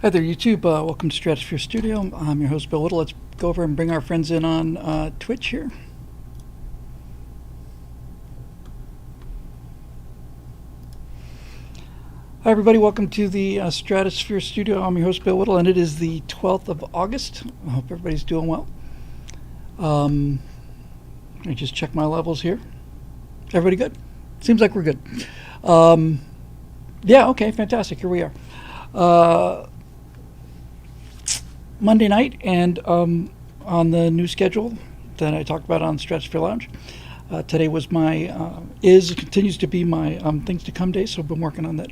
Hi there, YouTube. Welcome to Stratosphere Studio. I'm your host, Bill Whittle. Let's go over and bring our friends in on Twitch here. Hi, everybody. Welcome to the Stratosphere Studio. I'm your host, Bill Whittle, and it is the 12th of August. I hope everybody's doing well. Let me just check my levels here. Everybody good? Seems like we're good. Yeah, okay, fantastic. Here we are. Monday night, and on the new schedule that I talked about on Stratosphere Lounge. Today was my continues to be my things to come day, so I've been working on that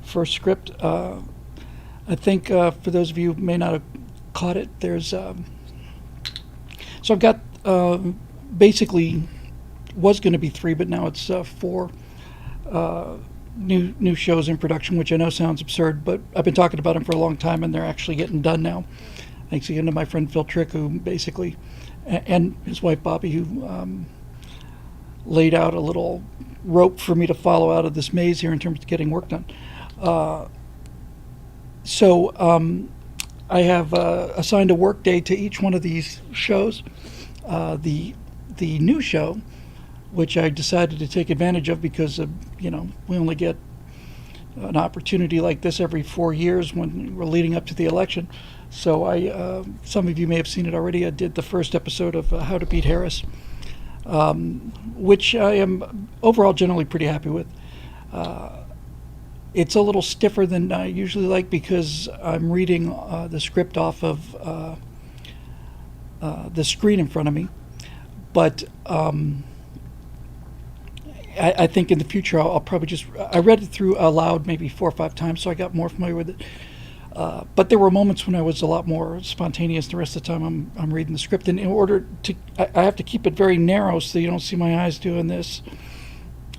first script. I think for those of you who may not have caught it, there's so I've got basically was going to be 3, but now it's 4 new shows in production, which I know sounds absurd, but I've been talking about them for a long time, and they're actually getting done now. Thanks again to my friend Phil Trick, who basically, and his wife Bobby, who laid out a little rope for me to follow out of this maze here in terms of getting work done. I have assigned a work day to each one of these shows. The new show, which I decided to take advantage of because we only get an opportunity like this every 4 years when we're leading up to the election. So some of you may have seen it already. I did the first episode of How to Beat Harris, which I am overall generally pretty happy with. It's a little stiffer than I usually like because I'm reading the script off of the screen in front of me. But I think in the future I'll probably I read it through aloud maybe 4 or 5 times, so I got more familiar with it. But there were moments when I was a lot more spontaneous. The rest of the time I'm reading the script, and in order to, I have to keep it very narrow so you don't see my eyes doing this.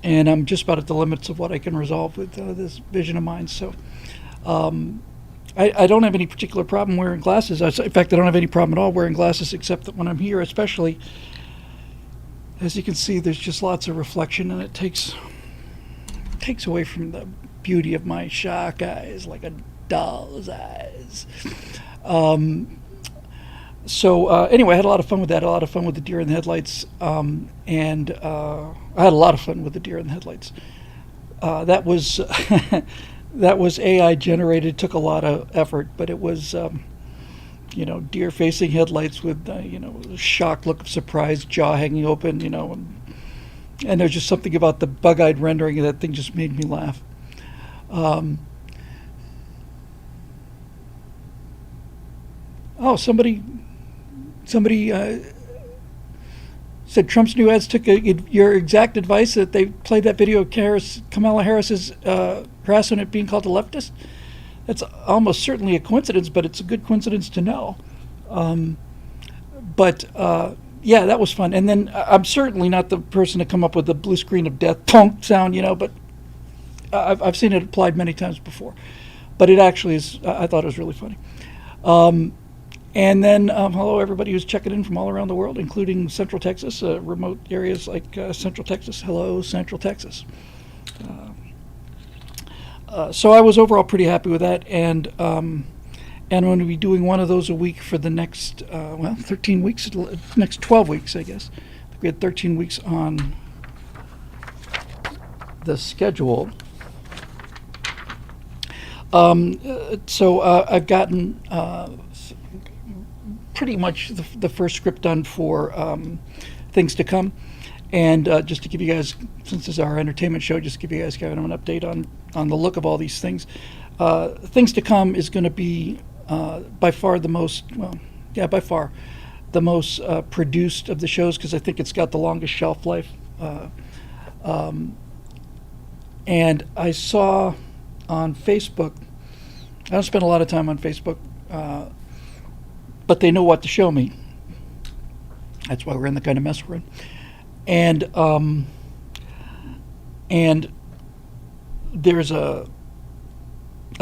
And I'm just about at the limits of what I can resolve with this vision of mine. So I don't have any particular problem wearing glasses. In fact, I don't have any problem at all wearing glasses, except that when I'm here, especially, as you can see, there's just lots of reflection, and it takes away from the beauty of my shark eyes, like a doll's eyes. Anyway, I had a lot of fun with that. A lot of fun with the deer in the headlights, and I had a lot of fun with the deer in the headlights. That was that was AI generated. Took a lot of effort, but it was deer facing headlights with a shocked look of surprise, jaw hanging open, and there's just something about the bug-eyed rendering of that thing just made me laugh. Somebody said Trump's new ads took your exact advice that they played that video of Kamala Harris's harassment being called a leftist. That's almost certainly a coincidence, but it's a good coincidence to know. Yeah, that was fun. And then I'm certainly not the person to come up with the blue screen of death punk sound, but I've seen it applied many times before. But it actually is, I thought it was really funny. And then hello everybody who's checking in from all around the world, including Central Texas, remote areas like Central Texas. Hello, Central Texas. So I was overall pretty happy with that, and I'm going to be doing one of those a week for the next 13 weeks, next 12 weeks, I guess. We had 13 weeks on the schedule. I've gotten pretty much the first script done for things to come, and just to give you guys, since this is our entertainment show, just to give you guys kind of an update on the look of all these things. Things to come is going to be by far the most produced of the shows, because I think it's got the longest shelf life. And I saw on Facebook, I don't spend a lot of time on Facebook, but they know what to show me. That's why we're in the kind of mess we're in. And there's a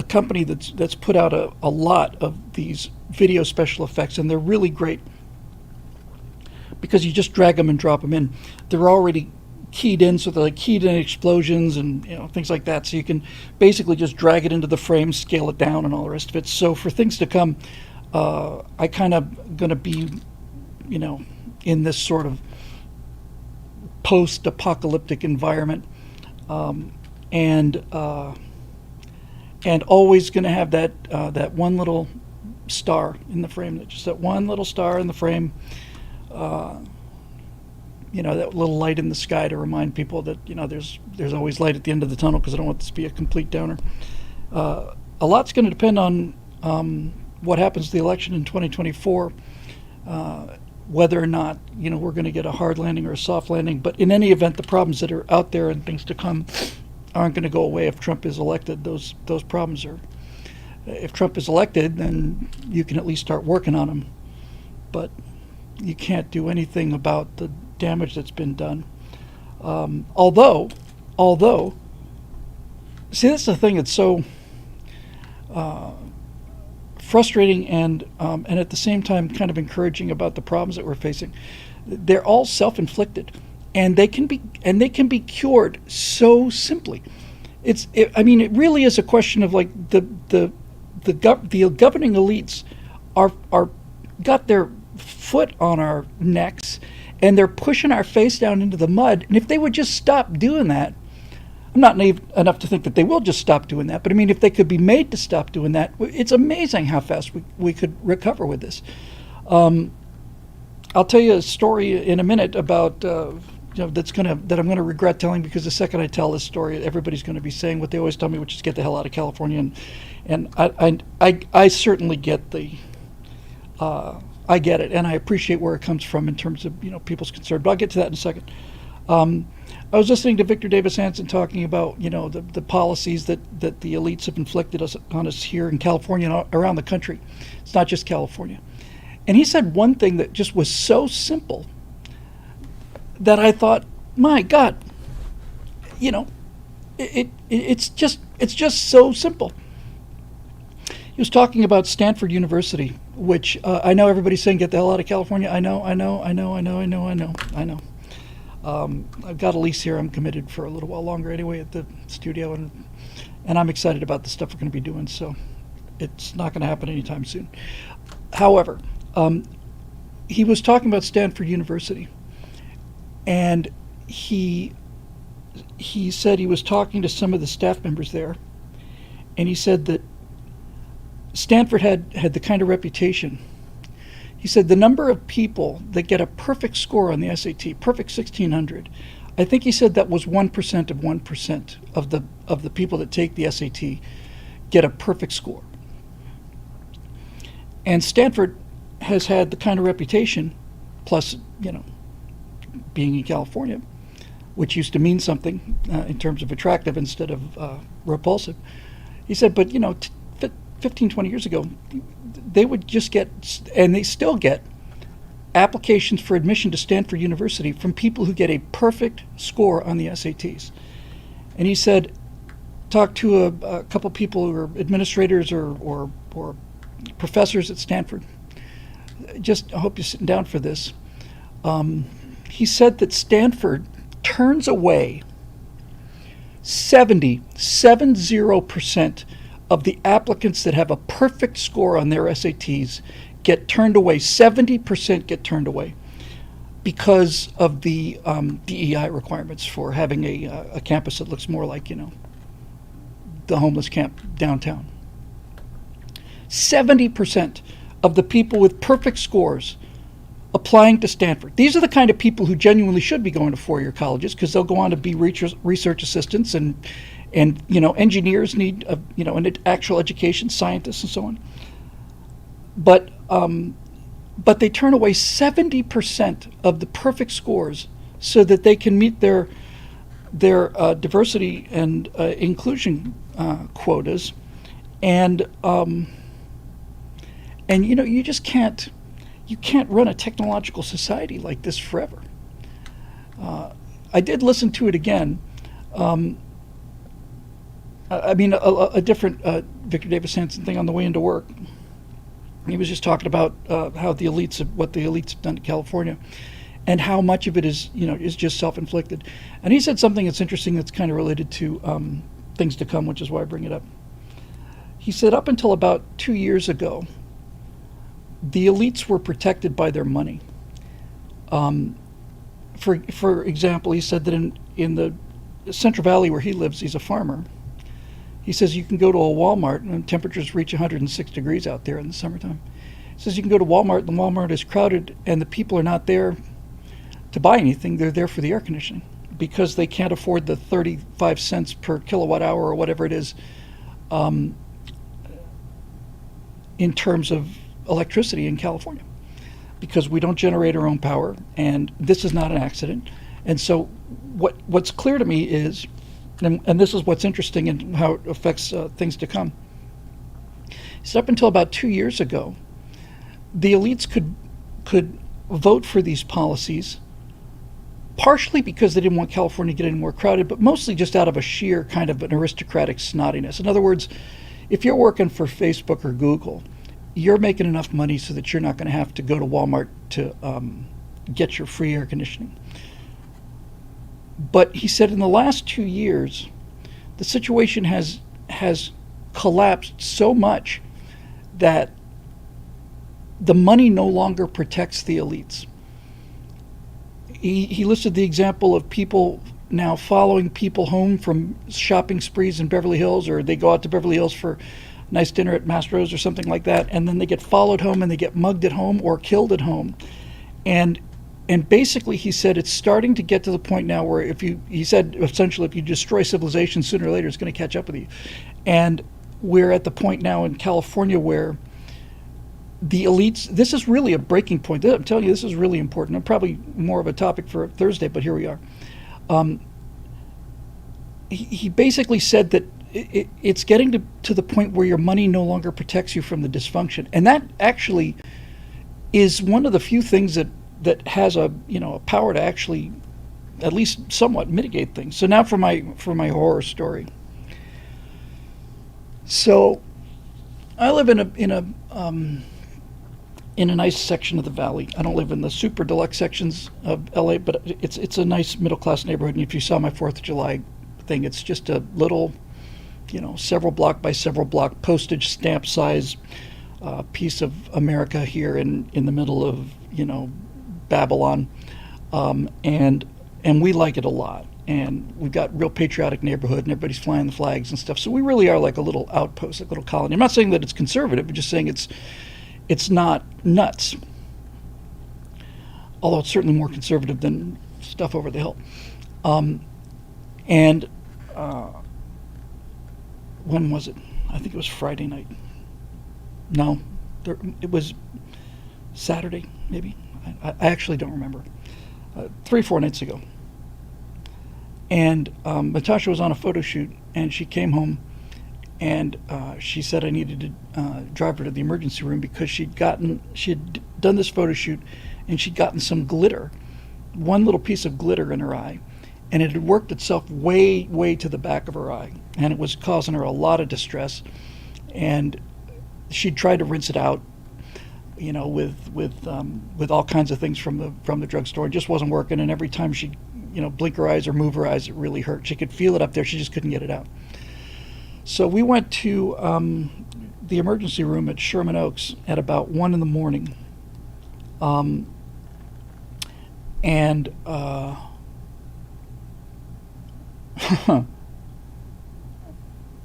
company that's put out a lot of these video special effects, and they're really great because you just drag them and drop them in. They're already keyed in, so they're like keyed in explosions and things like that. So you can basically just drag it into the frame, scale it down, and all the rest of it. So for things to come, I kind of going to be, in this sort of post-apocalyptic environment, and always going to have that one little star in the frame, just that one little star in the frame. That little light in the sky to remind people that there's always light at the end of the tunnel, because I don't want this to be a complete downer. A lot's going to depend on what happens to the election in 2024, whether or not we're going to get a hard landing or a soft landing. But in any event, the problems that are out there and things to come aren't going to go away if Trump is elected. Those problems are. If Trump is elected, then you can at least start working on them. But you can't do anything about the damage that's been done. Although, see, that's the thing that's so frustrating and at the same time kind of encouraging about the problems that we're facing. They're all self-inflicted, and they can be cured so simply. It really is a question of like the governing elites are got their foot on our necks, and they're pushing our face down into the mud. And if they would just stop doing that, I'm not naive enough to think that they will just stop doing that, but if they could be made to stop doing that, it's amazing how fast we could recover with this. I'll tell you a story in a minute about that I'm gonna regret telling, because the second I tell this story, everybody's going to be saying what they always tell me, which is get the hell out of California. And I certainly get I get it, and I appreciate where it comes from in terms of people's concern. But I'll get to that in a second. I was listening to Victor Davis Hanson talking about the policies that the elites have inflicted on us here in California and around the country. It's not just California. And he said one thing that just was so simple that I thought, my God, it's just so simple. He was talking about Stanford University, which I know everybody's saying, get the hell out of California. I know. I've got a lease here. I'm committed for a little while longer anyway at the studio, and I'm excited about the stuff we're going to be doing. So it's not going to happen anytime soon. However, he was talking about Stanford University, and he said he was talking to some of the staff members there, and he said that Stanford had the kind of reputation. He said the number of people that get a perfect score on the SAT, perfect 1600, I think he said that was 1% of 1% of the people that take the SAT get a perfect score. And Stanford has had the kind of reputation, plus being in California, which used to mean something in terms of attractive instead of repulsive. He said, but 15, 20 years ago, they would just get, and they still get, applications for admission to Stanford University from people who get a perfect score on the SATs. And he said, talk to a couple people who are administrators or professors at Stanford. Just, I hope you're sitting down for this. He said that Stanford turns away 70% of the applicants that have a perfect score on their SATs get turned away. 70% get turned away because of the DEI requirements for having a campus that looks more like, the homeless camp downtown. 70% of the people with perfect scores applying to Stanford. These are the kind of people who genuinely should be going to four-year colleges, because they'll go on to be research assistants, and engineers need an actual education, scientists and so on. But they turn away 70% of the perfect scores so that they can meet their diversity and inclusion quotas, and you just can't run a technological society like this forever. I did listen to it again. A different Victor Davis Hanson thing on the way into work. He was just talking about what the elites have done to California. and how much of it is, is just self-inflicted. And he said something that's interesting that's kind of related to things to come, which is why I bring it up. He said up until about 2 years ago, the elites were protected by their money. For example, he said that in the Central Valley where he lives, he's a farmer. He says you can go to a Walmart and temperatures reach 106 degrees out there in the summertime. He says you can go to Walmart and the Walmart is crowded and the people are not there to buy anything. They're there for the air conditioning because they can't afford the 35 cents per kilowatt hour or whatever it is in terms of electricity in California, because we don't generate our own power, and this is not an accident. And so what's clear to me is, and this is what's interesting and how it affects things to come, is up until about 2 years ago, the elites could vote for these policies, partially because they didn't want California to get any more crowded, but mostly just out of a sheer kind of an aristocratic snottiness. In other words, if you're working for Facebook or Google, you're making enough money so that you're not going to have to go to Walmart to get your free air conditioning. But he said in the last 2 years, the situation has collapsed so much that the money no longer protects the elites. He listed the example of people now following people home from shopping sprees in Beverly Hills, or they go out to Beverly Hills for a nice dinner at Mastro's or something like that, and then they get followed home and they get mugged at home or killed at home. And basically he said it's starting to get to the point now where he said essentially if you destroy civilization, sooner or later it's going to catch up with you. And we're at the point now in California where the elites, this is really a breaking point. I'm telling you, this is really important. And probably more of a topic for Thursday, but here we are. He basically said that it's getting to the point where your money no longer protects you from the dysfunction. And that actually is one of the few things that has a power to actually at least somewhat mitigate things. So now for my horror story. So I live in a nice section of the valley. I don't live in the super deluxe sections of LA, but it's a nice middle class neighborhood. And if you saw my 4th of July thing, it's just a little, several block by several block postage stamp size piece of America here in the middle of Babylon, and we like it a lot. And we've got real patriotic neighborhood, and everybody's flying the flags and stuff. So we really are like a little outpost, like a little colony. I'm not saying that it's conservative, I'm just saying it's not nuts. Although it's certainly more conservative than stuff over the hill. When was it? I think it was Friday night. No, it was Saturday, maybe. I actually don't remember. 3 or 4 nights ago. And Natasha was on a photo shoot, and she came home, and she said I needed to drive her to the emergency room because she had done this photo shoot, and she'd gotten some glitter, one little piece of glitter in her eye, and it had worked itself way, way to the back of her eye, and it was causing her a lot of distress. And she'd tried to rinse it out, with all kinds of things from the drugstore. It just wasn't working, and every time she'd blink her eyes or move her eyes, it really hurt. She could feel it up there, she just couldn't get it out. So we went to the emergency room at Sherman Oaks at about 1 a.m. And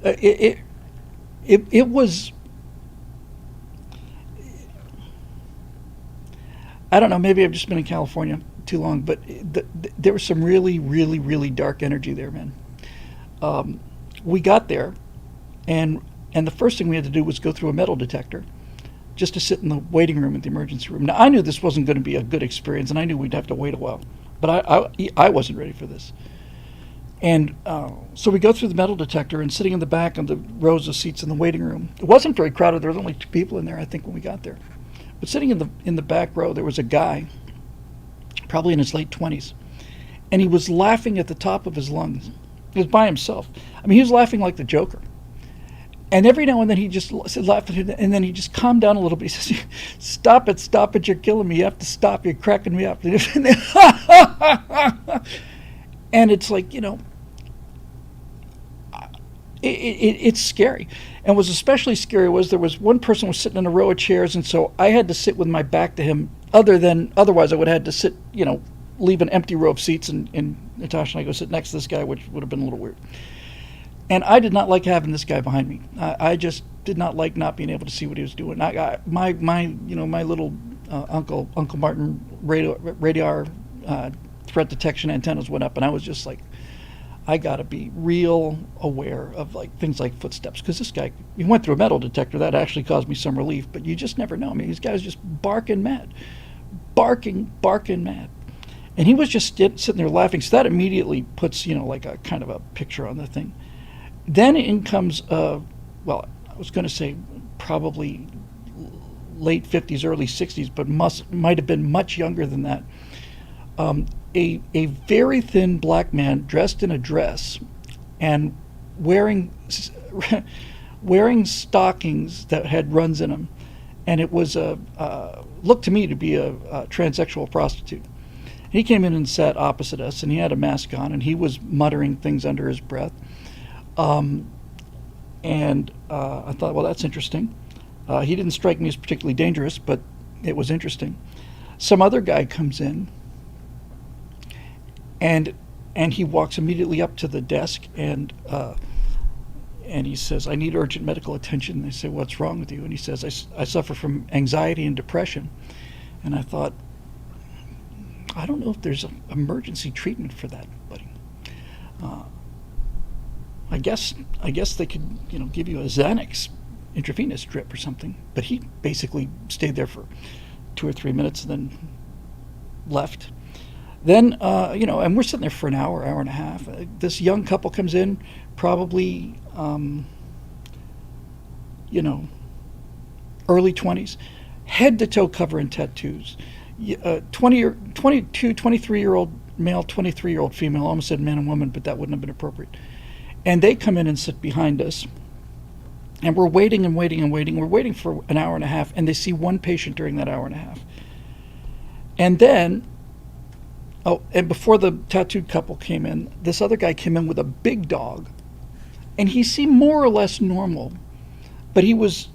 it was, I don't know, maybe I've just been in California too long, but there was some really, really, really dark energy there, man. We got there, and the first thing we had to do was go through a metal detector just to sit in the waiting room at the emergency room. Now, I knew this wasn't going to be a good experience, and I knew we'd have to wait a while, but I wasn't ready for this. And so we go through the metal detector, and sitting in the back of the rows of seats in the waiting room, it wasn't very crowded. There was only 2 people in there, I think, when we got there. But sitting in the back row, there was a guy, probably in his late 20s, and he was laughing at the top of his lungs. He was by himself. I mean, he was laughing like the Joker. And every now and then he just laughed at him, and then he just calmed down a little bit. He says, stop it, you're killing me. You have to stop, you're cracking me up. And it's like, it's scary. And what was especially scary was there was one person was sitting in a row of chairs, and so I had to sit with my back to him. Otherwise I would have had to sit, leave an empty row of seats, and Natasha and I go sit next to this guy, which would have been a little weird. And I did not like having this guy behind me. I just did not like not being able to see what he was doing. My little Uncle Martin radar threat detection antennas went up, and I was just like, I got to be real aware of like things like footsteps, because this guy, he went through a metal detector. That actually caused me some relief, but you just never know. I mean, these guys just barking mad, barking mad. And he was just sitting there laughing. So that immediately puts, like a kind of a picture on the thing. Then in comes, I was going to say probably late 50s, early 60s, but might have been much younger than that. A very thin black man dressed in a dress and wearing stockings that had runs in them, and it was looked to me to be a transsexual prostitute. He came in and sat opposite us, and he had a mask on, and he was muttering things under his breath. I thought, well, that's interesting. He didn't strike me as particularly dangerous, but it was interesting. Some other guy comes in, and he walks immediately up to the desk, and he says, I need urgent medical attention. They say, what's wrong with you? And he says, I suffer from anxiety and depression. And I thought, I don't know if there's an emergency treatment for that, buddy. I guess they could, give you a Xanax intravenous drip or something. But he basically stayed there for 2 or 3 minutes and then left. Then, and we're sitting there for an hour and a half. This young couple comes in, probably, early 20s, head to toe cover in tattoos. 23-year-old male, 23-year-old female. I almost said man and woman, but that wouldn't have been appropriate. And they come in and sit behind us. And we're waiting and waiting and waiting. We're waiting for an hour and a half, and they see one patient during that hour and a half. And then, and before the tattooed couple came in, this other guy came in with a big dog. And he seemed more or less normal, but he was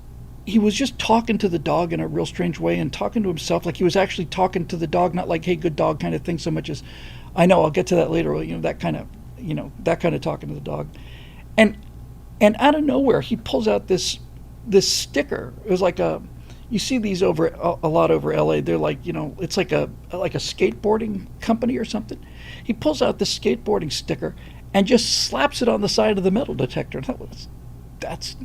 just talking to the dog in a real strange way, and talking to himself like he was actually talking to the dog, not like, hey, good dog kind of thing, so much as, I know, I'll get to that later, that kind of talking to the dog. And out of nowhere, he pulls out this sticker. It was like you see these a lot over LA. They're like, it's like a skateboarding company or something. He pulls out this skateboarding sticker and just slaps it on the side of the metal detector. That's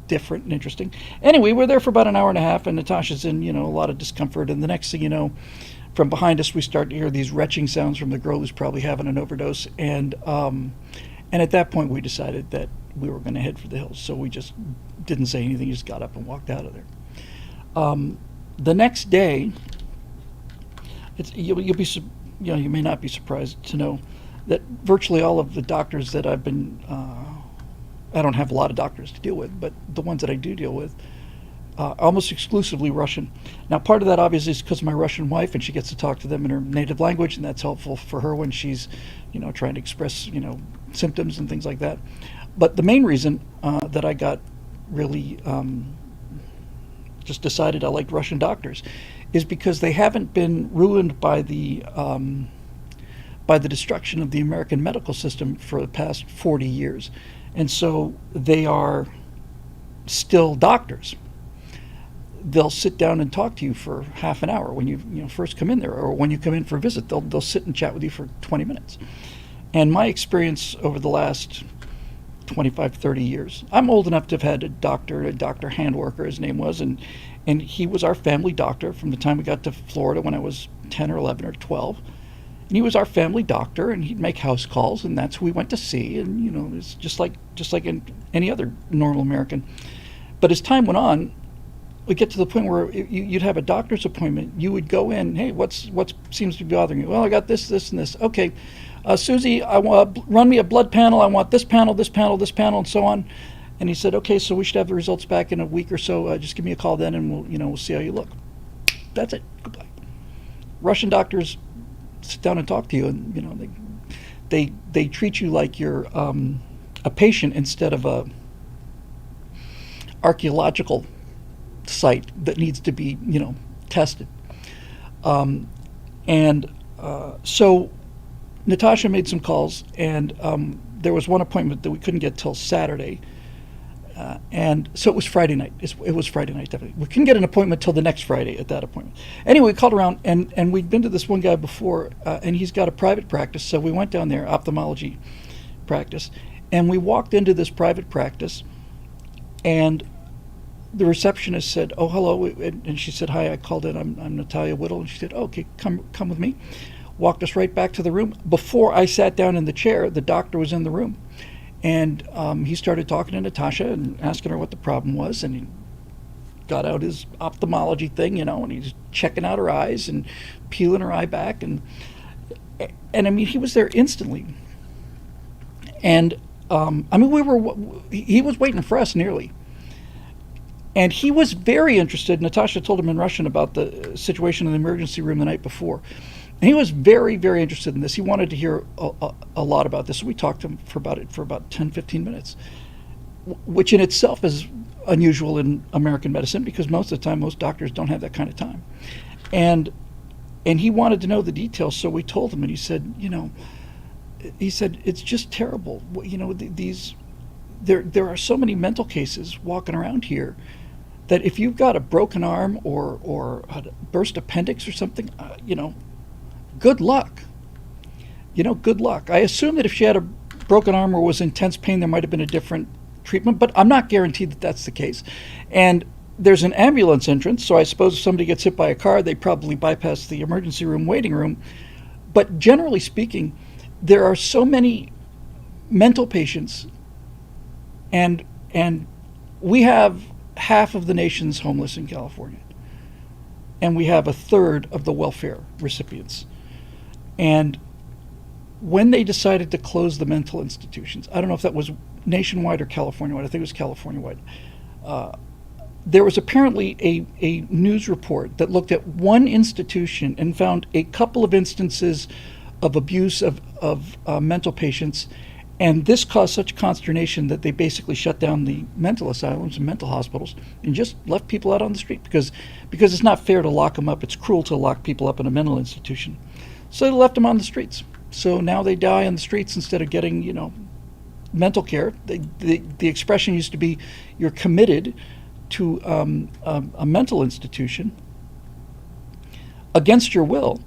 different and interesting. Anyway, we're there for about an hour and a half, and Natasha's in, a lot of discomfort. And the next thing you know, from behind us, we start to hear these retching sounds from the girl who's probably having an overdose. And at that point, we decided that we were going to head for the hills. So we just didn't say anything. Just got up and walked out of there. The next day, you may not be surprised to know that virtually all of the doctors that I've been, I don't have a lot of doctors to deal with, but the ones that I do deal with, almost exclusively Russian. Now, part of that obviously is because of my Russian wife, and she gets to talk to them in her native language, and that's helpful for her when she's, trying to express, symptoms and things like that. But the main reason that I got really just decided I liked Russian doctors is because they haven't been ruined by the destruction of the American medical system for the past 40 years. And so they are still doctors. They'll sit down and talk to you for half an hour when you first come in there, or when you come in for a visit, they'll sit and chat with you for 20 minutes. And my experience over the last 25, 30 years, I'm old enough to have had a Dr. Handworker, his name was, and he was our family doctor from the time we got to Florida when I was 10 or 11 or 12. And he was our family doctor, and he'd make house calls, and that's who we went to see. And it's just like in any other normal American. But as time went on, we get to the point where you'd have a doctor's appointment. You would go in, hey, what seems to be bothering you? Well, I got this, and this. Okay, Susie, run me a blood panel. I want this panel, and so on. And he said, okay, so we should have the results back in a week or so. Just give me a call then, and we'll see how you look. That's it. Goodbye. Russian doctors sit down and talk to you, and they treat you like you're a patient instead of a archaeological site that needs to be tested. So Natasha made some calls, and there was one appointment that we couldn't get till Saturday. And so it was Friday night. It was Friday night, definitely. We couldn't get an appointment till the next Friday at that appointment. Anyway, we called around, and we'd been to this one guy before, and he's got a private practice. So we went down there, ophthalmology practice, and we walked into this private practice, and the receptionist said, "Oh, hello," and she said, "Hi, I called in. I'm Natalia Whittle." And she said, "Oh, okay, come with me." Walked us right back to the room. Before I sat down in the chair, the doctor was in the room. And he started talking to Natasha and asking her what the problem was, and he got out his ophthalmology thing, and he's checking out her eyes and peeling her eye back, and I mean, he was there instantly. And I mean, he was waiting for us nearly, and he was very interested. Natasha told him in Russian about the situation in the emergency room the night before. And he was very, very interested in this. He wanted to hear a lot about this. So we talked to him for about 10, 15 minutes, which in itself is unusual in American medicine because most of the time, most doctors don't have that kind of time. And he wanted to know the details, so we told him, and he said, it's just terrible. There are so many mental cases walking around here that if you've got a broken arm or a burst appendix or something, good luck. Good luck. I assume that if she had a broken arm or was in intense pain, there might have been a different treatment, but I'm not guaranteed that that's the case. And there's an ambulance entrance, so I suppose if somebody gets hit by a car, they probably bypass the emergency room waiting room. But generally speaking, there are so many mental patients, and we have half of the nation's homeless in California, and we have a third of the welfare recipients. And when they decided to close the mental institutions, I don't know if that was nationwide or California-wide, I think it was California-wide, there was apparently a news report that looked at one institution and found a couple of instances of abuse of mental patients, and this caused such consternation that they basically shut down the mental asylums and mental hospitals and just left people out on the street because it's not fair to lock them up. It's cruel to lock people up in a mental institution. So they left them on the streets. So now they die on the streets instead of getting, mental care. The expression used to be, you're committed to a mental institution against your will,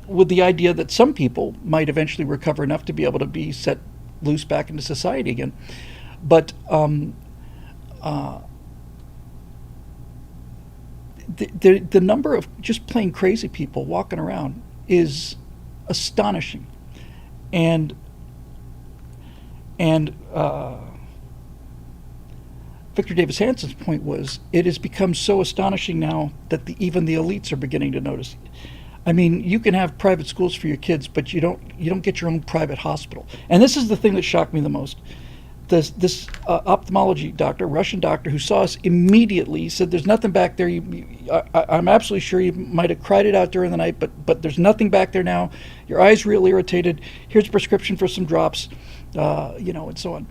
with the idea that some people might eventually recover enough to be able to be set loose back into society again. But the number of just plain crazy people walking around is astonishing. And Victor Davis Hanson's point was, it has become so astonishing now that even the elites are beginning to notice. I mean, you can have private schools for your kids, but you don't get your own private hospital. And this is the thing that shocked me the most. This ophthalmology doctor, Russian doctor, who saw us immediately, said, "There's nothing back there. I'm absolutely sure you might have cried it out during the night, but there's nothing back there now. Your eye's real irritated. Here's a prescription for some drops, and so on."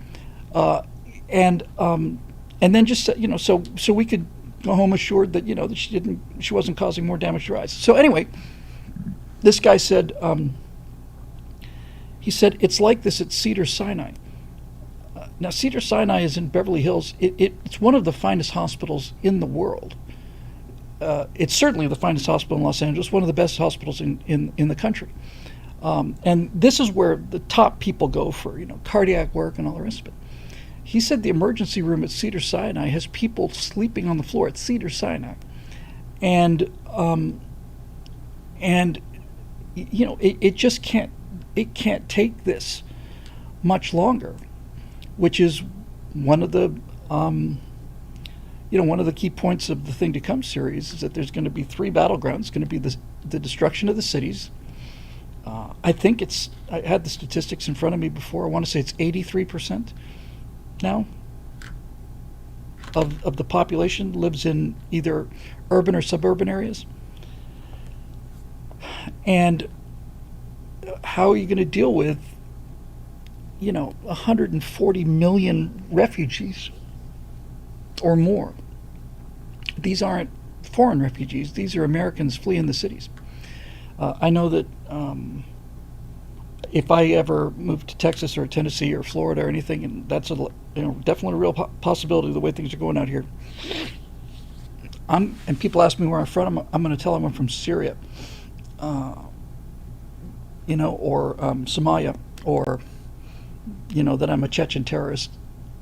And then just so we could go home assured that that she wasn't causing more damage to her eyes. So anyway, this guy said, he said, it's like this at Cedars-Sinai. Now, Cedars-Sinai is in Beverly Hills. It's one of the finest hospitals in the world. It's certainly the finest hospital in Los Angeles, one of the best hospitals in the country. And this is where the top people go for cardiac work and all the rest of it. He said the emergency room at Cedars-Sinai has people sleeping on the floor at Cedars-Sinai, and it just can't take this much longer, which is one of the one of the key points of the Thing to Come series is that there's going to be three battlegrounds. It's going to be the destruction of the cities. I think I had the statistics in front of me before. I want to say it's 83% now. of the population lives in either urban or suburban areas. And how are you going to deal with, 140 million refugees or more? These aren't foreign refugees. These are Americans fleeing the cities. I know that if I ever moved to Texas or Tennessee or Florida or anything, and that's definitely a real possibility the way things are going out here. And people ask me where I'm from. I'm going to tell them I'm from Syria, or Somalia, or that I'm a Chechen terrorist.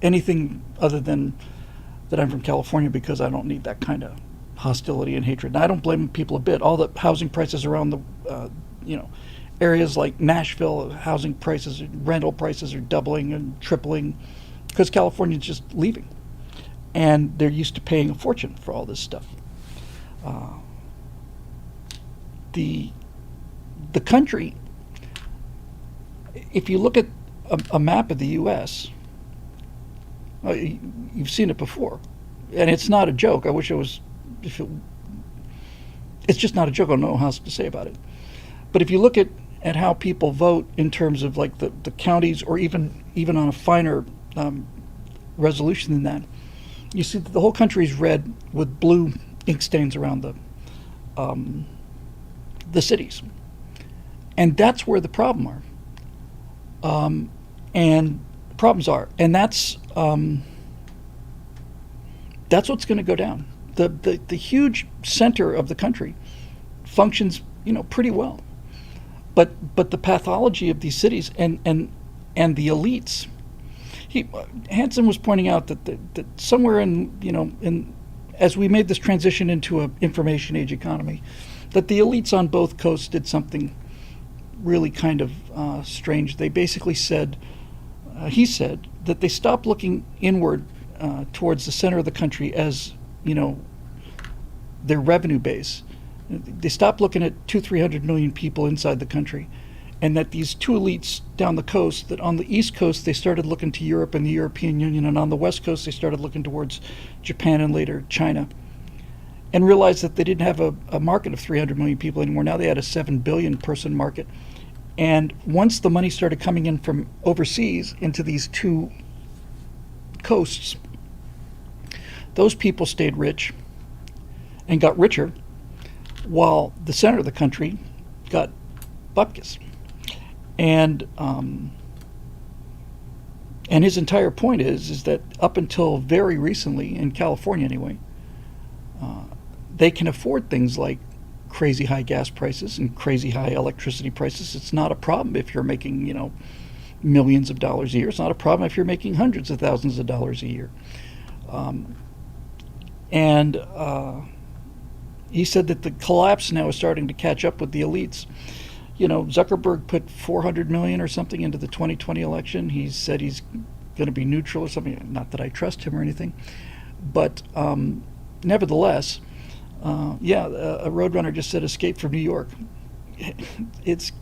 Anything other than that I'm from California, because I don't need that kind of hostility and hatred. And I don't blame people a bit. All the housing prices around the areas like Nashville, housing prices, rental prices are doubling and tripling because California's just leaving, and they're used to paying a fortune for all this stuff. The country, if you look at a map of the U.S., you've seen it before, and it's not a joke. I wish it was. It's just not a joke. I don't know how else to say about it. But if you look at how people vote in terms of like the counties, or even on a finer resolution than that, you see that the whole country is red with blue ink stains around the cities, and that's where the problems are, and that's what's going to go down. The huge center of the country functions pretty well, but the pathology of these cities and the elites. Hansen was pointing out that somewhere in as we made this transition into an information age economy, that the elites on both coasts did something really kind of strange. They basically said, he said, that they stopped looking inward towards the center of the country as their revenue base. They stopped looking at 200-300 million people inside the country, and that these two elites down the coast, that on the East Coast they started looking to Europe and the European Union, and on the West Coast they started looking towards Japan and later China, and realized that they didn't have a market of 300 million people anymore. Now they had a 7 billion person market. And once the money started coming in from overseas into these two coasts, those people stayed rich and got richer, while the center of the country got bupkis. And his entire point is that up until very recently, in California anyway, they can afford things like crazy high gas prices and crazy high electricity prices. It's not a problem if you're making, millions of dollars a year. It's not a problem if you're making hundreds of thousands of dollars a year. He said that the collapse now is starting to catch up with the elites. Zuckerberg put 400 million or something into the 2020 election. He said he's going to be neutral or something. Not that I trust him or anything, but nevertheless, a Roadrunner just said escape from New York. It's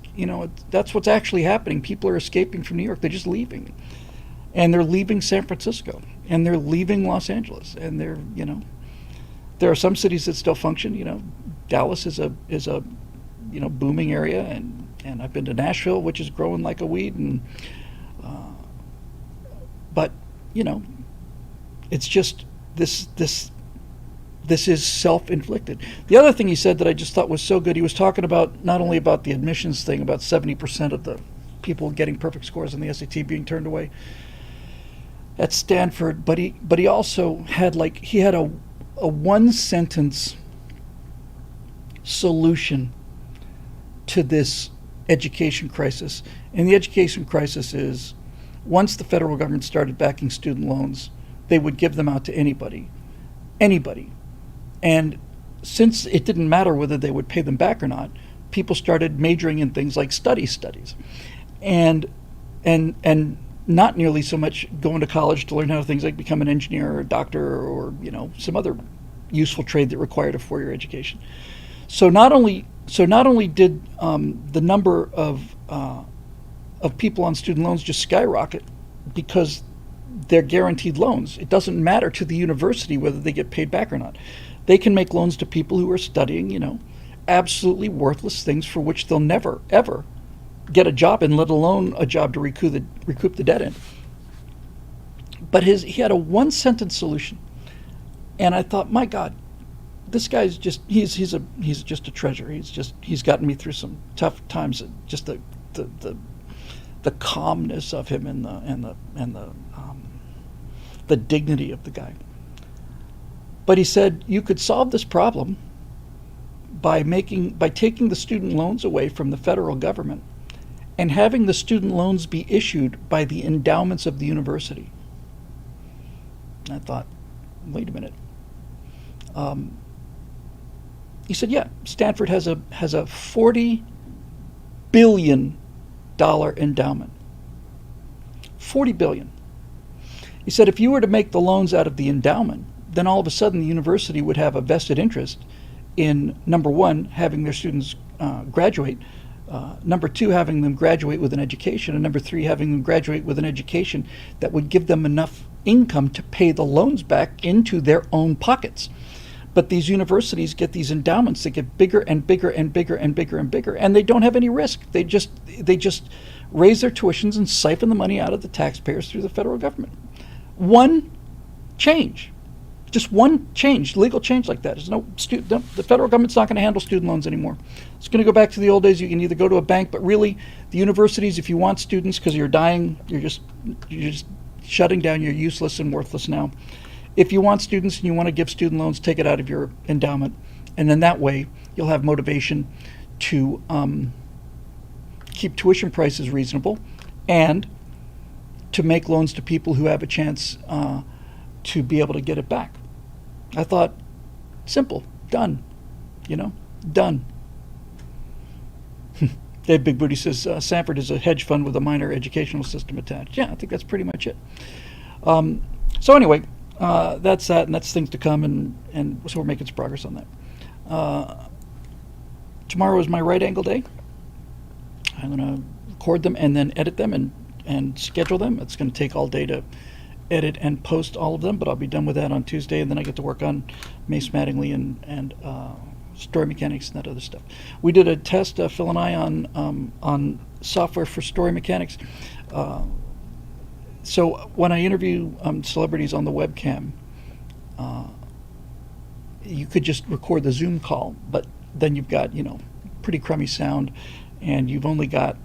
that's what's actually happening. People are escaping from New York. They're just leaving, and they're leaving San Francisco, and they're leaving Los Angeles, and they're there are some cities that still function. Dallas is a booming area, and I've been to Nashville, which is growing like a weed, and but it's just this is self-inflicted. The other thing he said that I just thought was so good, he was talking about not only about the admissions thing, about 70% of the people getting perfect scores on the SAT being turned away at Stanford, but he also had a one sentence solution to this education crisis. And the education crisis is, once the federal government started backing student loans, they would give them out to anybody. And since it didn't matter whether they would pay them back or not, people started majoring in things like studies, and not nearly so much going to college to learn how to things like become an engineer or a doctor or some other useful trade that required a 4-year education. So not only did the number of people on student loans just skyrocket because they're guaranteed loans. It doesn't matter to the university whether they get paid back or not. They can make loans to people who are studying, absolutely worthless things for which they'll never, ever get a job in, let alone a job to recoup the debt in. But he had a one-sentence solution. And I thought, my God, this guy's he's just a treasure. He's gotten me through some tough times. Just the calmness of him and the dignity of the guy. But he said you could solve this problem by taking the student loans away from the federal government and having the student loans be issued by the endowments of the university. And I thought, wait a minute. He said, yeah, Stanford has a $40 billion endowment. $40 billion. He said if you were to make the loans out of the endowment, then all of a sudden the university would have a vested interest in, number one, having their students graduate, number two, having them graduate with an education, and number three, having them graduate with an education that would give them enough income to pay the loans back into their own pockets. But these universities get these endowments that get bigger and bigger and bigger and bigger and bigger, and they don't have any risk. They just raise their tuitions and siphon the money out of the taxpayers through the federal government. One change, just one change, legal change like that. The federal government's not going to handle student loans anymore. It's going to go back to the old days. You can either go to a bank, but really, the universities, if you want students because you're dying, you're just shutting down. You're useless and worthless now. If you want students and you want to give student loans, take it out of your endowment. And then that way, you'll have motivation to keep tuition prices reasonable and to make loans to people who have a chance to be able to get it back. I thought, simple, done, done. Dave Big Booty says, Stanford is a hedge fund with a minor educational system attached. Yeah, I think that's pretty much it. So anyway, that's that, and that's things to come, and so we're making some progress on that. Tomorrow is my right angle day. I'm going to record them and then edit them and schedule them. It's going to take all day to edit and post all of them, but I'll be done with that on Tuesday, and then I get to work on Mace Mattingly and story mechanics and that other stuff. We did a test, Phil and I, on software for story mechanics. So when I interview celebrities on the webcam, you could just record the Zoom call, but then you've got, pretty crummy sound, and you've only got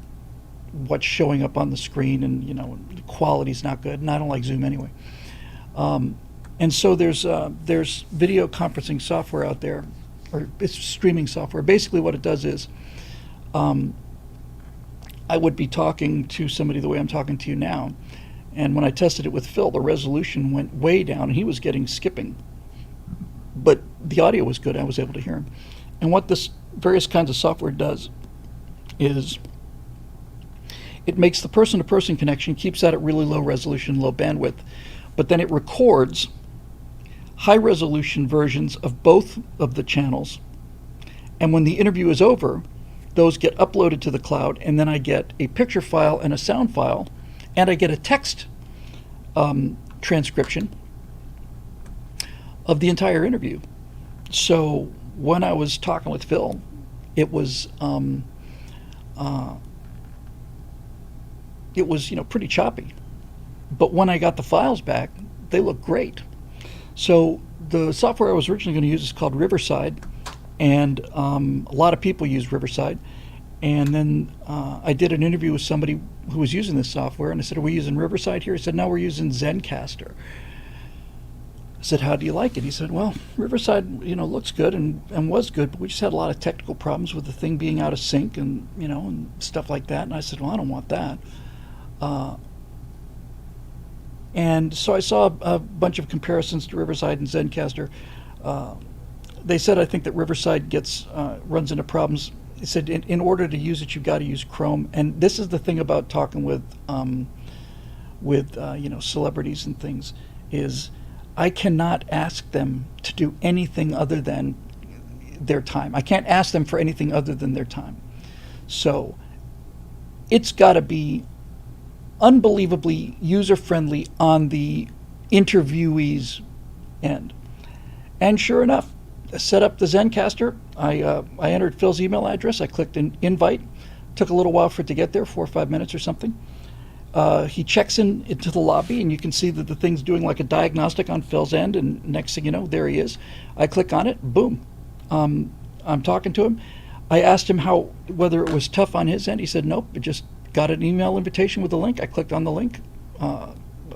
what's showing up on the screen, and, the quality's not good, and I don't like Zoom anyway. And so there's video conferencing software out there, or it's streaming software. Basically what it does is, I would be talking to somebody the way I'm talking to you now, and when I tested it with Phil, the resolution went way down, and he was getting skipping. But the audio was good. I was able to hear him. And what this various kinds of software does is it makes the person-to-person connection, keeps that at really low resolution, low bandwidth, but then it records high-resolution versions of both of the channels. And when the interview is over, those get uploaded to the cloud, and then I get a picture file and a sound file, and I get a text transcription of the entire interview. So when I was talking with Phil, it was pretty choppy. But when I got the files back, they look great. So the software I was originally going to use is called Riverside, and a lot of people use Riverside. And then I did an interview with somebody who was using this software, and I said, are we using Riverside here? He said, no, we're using Zencastr. I said, how do you like it? He said, well, Riverside, looks good and was good, but we just had a lot of technical problems with the thing being out of sync and, and stuff like that. And I said, well, I don't want that. And so I saw a bunch of comparisons to Riverside and Zencastr. They said, I think that Riverside runs into problems. They said, in order to use it, you've got to use Chrome. And this is the thing about talking with celebrities and things, is I cannot ask them to do anything other than their time. I can't ask them for anything other than their time. So it's got to be unbelievably user-friendly on the interviewee's end. And sure enough, I set up the Zencaster. I entered Phil's email address. I clicked an invite. Took a little while for it to get there, 4 or 5 minutes or something. He checks into the lobby, and you can see that the thing's doing like a diagnostic on Phil's end. And next thing you know, there he is. I click on it. Boom. I'm talking to him. I asked him whether it was tough on his end. He said nope. It just got an email invitation with the link. I clicked on the link,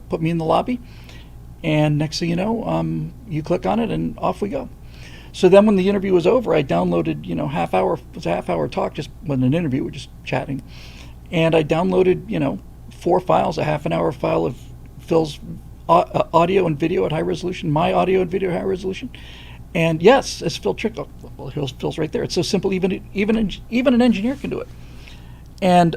put me in the lobby, and next thing you know, you click on it and off we go. So then when the interview was over, I downloaded, it was a half hour talk, just wasn't an interview, we're just chatting. And I downloaded, 4 files, a half an hour file of Phil's audio and video at high resolution, my audio and video at high resolution. And yes, as Phil Trick, well, Phil's right there. It's so simple, even an engineer can do it. And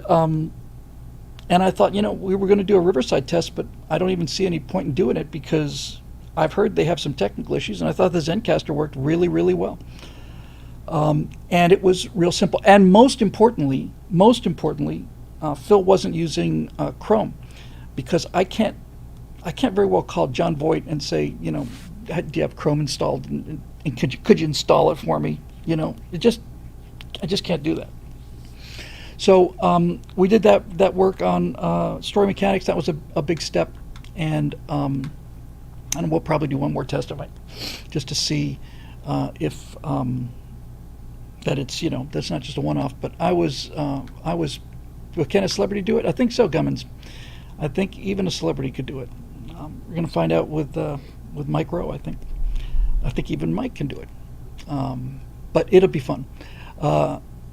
I thought, we were going to do a Riverside test, but I don't even see any point in doing it because I've heard they have some technical issues, and I thought the Zencaster worked really, really well. And it was real simple. And most importantly, Phil wasn't using Chrome, because I can't very well call John Voight and say, do you have Chrome installed, and could you install it for me? I just can't do that. So we did that work on story mechanics. That was a big step, and we'll probably do one more test of it, just to see if that it's that's not just a one-off. But I was well, can a celebrity do it? I think so, Gummins. I think even a celebrity could do it. We're going to find out with Mike Rowe. I think even Mike can do it. But it'll be fun.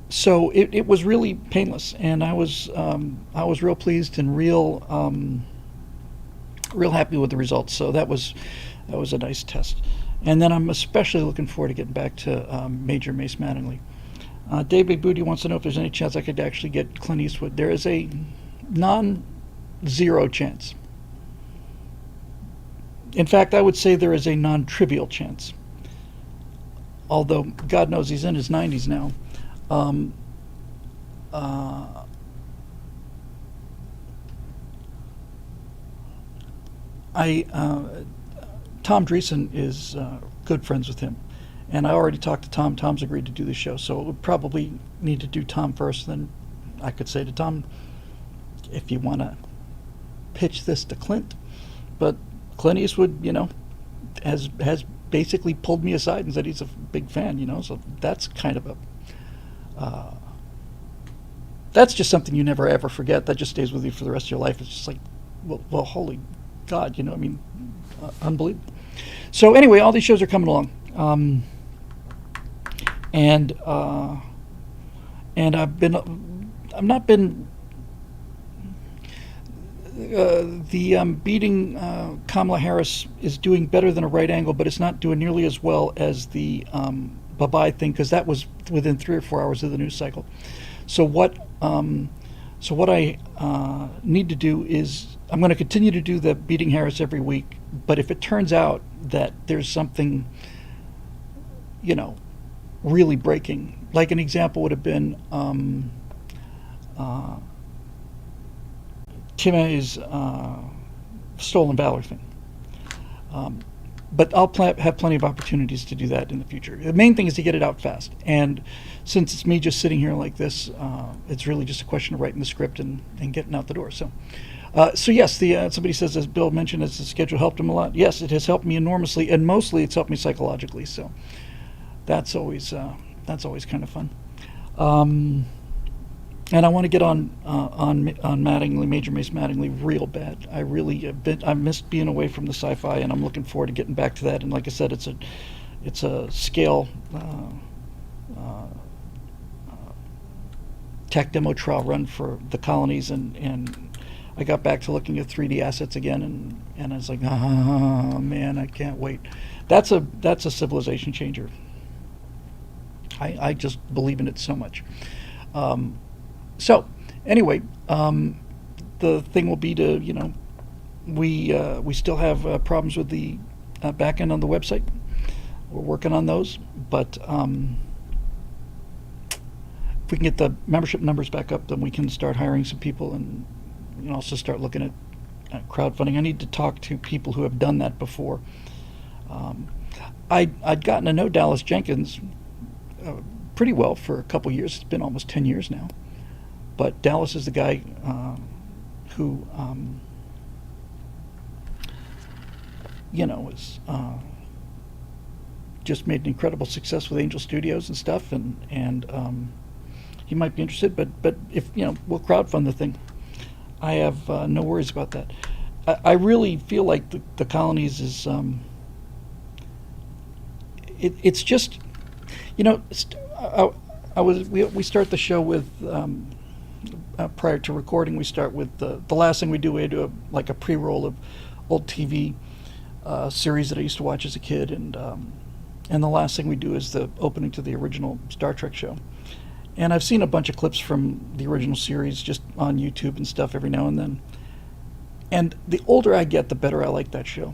So it was really painless, and I was real pleased and real happy with the results. So that was a nice test. And then I'm especially looking forward to getting back to Major Mace Mattingly. David Booty wants to know if there's any chance I could actually get Clint Eastwood. There is a non-zero chance. In fact, I would say there is a non-trivial chance. Although God knows he's in his 90s now. Tom Dreesen is good friends with him, and I already talked to Tom. Tom's agreed to do the show, so it would probably need to do Tom first. Then I could say to Tom, if you want to pitch this to Clint, but Clint Eastwood, has basically pulled me aside and said he's a big fan, so that's kind of that's just something you never ever forget. That just stays with you for the rest of your life. It's just like, well, holy God, unbelievable. So anyway, all these shows are coming along, and beating Kamala Harris is doing better than a right angle, but it's not doing nearly as well as the bye-bye thing, because that was within 3 or 4 hours of the news cycle. So what I need to do is I'm going to continue to do the beating Harris every week, but if it turns out that there's something, really breaking, like an example would have been Tim A's Stolen Valor thing. But I'll have plenty of opportunities to do that in the future. The main thing is to get it out fast. And since it's me just sitting here like this, it's really just a question of writing the script and getting out the door. So yes, somebody says, as Bill mentioned, has the schedule helped him a lot? Yes, it has helped me enormously, and mostly it's helped me psychologically. So that's always kind of fun. And I want to get on Mattingly, Major Mace Mattingly, real bad. I missed being away from the sci-fi, and I'm looking forward to getting back to that. And like I said, it's a scale tech demo trial run for the colonies, and I got back to looking at 3D assets again, and I was like, oh man, I can't wait. That's a civilization changer. I just believe in it so much. So anyway, the thing will be to, we still have problems with the back end on the website. We're working on those, but if we can get the membership numbers back up, then we can start hiring some people and also start looking at crowdfunding. I need to talk to people who have done that before. Um, I'd gotten to know Dallas Jenkins pretty well for a couple years. It's been almost 10 years now. But Dallas is the guy who, is just made an incredible success with Angel Studios and stuff, and he might be interested. But if we'll crowdfund the thing. I have no worries about that. I really feel like the colonies is it's just we start the show with prior to recording, we start with the last thing we do. We do a pre-roll of old TV series that I used to watch as a kid, and the last thing we do is the opening to the original Star Trek show. And I've seen a bunch of clips from the original series just on YouTube and stuff every now and then. And the older I get, the better I like that show.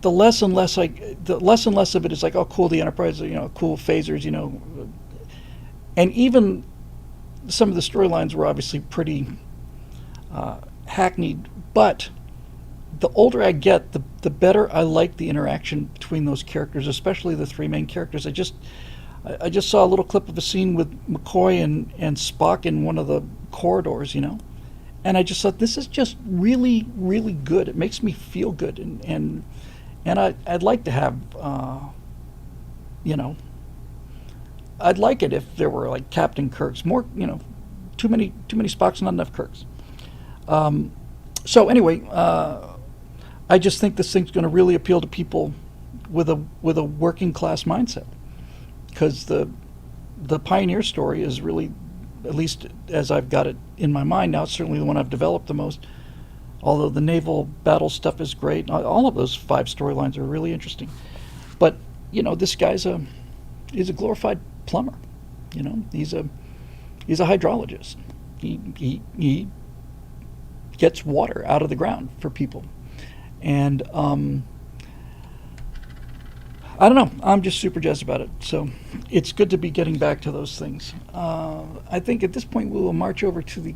The less and less of it is like, oh, cool, the Enterprise, cool phasers, and even some of the storylines were obviously pretty hackneyed. But the older I get, the better I like the interaction between those characters, especially the three main characters. I just saw a little clip of a scene with McCoy and Spock in one of the corridors, and I just thought, this is just really, really good. It makes me feel good, and I'd like to have, I'd like it if there were like Captain Kirks, more, too many Spocks, not enough Kirks. So anyway, I just think this thing's going to really appeal to people with a working class mindset, because the Pioneer story is really, at least as I've got it in my mind now, it's certainly the one I've developed the most. Although the naval battle stuff is great, all of those 5 storylines are really interesting. But this guy's he's a glorified plumber. He's a hydrologist. He gets water out of the ground for people, and I don't know. I'm just super jazzed about it. So it's good to be getting back to those things. I think at this point we will march over to the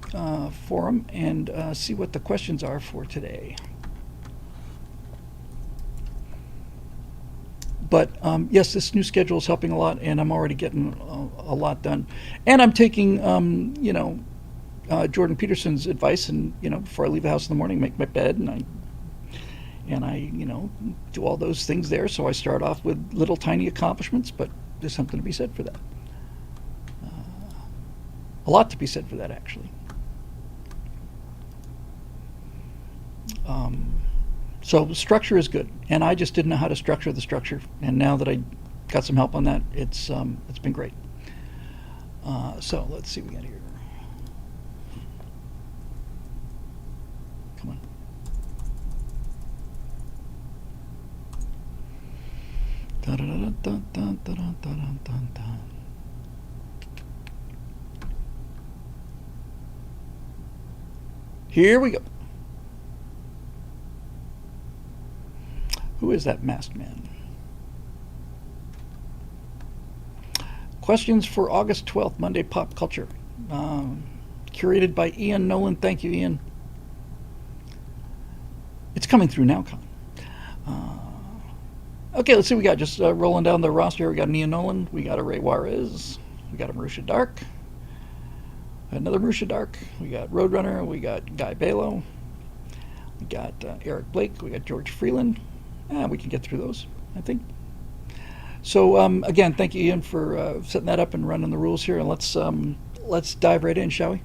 forum and see what the questions are for today. But yes, this new schedule is helping a lot, and I'm already getting a lot done. And I'm taking, Jordan Peterson's advice, and before I leave the house in the morning, make my bed, and I do all those things there. So I start off with little tiny accomplishments, but there's something to be said for that. A lot to be said for that, actually. So structure is good, and I just didn't know how to structure the structure. And now that I got some help on that, it's been great. So let's see what we got here. Come on. Here we go. Who is that masked man? Questions for August 12th, Monday Pop Culture. Curated by Ian Nolan. Thank you, Ian. It's coming through now, Con. Okay, let's see what we got. Just rolling down the roster. We got Ian Nolan. We got a Ray Juarez. We got a Marusha Dark. Another Marusha Dark. We got Roadrunner. We got Guy Balo. We got Eric Blake. We got George Freeland. We can get through those, I think. So again, thank you, Ian, for setting that up and running the rules here. And let's dive right in, shall we?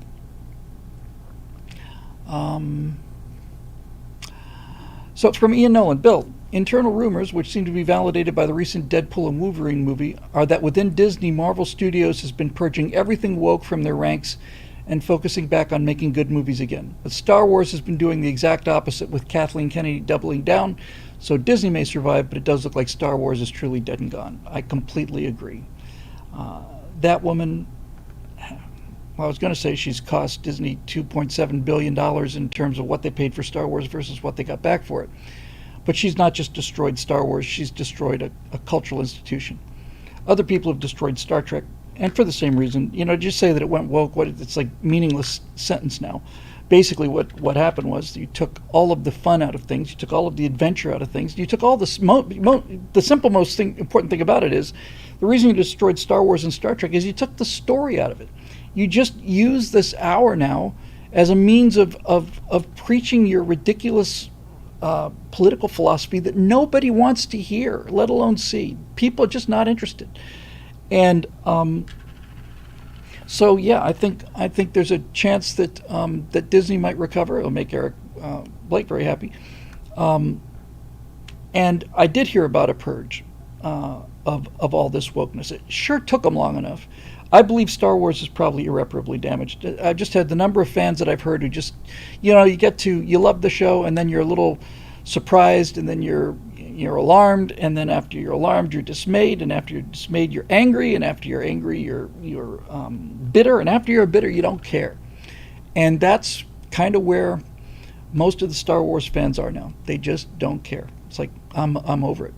So it's from Ian Nolan. Bill, internal rumors, which seem to be validated by the recent Deadpool and Wolverine movie, are that within Disney, Marvel Studios has been purging everything woke from their ranks and focusing back on making good movies again. But Star Wars has been doing the exact opposite, with Kathleen Kennedy doubling down. So Disney may survive, but it does look like Star Wars is truly dead and gone. I completely agree. That woman, well, I was going to say she's cost Disney $2.7 billion in terms of what they paid for Star Wars versus what they got back for it. But she's not just destroyed Star Wars, she's destroyed a cultural institution. Other people have destroyed Star Trek, and for the same reason, just say that it went woke. It's like meaningless sentence now. Basically, what happened was you took all of the fun out of things, you took all of the adventure out of things, you took all the simple, important thing about it is the reason you destroyed Star Wars and Star Trek is you took the story out of it. You just use this hour now as a means of preaching your ridiculous political philosophy that nobody wants to hear, let alone see. People are just not interested. And so yeah, I think there's a chance that Disney might recover. It'll make Eric Blake very happy. And I did hear about a purge of all this wokeness. It sure took them long enough. I believe Star Wars is probably irreparably damaged. I've just had the number of fans that I've heard who just, you love the show, and then you're a little surprised, and then you're alarmed, and then after you're alarmed, you're dismayed, and after you're dismayed, you're angry, and after you're angry, you're bitter, and after you're bitter, you don't care. And that's kind of where most of the Star Wars fans are now. They just don't care. It's like I'm over it.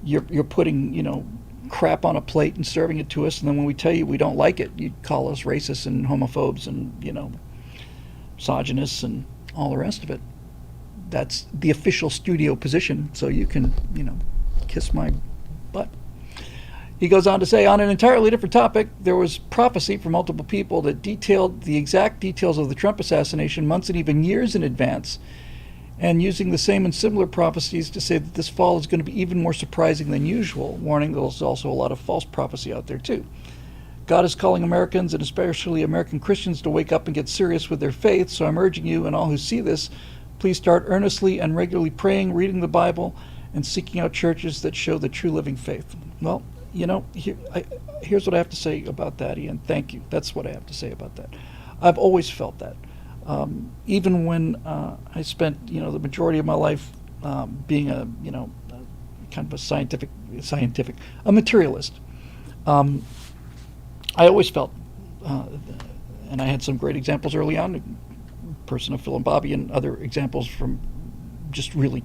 You're putting crap on a plate and serving it to us, and then when we tell you we don't like it, you call us racists and homophobes and misogynists and all the rest of it. That's the official studio position, so you can kiss my butt. He goes on to say, on an entirely different topic, there was prophecy from multiple people that detailed the exact details of the Trump assassination months and even years in advance, and using the same and similar prophecies to say that this fall is going to be even more surprising than usual, warning there's also a lot of false prophecy out there too. God is calling Americans, and especially American Christians, to wake up and get serious with their faith, so I'm urging you and all who see this, please start earnestly and regularly praying, reading the Bible, and seeking out churches that show the true living faith. Well, here's what I have to say about that, Ian. Thank you. That's what I have to say about that. I've always felt that. Even when I spent, the majority of my life being a kind of a materialist, I always felt, and I had some great examples early on, person of Phil and Bobby and other examples from just really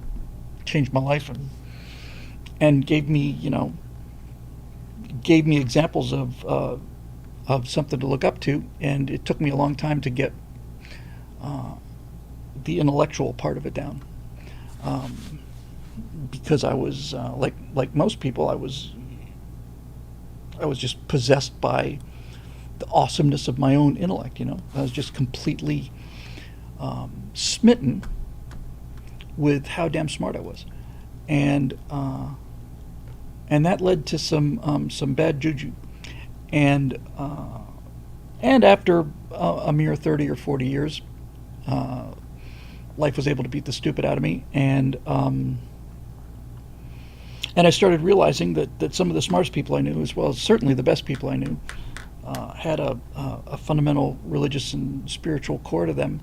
changed my life and gave me examples of something to look up to, and it took me a long time to get the intellectual part of it down, because I was like most people, I was just possessed by the awesomeness of my own intellect. I was just completely smitten with how damn smart I was, and that led to some bad juju, and after a mere 30 or 40 years, life was able to beat the stupid out of me, and I started realizing that some of the smartest people I knew, as well as certainly the best people I knew, had a fundamental religious and spiritual core to them,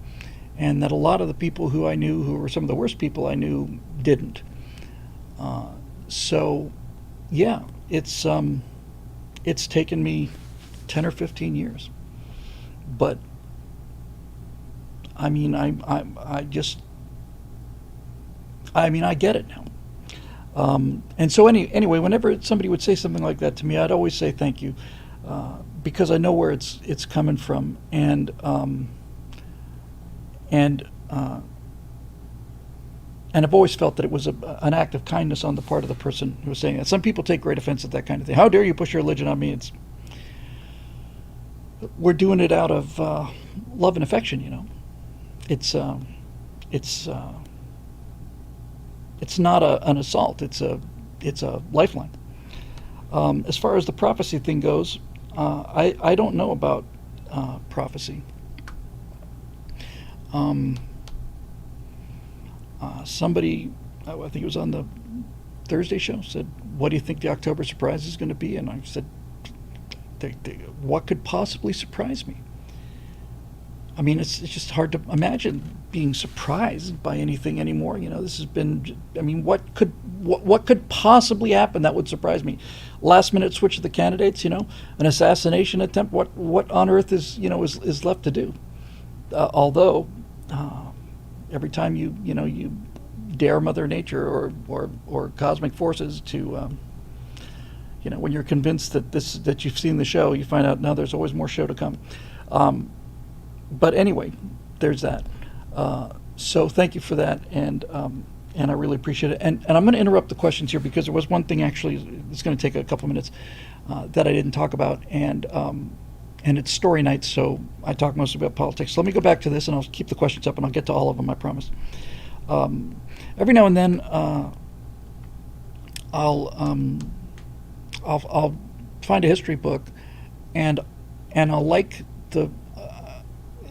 and that a lot of the people who I knew, who were some of the worst people I knew, didn't. So, yeah, it's taken me 10 or 15 years, but I mean, I get it now. And so anyway, whenever somebody would say something like that to me, I'd always say thank you, because I know where it's coming from, and I've always felt that it was an act of kindness on the part of the person who was saying that. Some people take great offense at that kind of thing. How dare you push your religion on me? We're doing it out of love and affection. It's not an assault. It's a lifeline. As far as the prophecy thing goes, I don't know about prophecy. Somebody, I think it was on the Thursday show, said, "What do you think the October surprise is going to be?" And I said, "What could possibly surprise me?" I mean, it's just hard to imagine being surprised by anything anymore. This has been, I mean, what could possibly happen that would surprise me? Last minute switch of the candidates, an assassination attempt. What on earth is left to do? Although every time you dare Mother Nature or cosmic forces to When you're convinced that you've seen the show, you find out now there's always more show to come. But anyway, there's that. So thank you for that, and I really appreciate it. And I'm going to interrupt the questions here because there was one thing actually. It's going to take a couple minutes that I didn't talk about, and it's story night, so I talk mostly about politics. So let me go back to this, and I'll keep the questions up, and I'll get to all of them. I promise. Every now and then, I'll find a history book, and I'll like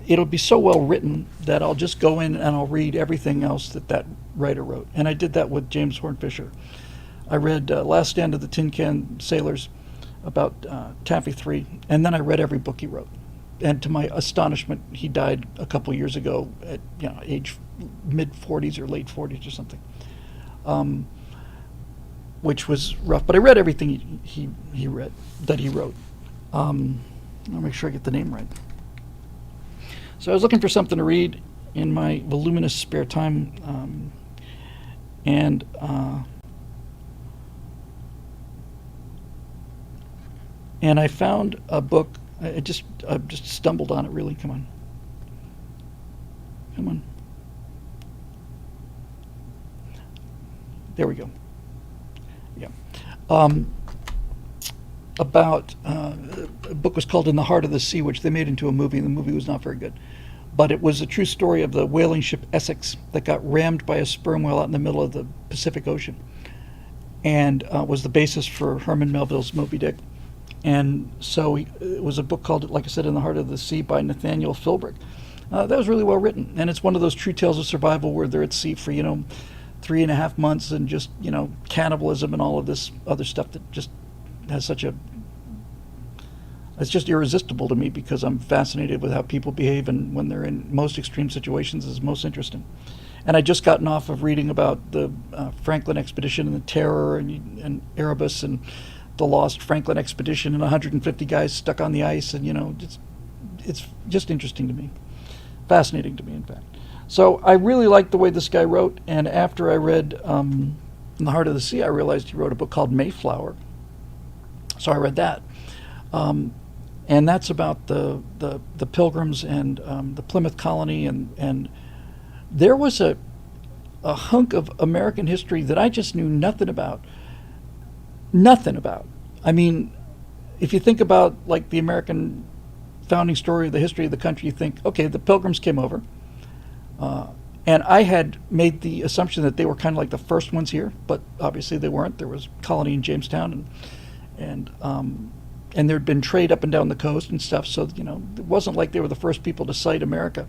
it'll be so well written that I'll just go in and I'll read everything else that writer wrote. And I did that with James Horne Fisher. I read Last Stand of the Tin Can Sailors about Taffy 3, and then I read every book he wrote. And to my astonishment, he died a couple years ago at age mid-40s or late 40s or something, which was rough. But I read everything he wrote. I'll make sure I get the name right. So I was looking for something to read in my voluminous spare time, and I found a book. I just stumbled on it. Really, come on. There we go. Yeah. About a book was called In the Heart of the Sea, which they made into a movie, and the movie was not very good. But it was a true story of the whaling ship Essex that got rammed by a sperm whale out in the middle of the Pacific Ocean, and was the basis for Herman Melville's Moby Dick. And so it was a book called, like I said, In the Heart of the Sea by Nathaniel Philbrick. That was really well written, and it's one of those true tales of survival where they're at sea for 3.5 months, and just cannibalism and all of this other stuff that just has it's just irresistible to me, because I'm fascinated with how people behave, and when they're in most extreme situations is most interesting. And I'd just gotten off of reading about the Franklin expedition and the Terror and Erebus and the lost Franklin expedition and 150 guys stuck on the ice, and it's just interesting to me, fascinating to me, in fact. So I really liked the way this guy wrote, and after I read In the Heart of the Sea, I realized he wrote a book called Mayflower. So I read that. And that's about the Pilgrims and the Plymouth colony, and there was a hunk of American history that I just knew nothing about. I mean, if you think about like the American founding story, the history of the country, you think, okay, the Pilgrims came over, and I had made the assumption that they were kind of like the first ones here, but obviously they weren't. There was a colony in Jamestown, and there'd been trade up and down the coast and stuff, so it wasn't like they were the first people to sight America.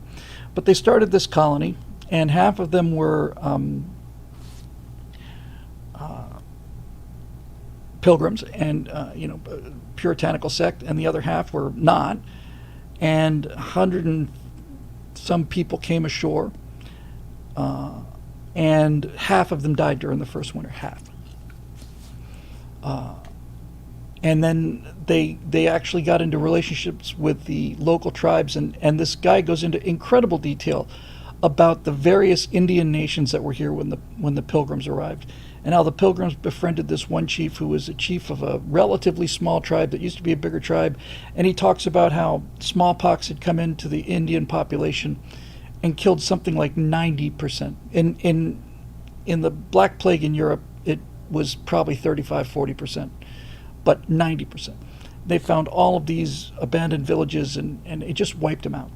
But they started this colony, and half of them were Pilgrims and puritanical sect, and the other half were not. And 100 and some people came ashore, and half of them died during the first winter. Half. And then they actually got into relationships with the local tribes, and this guy goes into incredible detail about the various Indian nations that were here when the Pilgrims arrived, and how the Pilgrims befriended this one chief who was a chief of a relatively small tribe that used to be a bigger tribe. And he talks about how smallpox had come into the Indian population and killed something like 90%. In the Black Plague in Europe, it was probably 35-40%. But 90%. They found all of these abandoned villages, and it just wiped them out.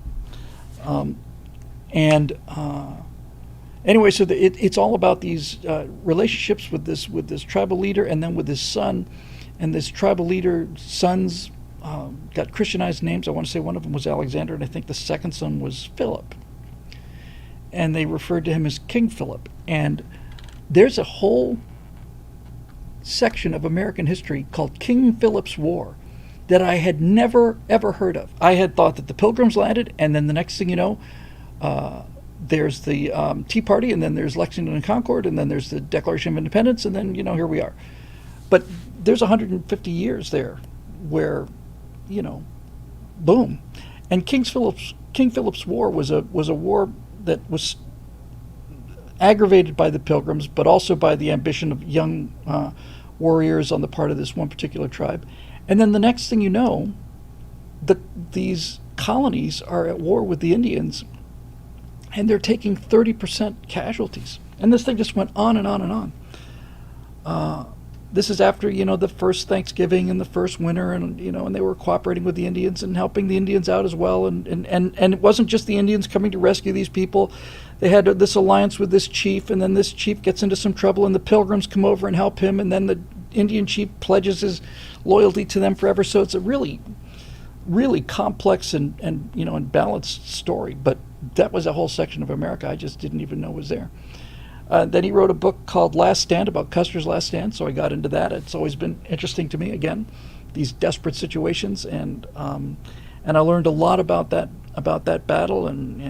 Anyway, so it's all about these relationships with this tribal leader, and then with his son, and this tribal leader's sons got Christianized names. I want to say one of them was Alexander, and I think the second son was Philip. And they referred to him as King Philip. And there's a whole section of American history called King Philip's War that I had never, ever heard of. I had thought that the Pilgrims landed, and then the next thing you know, there's the Tea Party, and then there's Lexington and Concord, and then there's the Declaration of Independence, and then, here we are. But there's 150 years there where, boom. And King Philip's War was a war that was aggravated by the Pilgrims, but also by the ambition of young warriors on the part of this one particular tribe. And then the next thing you know, these colonies are at war with the Indians, and they're taking 30% casualties. And this thing just went on and on and on. This is after, the first Thanksgiving and the first winter, and and they were cooperating with the Indians and helping the Indians out as well. And it wasn't just the Indians coming to rescue these people. They had this alliance with this chief, and then this chief gets into some trouble, and the Pilgrims come over and help him, and then the Indian chief pledges his loyalty to them forever. So it's a really, really complex and balanced story. But that was a whole section of America I just didn't even know was there. Then he wrote a book called Last Stand, about Custer's Last Stand, so I got into that. It's always been interesting to me, again, these desperate situations, and I learned a lot about that battle, and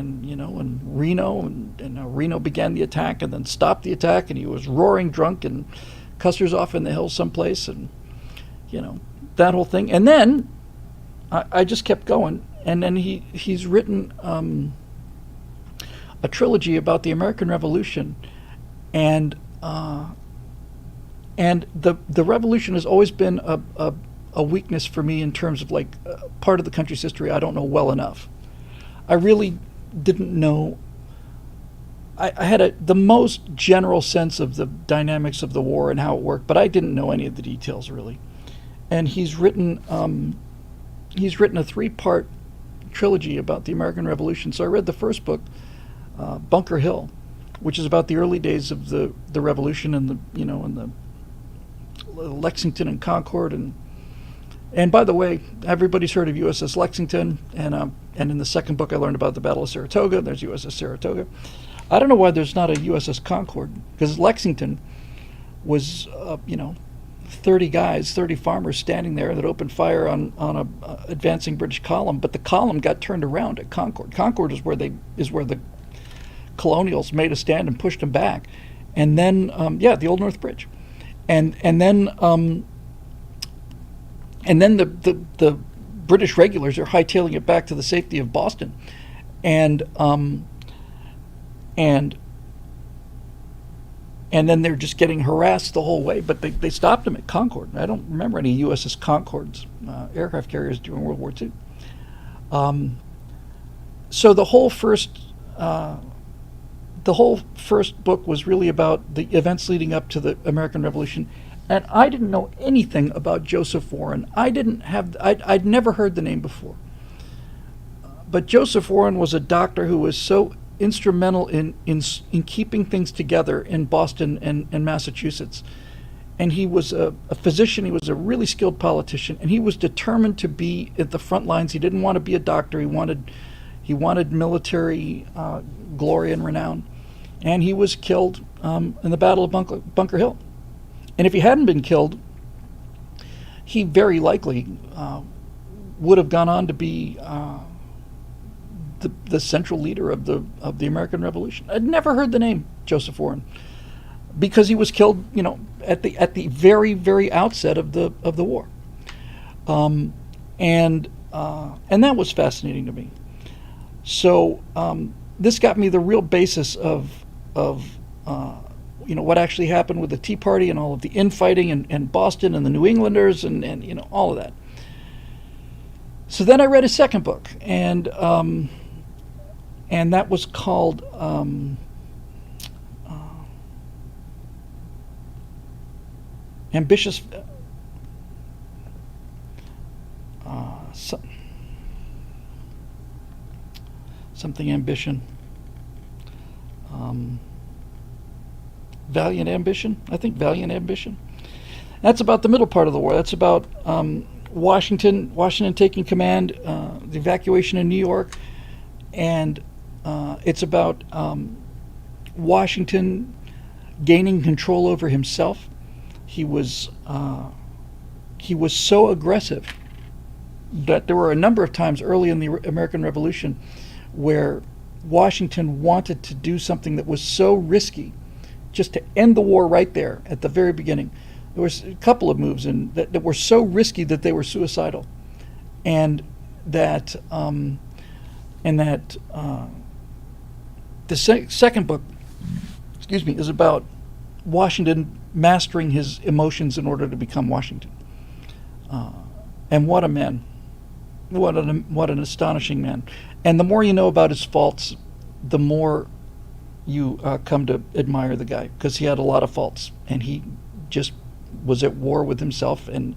Reno, and how Reno began the attack and then stopped the attack, and he was roaring drunk, and Custer's off in the hills someplace, and that whole thing. And then I just kept going, and then he's written a trilogy about the American Revolution. And the revolution has always been a weakness for me in terms of part of the country's history I don't know well enough. I really didn't know. I had the most general sense of the dynamics of the war and how it worked, but I didn't know any of the details really. And he's written a 3-part trilogy about the American Revolution. So I read the first book, Bunker Hill, which is about the early days of the Revolution, and the Lexington and Concord, and by the way, everybody's heard of USS Lexington, and in the second book I learned about the Battle of Saratoga. There's USS Saratoga. I don't know why there's not a USS Concord, because Lexington was 30 guys, 30 farmers standing there that opened fire on a advancing British column, but the column got turned around at Concord. Concord is where the colonials made a stand and pushed them back, and then the Old North Bridge, and then the British regulars are hightailing it back to the safety of Boston, and then they're just getting harassed the whole way. But they stopped them at Concord. I don't remember any USS Concords, aircraft carriers, during World War II. So the whole first book was really about the events leading up to the American Revolution, and I didn't know anything about Joseph Warren. I'd never heard the name before. But Joseph Warren was a doctor who was so instrumental in keeping things together in Boston and Massachusetts. And he was a physician. He was a really skilled politician, and he was determined to be at the front lines. He didn't want to be a doctor. He wanted military glory and renown. And he was killed in the Battle of Bunker Hill. And if he hadn't been killed, he very likely would have gone on to be the central leader of the American Revolution. I'd never heard the name Joseph Warren, because he was killed, at the very, very outset of the war. And that was fascinating to me. So this got me the real basis of what actually happened with the Tea Party and all of the infighting and Boston and the New Englanders and all of that. So then I read his second book, and that was called Ambitious. Something ambition. Valiant Ambition. I think Valiant Ambition. That's about the middle part of the war. That's about Washington taking command, the evacuation of New York, and it's about Washington gaining control over himself. He was so aggressive that there were a number of times early in the American Revolution where Washington wanted to do something that was so risky, just to end the war right there at the very beginning. There was a couple of moves that were so risky that they were suicidal, and that the second book, is about Washington mastering his emotions in order to become Washington. And what a man. What an astonishing man. And the more you know about his faults, the more you come to admire the guy, because he had a lot of faults, and he just was at war with himself, and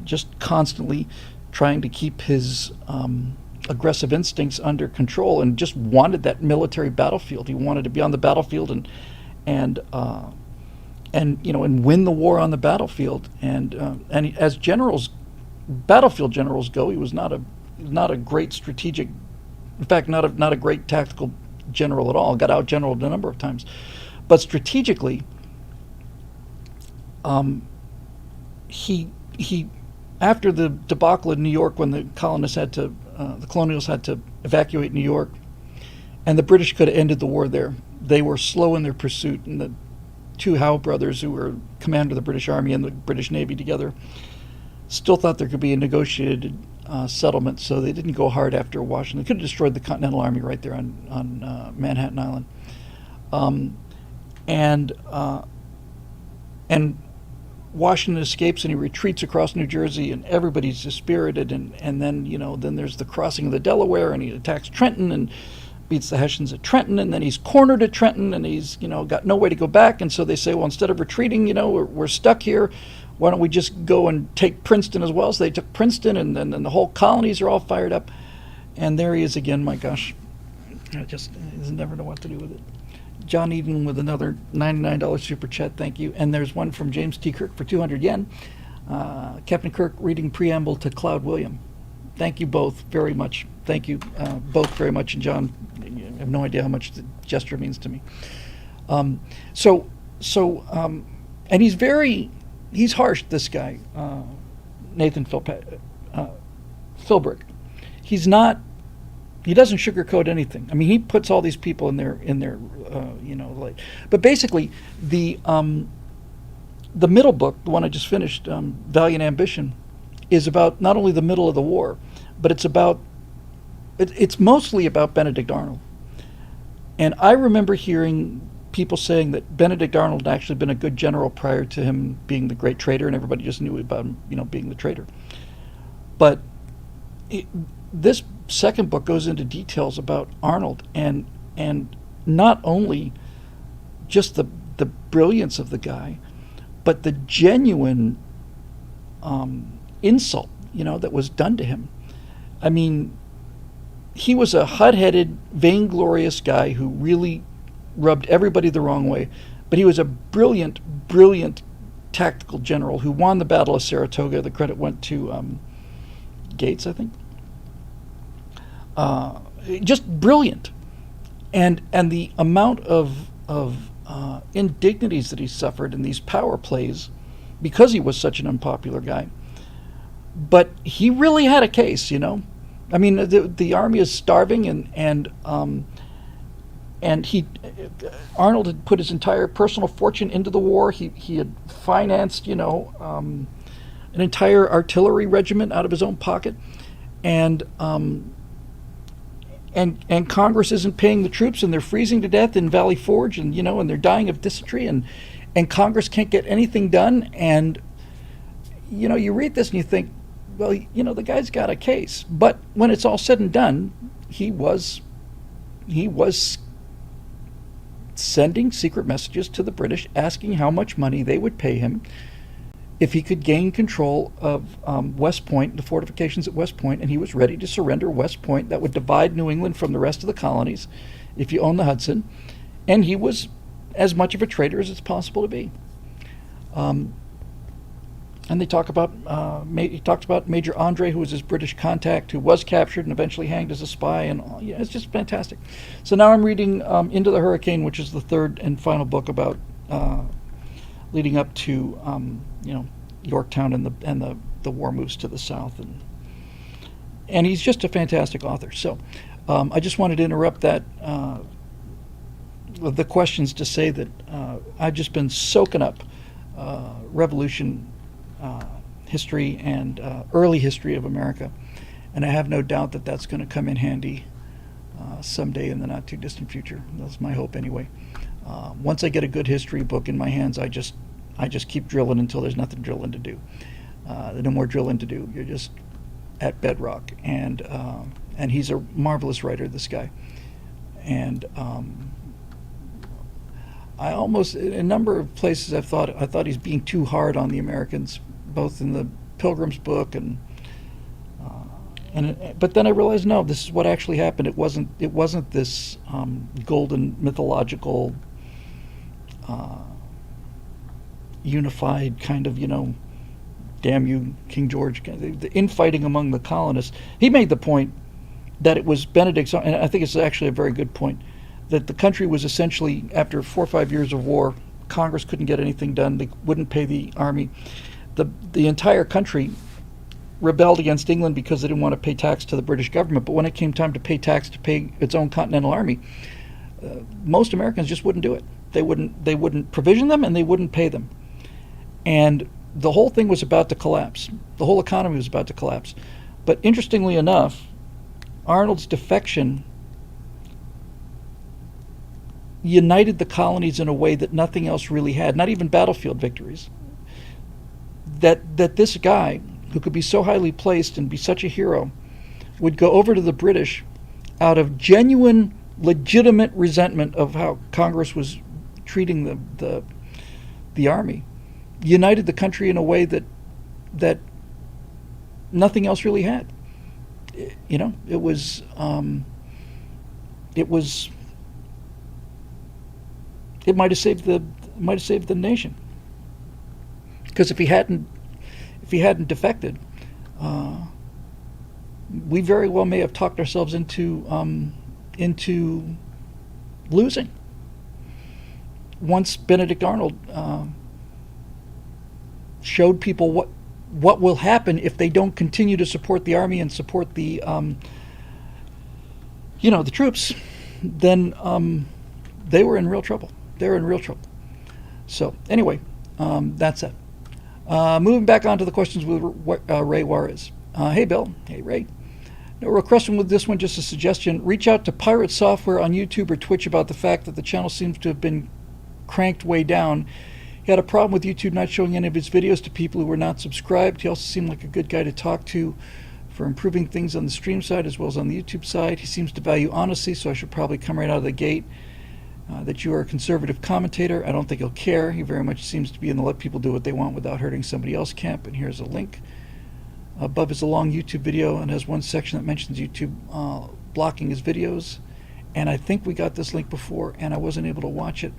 just constantly trying to keep his aggressive instincts under control, and just wanted that military battlefield. He wanted to be on the battlefield and and win the war on the battlefield. And as generals, battlefield generals go, he was not a great strategic, in fact, not a great tactical general at all. Got out generaled a number of times, but strategically, he after the debacle in New York, when the colonials had to evacuate New York, and the British could have ended the war there. They were slow in their pursuit, and the two Howe brothers, who were commander of the British Army and the British Navy together, still thought there could be a negotiated settlement, so they didn't go hard after Washington. They could have destroyed the Continental Army right there on Manhattan Island. And Washington escapes, and he retreats across New Jersey, and everybody's dispirited. And then there's the crossing of the Delaware, and he attacks Trenton and beats the Hessians at Trenton, and then he's cornered at Trenton, and he's got no way to go back. And so they say, well, instead of retreating, we're stuck here. Why don't we just go and take Princeton as well? So they took Princeton, and then the whole colonies are all fired up. And there he is again. My gosh, I just never know what to do with it. John Eden with another $99 super chat, thank you. And there's one from James T. Kirk for 200 yen. Captain Kirk reading preamble to Cloud William. Thank you both very much. Thank you both very much. And John, I have no idea how much the gesture means to me. And he's harsh, this guy, Nathan Philbrick. He doesn't sugarcoat anything. I mean, he puts all these people in their but basically the middle book, the one I just finished, Valiant Ambition, is about not only the middle of the war, but it's mostly about Benedict Arnold. And I remember hearing people saying that Benedict Arnold had actually been a good general prior to him being the great traitor, and everybody just knew about him, being the traitor. But this second book goes into details about Arnold, and not only just the brilliance of the guy, but the genuine insult, that was done to him. I mean, he was a hot-headed, vainglorious guy who really rubbed everybody the wrong way, but he was a brilliant tactical general who won the Battle of Saratoga. The credit went to Gates, I think. Just brilliant, and the amount of indignities that he suffered in these power plays because he was such an unpopular guy. But he really had a case, I mean, the army is starving, and Arnold had put his entire personal fortune into the war. He had financed, an entire artillery regiment out of his own pocket, and Congress isn't paying the troops, and they're freezing to death in Valley Forge, and and they're dying of dysentery, and Congress can't get anything done. And you read this and you think, well, the guy's got a case. But when it's all said and done, he was sending secret messages to the British asking how much money they would pay him if he could gain control of West Point, the fortifications at West Point, and he was ready to surrender West Point. That would divide New England from the rest of the colonies if you own the Hudson. And he was as much of a traitor as it's possible to be. And they talk about, he talks about Major Andre, who was his British contact, who was captured and eventually hanged as a spy, and it's just fantastic. So now I'm reading Into the Hurricane, which is the third and final book about leading up to Yorktown, and the war moves to the south, and he's just a fantastic author. So I just wanted to interrupt that with the questions to say that I've just been soaking up Revolution history and early history of America, and I have no doubt that that's going to come in handy someday in the not too distant future. That's my hope anyway. Once I get a good history book in my hands, I just keep drilling until there's nothing drilling to do. There's no more drilling to do. You're just at bedrock, and he's a marvelous writer, this guy. And I almost, in a number of places, I thought he's being too hard on the Americans, both in the Pilgrim's book but then I realized, no, this is what actually happened. It wasn't this golden mythological unified kind of, damn you, King George, the infighting among the colonists. He made the point that it was Benedict's, and I think it's actually a very good point, that the country was essentially, after 4 or 5 years of war, Congress couldn't get anything done. They wouldn't pay the army. The entire country rebelled against England because they didn't want to pay tax to the British government. But when it came time to pay tax to pay its own Continental Army, most Americans just wouldn't do it. They wouldn't provision them, and they wouldn't pay them. And the whole thing was about to collapse. The whole economy was about to collapse. But interestingly enough, Arnold's defection united the colonies in a way that nothing else really had, not even battlefield victories. That this guy, who could be so highly placed and be such a hero, would go over to the British out of genuine, legitimate resentment of how Congress was treating the army, united the country in a way that nothing else really had. It was it might have saved the nation, because if he hadn't defected, we very well may have talked ourselves into losing. Once Benedict Arnold showed people what will happen if they don't continue to support the army and support the the troops, then they were in real trouble. They're in real trouble. So anyway, that's it. Moving back onto the questions with Ray Juarez. Hey, Bill. Hey, Ray. No real question with this one, just a suggestion. Reach out to Pirate Software on YouTube or Twitch about the fact that the channel seems to have been cranked way down. He had a problem with YouTube not showing any of his videos to people who were not subscribed. He also seemed like a good guy to talk to for improving things on the stream side as well as on the YouTube side. He seems to value honesty, so I should probably come right out of the gate that you are a conservative commentator. I don't think he'll care. He very much seems to be in the let people do what they want without hurting somebody else camp. And here's a link. Above is a long YouTube video and has one section that mentions YouTube blocking his videos. And I think we got this link before, and I wasn't able to watch it.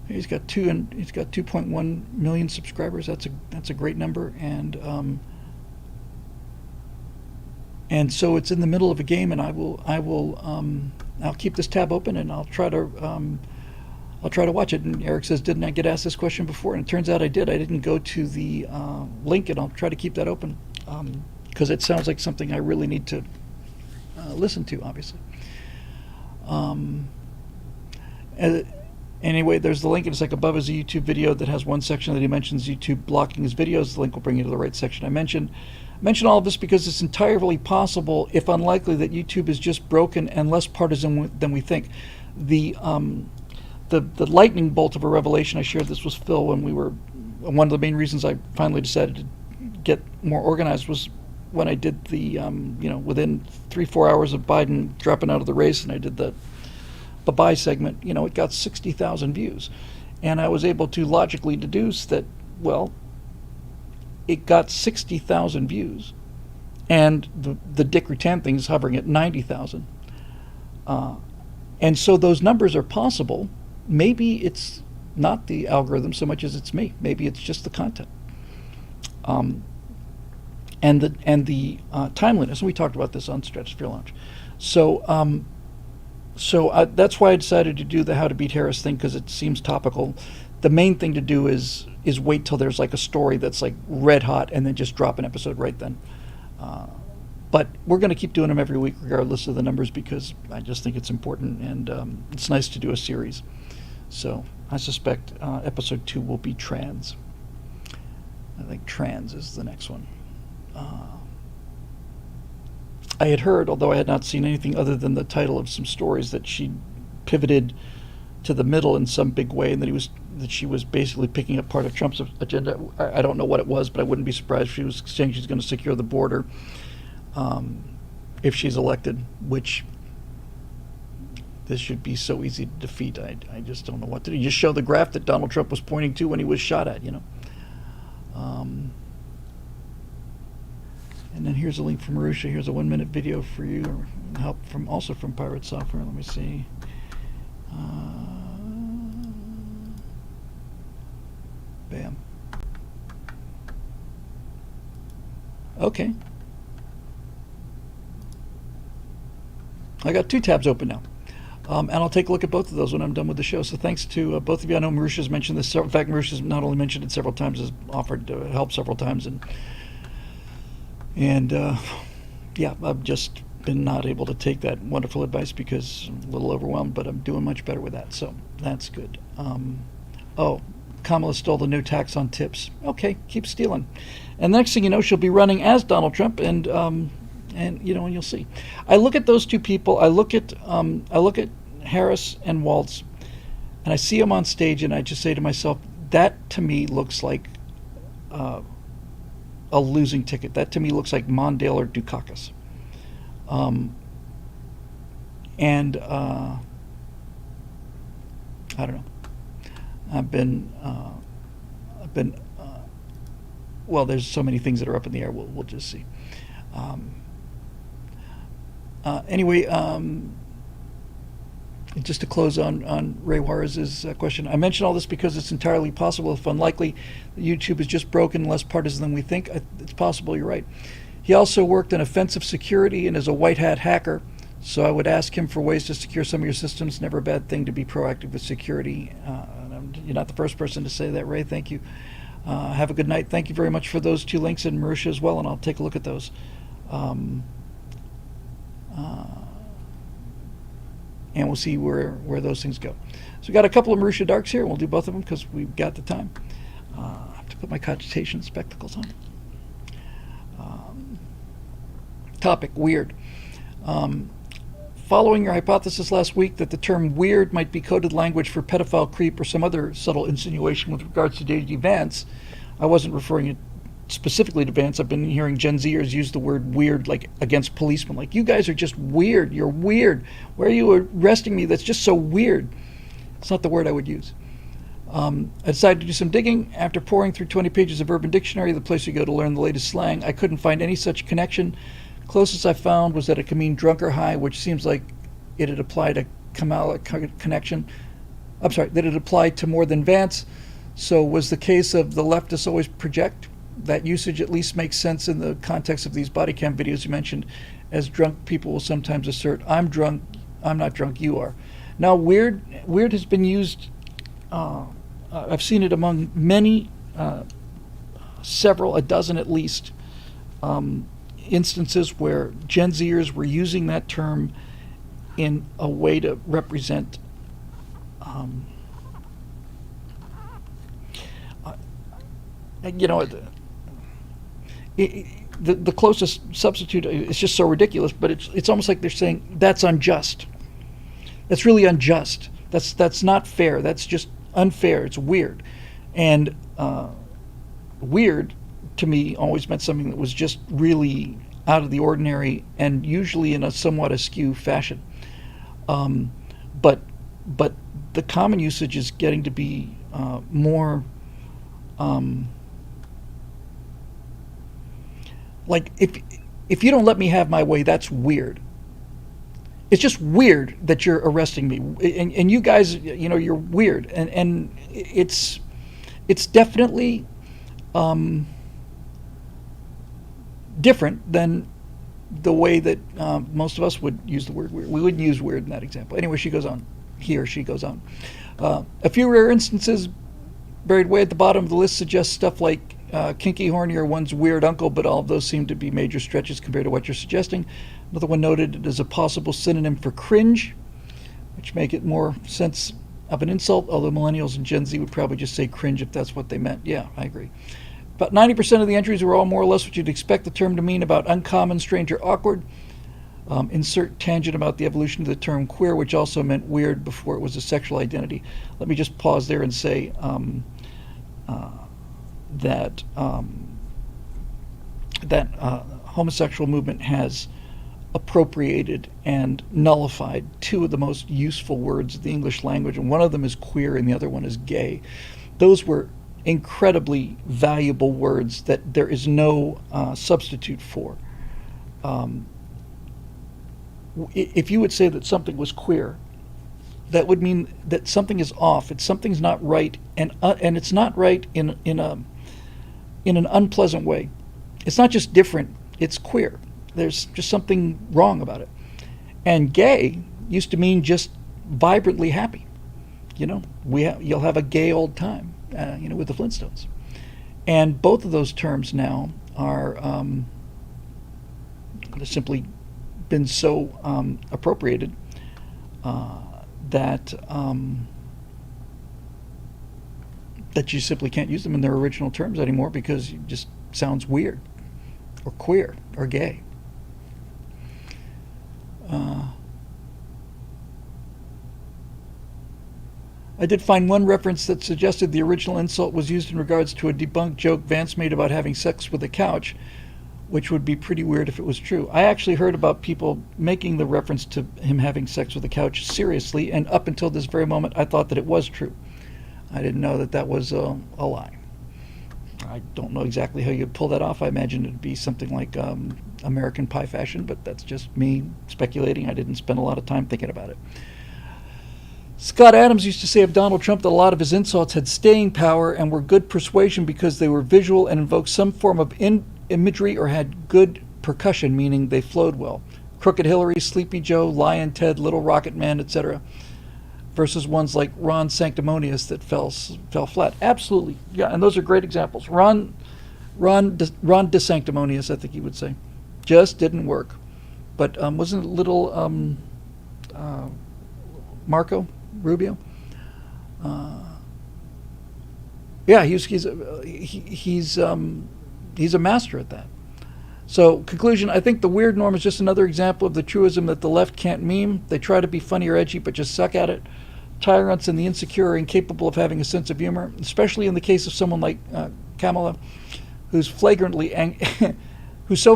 He's got 2.1 million subscribers. That's a great number, and so it's in the middle of a game, and I'll keep this tab open, and I'll try to watch it. And Eric says, didn't I get asked this question before? And it turns out I did. I didn't go to the link, and I'll try to keep that open because it sounds like something I really need to listen to, obviously. Anyway, there's the link, and it's like above is a YouTube video that has one section that he mentions YouTube blocking his videos. The link will bring you to the right section I mentioned. I mention all of this because it's entirely possible, if unlikely, that YouTube is just broken and less partisan than we think. The lightning bolt of a revelation, I shared this with Phil when we were, one of the main reasons I finally decided to get more organized was when I did the, within 3-4 hours of Biden dropping out of the race, and I did the bye segment, it got 60,000 views. And I was able to logically deduce that, well, it got 60,000 views. And the Dick Rutan thing is hovering at 90,000. And so those numbers are possible. Maybe it's not the algorithm so much as it's me. Maybe it's just the content. And the timeliness. And we talked about this on Stratosphere Lounge. So that's why I decided to do the How to Beat Harris thing, because it seems topical. The main thing to do is wait till there's like a story that's like red hot and then just drop an episode right then. But we're going to keep doing them every week regardless of the numbers, because I just think it's important, and it's nice to do a series. So I suspect episode 2 will be trans. I think trans is the next one. I had heard, although I had not seen anything other than the title of some stories, that she pivoted to the middle in some big way, and that she was basically picking up part of Trump's agenda. I don't know what it was, but I wouldn't be surprised if she was saying she's going to secure the border if she's elected, which this should be so easy to defeat. I just don't know what to do. You just show the graph that Donald Trump was pointing to when he was shot at, And then here's a link from Marusha. Here's a 1-minute video for you, help from also from Pirate Software. Let me see. Bam. Okay. I got 2 tabs open now. And I'll take a look at both of those when I'm done with the show. So thanks to both of you. I know Marusha's mentioned this. In fact, Marusha's not only mentioned it several times, has offered help several times. And yeah, I've just been not able to take that wonderful advice because I'm a little overwhelmed, but I'm doing much better with that. So that's good. Oh, Kamala stole the new tax on tips. Okay, keep stealing. And the next thing you know, she'll be running as Donald Trump, and you'll see. I look at those 2 people. I look at Harris and Waltz, and I see them on stage, and I just say to myself, that to me looks like a losing ticket. That to me looks like Mondale or Dukakis. I don't know. I've been well, there's so many things that are up in the air. We'll just see. Anyway, just to close on Ray Juarez's question, I mention all this because it's entirely possible, if unlikely, that YouTube is just broken and less partisan than we think. It's possible, you're right. He also worked in offensive security and is a white hat hacker, so I would ask him for ways to secure some of your systems. Never a bad thing to be proactive with security. You're not the first person to say that, Ray. Thank you. Have a good night. Thank you very much for those 2 links, and Marusha as well, and I'll take a look at those. And we'll see where those things go. So we got a couple of Marusha Darks here, and we'll do both of them because we've got the time. I have to put my cogitation spectacles on. Topic, weird. Following your hypothesis last week that the term weird might be coded language for pedophile creep or some other subtle insinuation with regards to J.D. Vance, I wasn't referring specifically to Vance. I've been hearing Gen Zers use the word weird like against policemen. Like, you guys are just weird. You're weird. Why are you arresting me? That's just so weird. It's not the word I would use. I decided to do some digging. After pouring through 20 pages of Urban Dictionary, the place you go to learn the latest slang, I couldn't find any such connection. Closest I found was that it could mean drunk or high, which seems like it had applied to Kamala connection. I'm sorry, that it applied to more than Vance. So was the case of the leftists always project? That usage at least makes sense in the context of these body cam videos you mentioned, as drunk people will sometimes assert, I'm drunk, I'm not drunk, you are. Now, weird has been used, I've seen it among many, several, a dozen at least, instances where Gen Zers were using that term in a way to represent the closest substitute is just so ridiculous, but it's almost like they're saying that's unjust. That's really unjust. That's not fair. That's just unfair. It's weird. And weird to me always meant something that was just really out of the ordinary and usually in a somewhat askew fashion. But the common usage is getting to be more like if you don't let me have my way, that's weird. It's just weird that you're arresting me, and you guys, you're weird, and it's definitely different than the way that most of us would use the word weird. We wouldn't use weird in that example. Anyway, she goes on. He or she goes on. A few rare instances buried way at the bottom of the list suggest stuff like kinky, horny, or one's weird uncle, but all of those seem to be major stretches compared to what you're suggesting. Another one noted it as a possible synonym for cringe, which make it more sense of an insult, although millennials and Gen Z would probably just say cringe if that's what they meant. Yeah, I agree. About 90% of the entries were all more or less what you'd expect the term to mean about uncommon, strange, or awkward. Insert tangent about the evolution of the term queer, which also meant weird before it was a sexual identity. Let me just pause there and say that homosexual movement has appropriated and nullified two of the most useful words of the English language, and one of them is queer and the other one is gay. Those were incredibly valuable words that there is no substitute for. If you would say that something was queer, that would mean that something is off. Something's not right, and it's not right in an unpleasant way. It's not just different; it's queer. There's just something wrong about it. And gay used to mean just vibrantly happy. You'll have a gay old time. With the Flintstones, and both of those terms now are simply been so appropriated that you simply can't use them in their original terms anymore because it just sounds weird or queer or gay. I did find one reference that suggested the original insult was used in regards to a debunked joke Vance made about having sex with a couch, which would be pretty weird if it was true. I actually heard about people making the reference to him having sex with a couch seriously, and up until this very moment, I thought that it was true. I didn't know that that was a lie. I don't know exactly how you'd pull that off. I imagine it'd be something like American Pie fashion, but that's just me speculating. I didn't spend a lot of time thinking about it. Scott Adams used to say of Donald Trump that a lot of his insults had staying power and were good persuasion because they were visual and invoked some form of imagery or had good percussion, meaning they flowed well. Crooked Hillary, Sleepy Joe, Lion Ted, Little Rocket Man, etc. Versus ones like Ron Sanctimonious that fell flat. Absolutely, yeah, and those are great examples. Ron DeSanctimonious, I think he would say, just didn't work. But wasn't it little Marco Rubio? Yeah, he's a master at that. So, conclusion, I think the weird norm is just another example of the truism that the left can't meme. They try to be funny or edgy, but just suck at it. Tyrants and the insecure are incapable of having a sense of humor, especially in the case of someone like Kamala, who's so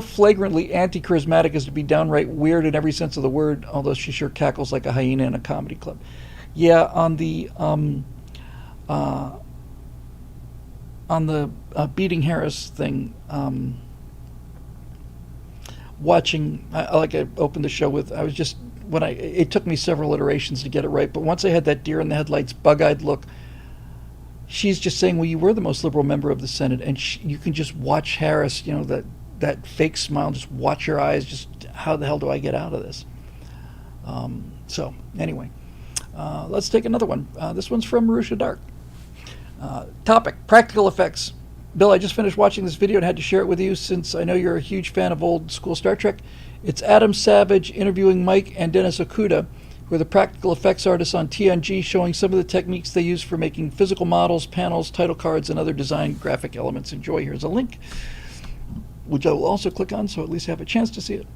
flagrantly anti-charismatic as to be downright weird in every sense of the word, although she sure cackles like a hyena in a comedy club. Yeah, on the beating Harris thing, watching, like I opened the show with, I was just, it took me several iterations to get it right, but once I had that deer in the headlights, bug-eyed look, she's just saying, well, you were the most liberal member of the Senate, and you can just watch Harris, that fake smile, just watch your eyes, just how the hell do I get out of this? So, anyway, let's take another one. This one's from Marusha Dark. Topic, practical effects. Bill, I just finished watching this video and had to share it with you since I know you're a huge fan of old school Star Trek. It's Adam Savage interviewing Mike and Dennis Okuda, who are the practical effects artists on TNG, showing some of the techniques they use for making physical models, panels, title cards, and other design graphic elements. Enjoy. Here's a link, which I will also click on so at least have a chance to see it.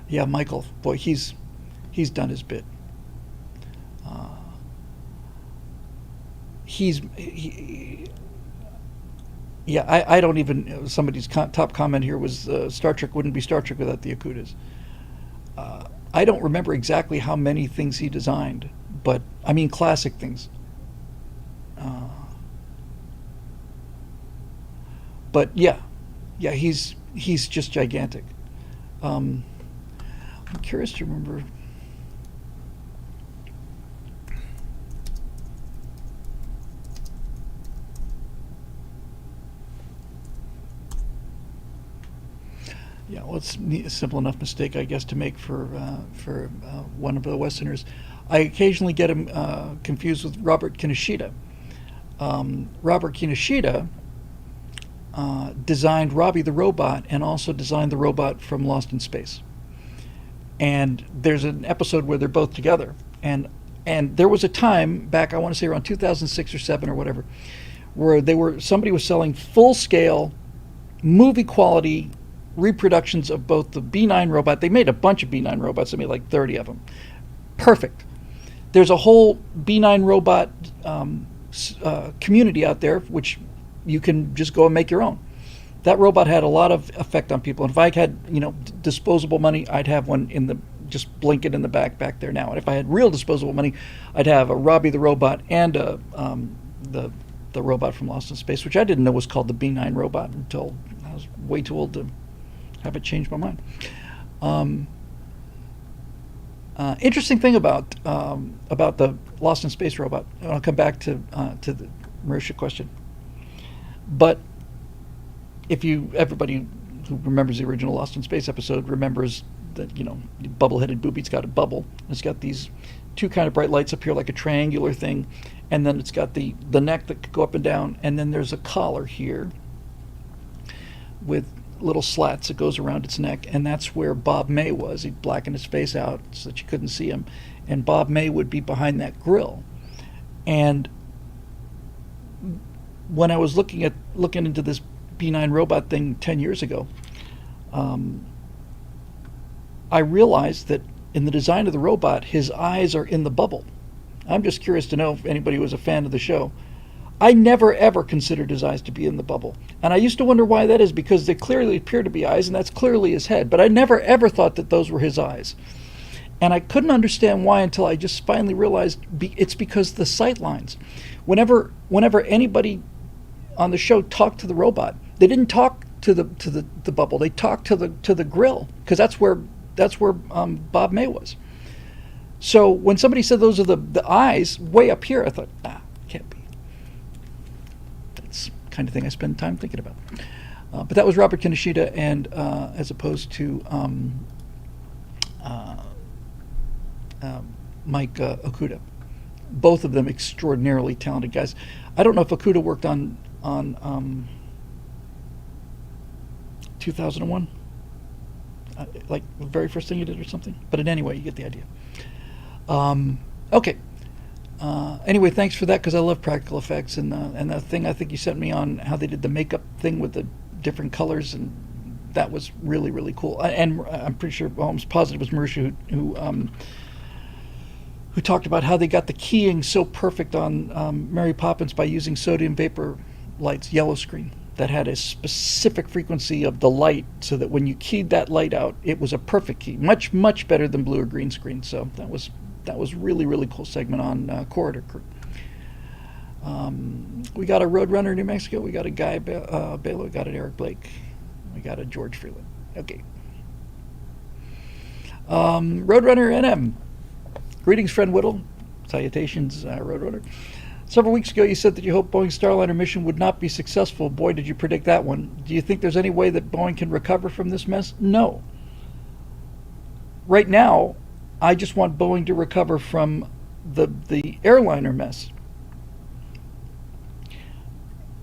Yeah, Michael, boy, he's done his bit. I don't even, somebody's top comment here was Star Trek wouldn't be Star Trek without the Okudas. I don't remember exactly how many things he designed, but I mean classic things. But yeah, he's just gigantic. I'm curious to remember. Yeah, well, it's a simple enough mistake, I guess, to make for one of the Westerners. I occasionally get him confused with Robert Kinoshita. Robert Kinoshita designed Robbie the Robot and also designed the robot from Lost in Space. And there's an episode where they're both together. And there was a time back, I want to say around 2006 or 7 or whatever, where somebody was selling full-scale movie quality reproductions of both the B9 robot. They made a bunch of B9 robots. They made like 30 of them. Perfect. There's a whole B9 robot community out there, which you can just go and make your own. That robot had a lot of effect on people. And if I had, disposable money, I'd have one just blinking in the back there now. And if I had real disposable money, I'd have a Robbie the robot and the robot from Lost in Space, which I didn't know was called the B9 robot until I was way too old to have it change my mind. Interesting thing about the Lost in Space robot, and I'll come back to the Marisha question. But everybody who remembers the original Lost in Space episode remembers that, the bubble-headed booby's got a bubble. It's got these two kind of bright lights up here like a triangular thing, and then it's got the neck that could go up and down, and then there's a collar here with little slats that goes around its neck, and that's where Bob May was. He'd blacken his face out so that you couldn't see him, and Bob May would be behind that grill. And when I was looking into this B9 robot thing 10 years ago, I realized that in the design of the robot, his eyes are in the bubble. I'm just curious to know if anybody was a fan of the show. I never ever considered his eyes to be in the bubble. And I used to wonder why that is, because they clearly appear to be eyes, and that's clearly his head. But I never ever thought that those were his eyes. And I couldn't understand why until I just finally realized it's because the sight lines. Whenever anybody on the show talked to the robot, they didn't talk to the bubble. They talked to the grill, because that's where Bob May was. So when somebody said those are the eyes way up here, I thought, can't be. That's the kind of thing I spend time thinking about. But that was Robert Kinoshita, and as opposed to Mike Okuda. Both of them extraordinarily talented guys. I don't know if Okuda worked on 2001, like the very first thing he did or something. But in any way, you get the idea. Okay. Anyway, thanks for that, because I love practical effects, and the thing I think you sent me on how they did the makeup thing with the different colors, and that was really, really cool. And I'm pretty sure, almost positive, it was Marisha who talked about how they got the keying so perfect on Mary Poppins by using sodium vapor lights, yellow screen, that had a specific frequency of the light, so that when you keyed that light out, it was a perfect key, much, much better than blue or green screen. So that was really, really cool segment on Corridor Crew. We got a Roadrunner New Mexico. We got a Guy Baylor. We got an Eric Blake. We got a George Freeland. Okay. Roadrunner NM. Greetings, friend Whittle. Salutations, Roadrunner. Several weeks ago, you said that you hoped Boeing's Starliner mission would not be successful. Boy, did you predict that one. Do you think there's any way that Boeing can recover from this mess? No. Right now, I just want Boeing to recover from the airliner mess.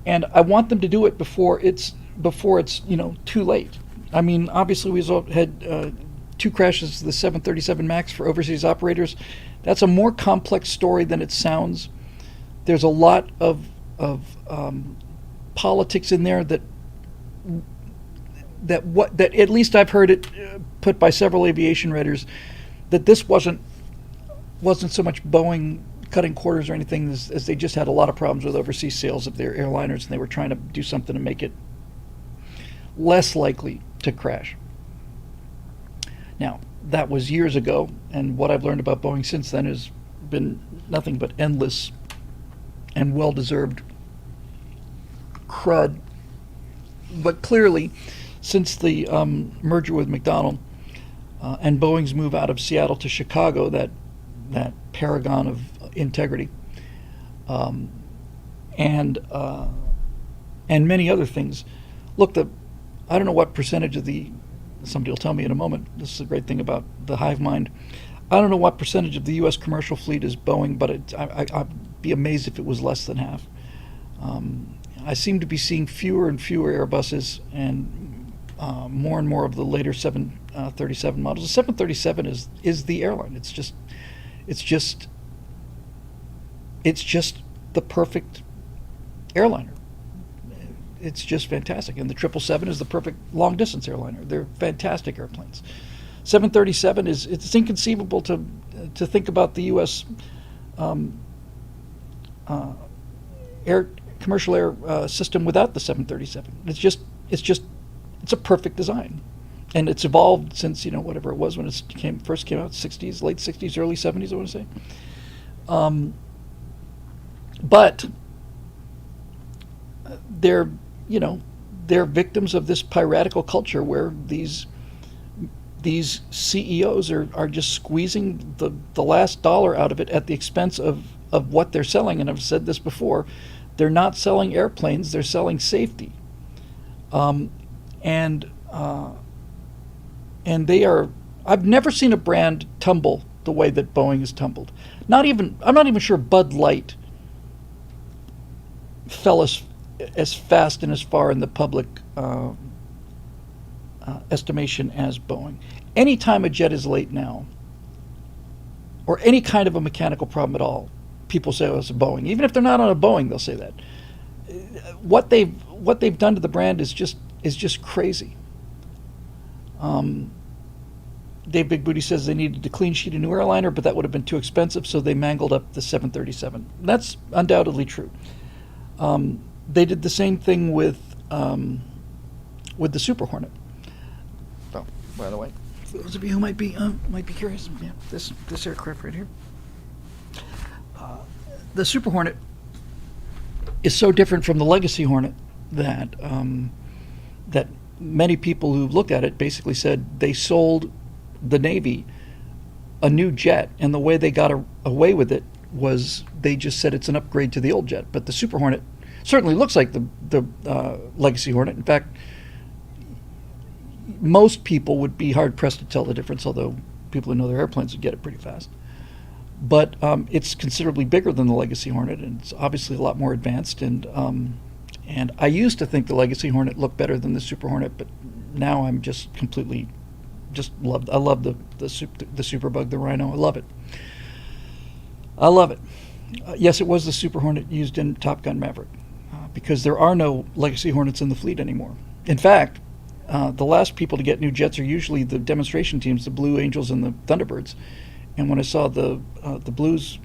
And I want them to do it before it's too late. I mean, obviously we had two crashes of the 737 MAX for overseas operators. That's a more complex story than it sounds. There's a lot of politics in there that at least I've heard it put by several aviation writers, that this wasn't so much Boeing cutting quarters or anything as they just had a lot of problems with overseas sales of their airliners, and they were trying to do something to make it less likely to crash. Now, that was years ago, and what I've learned about Boeing since then has been nothing but endless and well-deserved crud. But clearly, since the merger with McDonnell and Boeing's move out of Seattle to Chicago, that paragon of integrity, and many other things. Look, I don't know what percentage of somebody will tell me in a moment. This is a great thing about the hive mind. I don't know what percentage of the U.S. commercial fleet is Boeing, but I'd be amazed if it was less than half. I seem to be seeing fewer and fewer Airbuses and more and more of the later 737 models. The 737 is the airline. It's just the perfect airliner. it's just fantastic. And the 777 is the perfect long distance airliner. They're fantastic airplanes. 737 is, it's inconceivable to think about the U.S. Um, uh, air commercial air system without the 737. It's a perfect design, and it's evolved since, whatever it was when it first came out, 60s, late 60s, early 70s, I want to say. But they're you know they're victims of this piratical culture where these CEOs are just squeezing the last dollar out of it at the expense of what they're selling. And I've said this before, they're not selling airplanes, they're selling safety. Um, and and they are. I've never seen a brand tumble the way that Boeing has tumbled. I'm not even sure Bud Light fell as fast and as far in the public estimation as Boeing. Anytime a jet is late now, or any kind of a mechanical problem at all, people say, "Oh, it's a Boeing." Even if they're not on a Boeing, they'll say that. What they've done to the brand is just crazy. Dave Big Booty says they needed to clean sheet a new airliner, but that would have been too expensive, so they mangled up the 737. That's undoubtedly true. They did the same thing with the Super Hornet. Oh, by the way, for those of you who might be curious, yeah, this aircraft right here, the Super Hornet is so different from the Legacy Hornet that that many people who looked at it basically said they sold the Navy a new jet, and the way they got away with it was they just said it's an upgrade to the old jet. But the Super Hornet certainly looks like the Legacy Hornet. In fact, most people would be hard pressed to tell the difference, although people who know their airplanes would get it pretty fast. But it's considerably bigger than the Legacy Hornet, and it's obviously a lot more advanced. And I used to think the Legacy Hornet looked better than the Super Hornet, but now I'm just completely I love the Superbug, the Rhino. I love it. I love it. Yes, it was the Super Hornet used in Top Gun Maverick, because there are no Legacy Hornets in the fleet anymore. In fact, the last people to get new jets are usually the demonstration teams, the Blue Angels and the Thunderbirds. And when I saw the Blues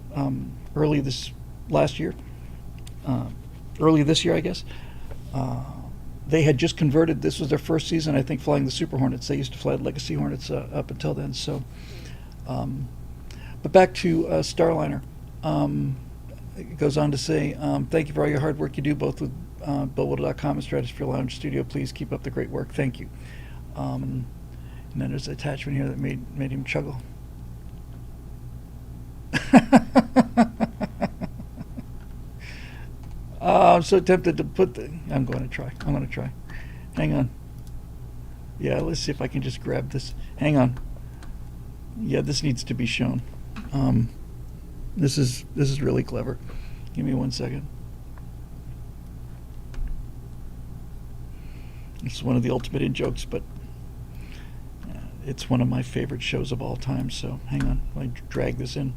early this year, I guess, they had just converted. This was their first season, I think, flying the Super Hornets. They used to fly the Legacy Hornets up until then. So, but back to Starliner. It goes on to say, thank you for all your hard work you do, both with Billwater.com and Stratosphere Lounge Studio. Please keep up the great work. Thank you. And then there's an attachment here that made him chuckle. I'm so tempted to I'm going to try. Hang on. Yeah, let's see if I can just grab this. Hang on. Yeah, this needs to be shown. This is really clever. Give me 1 second. It's one of the ultimate in jokes, but it's one of my favorite shows of all time. So hang on, I drag this in.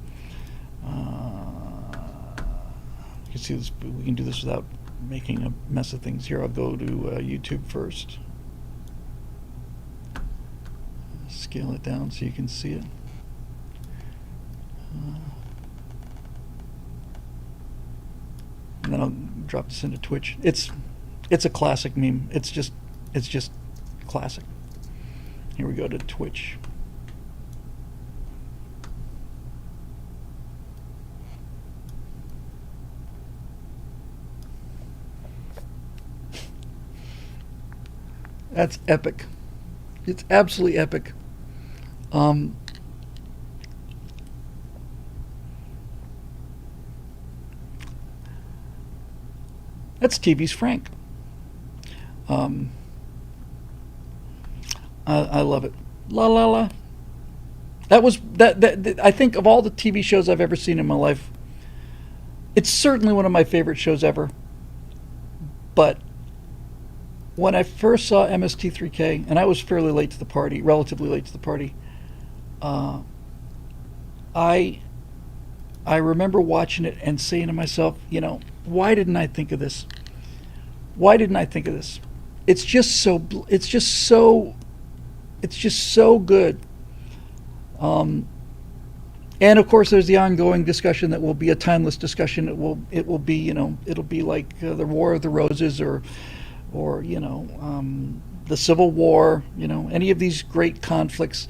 You can see this. We can do this without making a mess of things. Here, I'll go to YouTube first. Scale it down so you can see it. And then I'll drop this into Twitch. It's a classic meme. It's just classic. Here we go to Twitch. That's epic. It's absolutely epic. That's TV's Frank. I love it. La la la. That was that. I think of all the TV shows I've ever seen in my life, it's certainly one of my favorite shows ever. But when I first saw MST3K, and I was fairly late to the party, relatively late to the party, I remember watching it and saying to myself, why didn't I think of this? Why didn't I think of this? It's just so. It's just so. It's just so good. Um, and of course, there's the ongoing discussion that will be a timeless discussion. It will be, it'll be like the War of the Roses, or the Civil War. Any of these great conflicts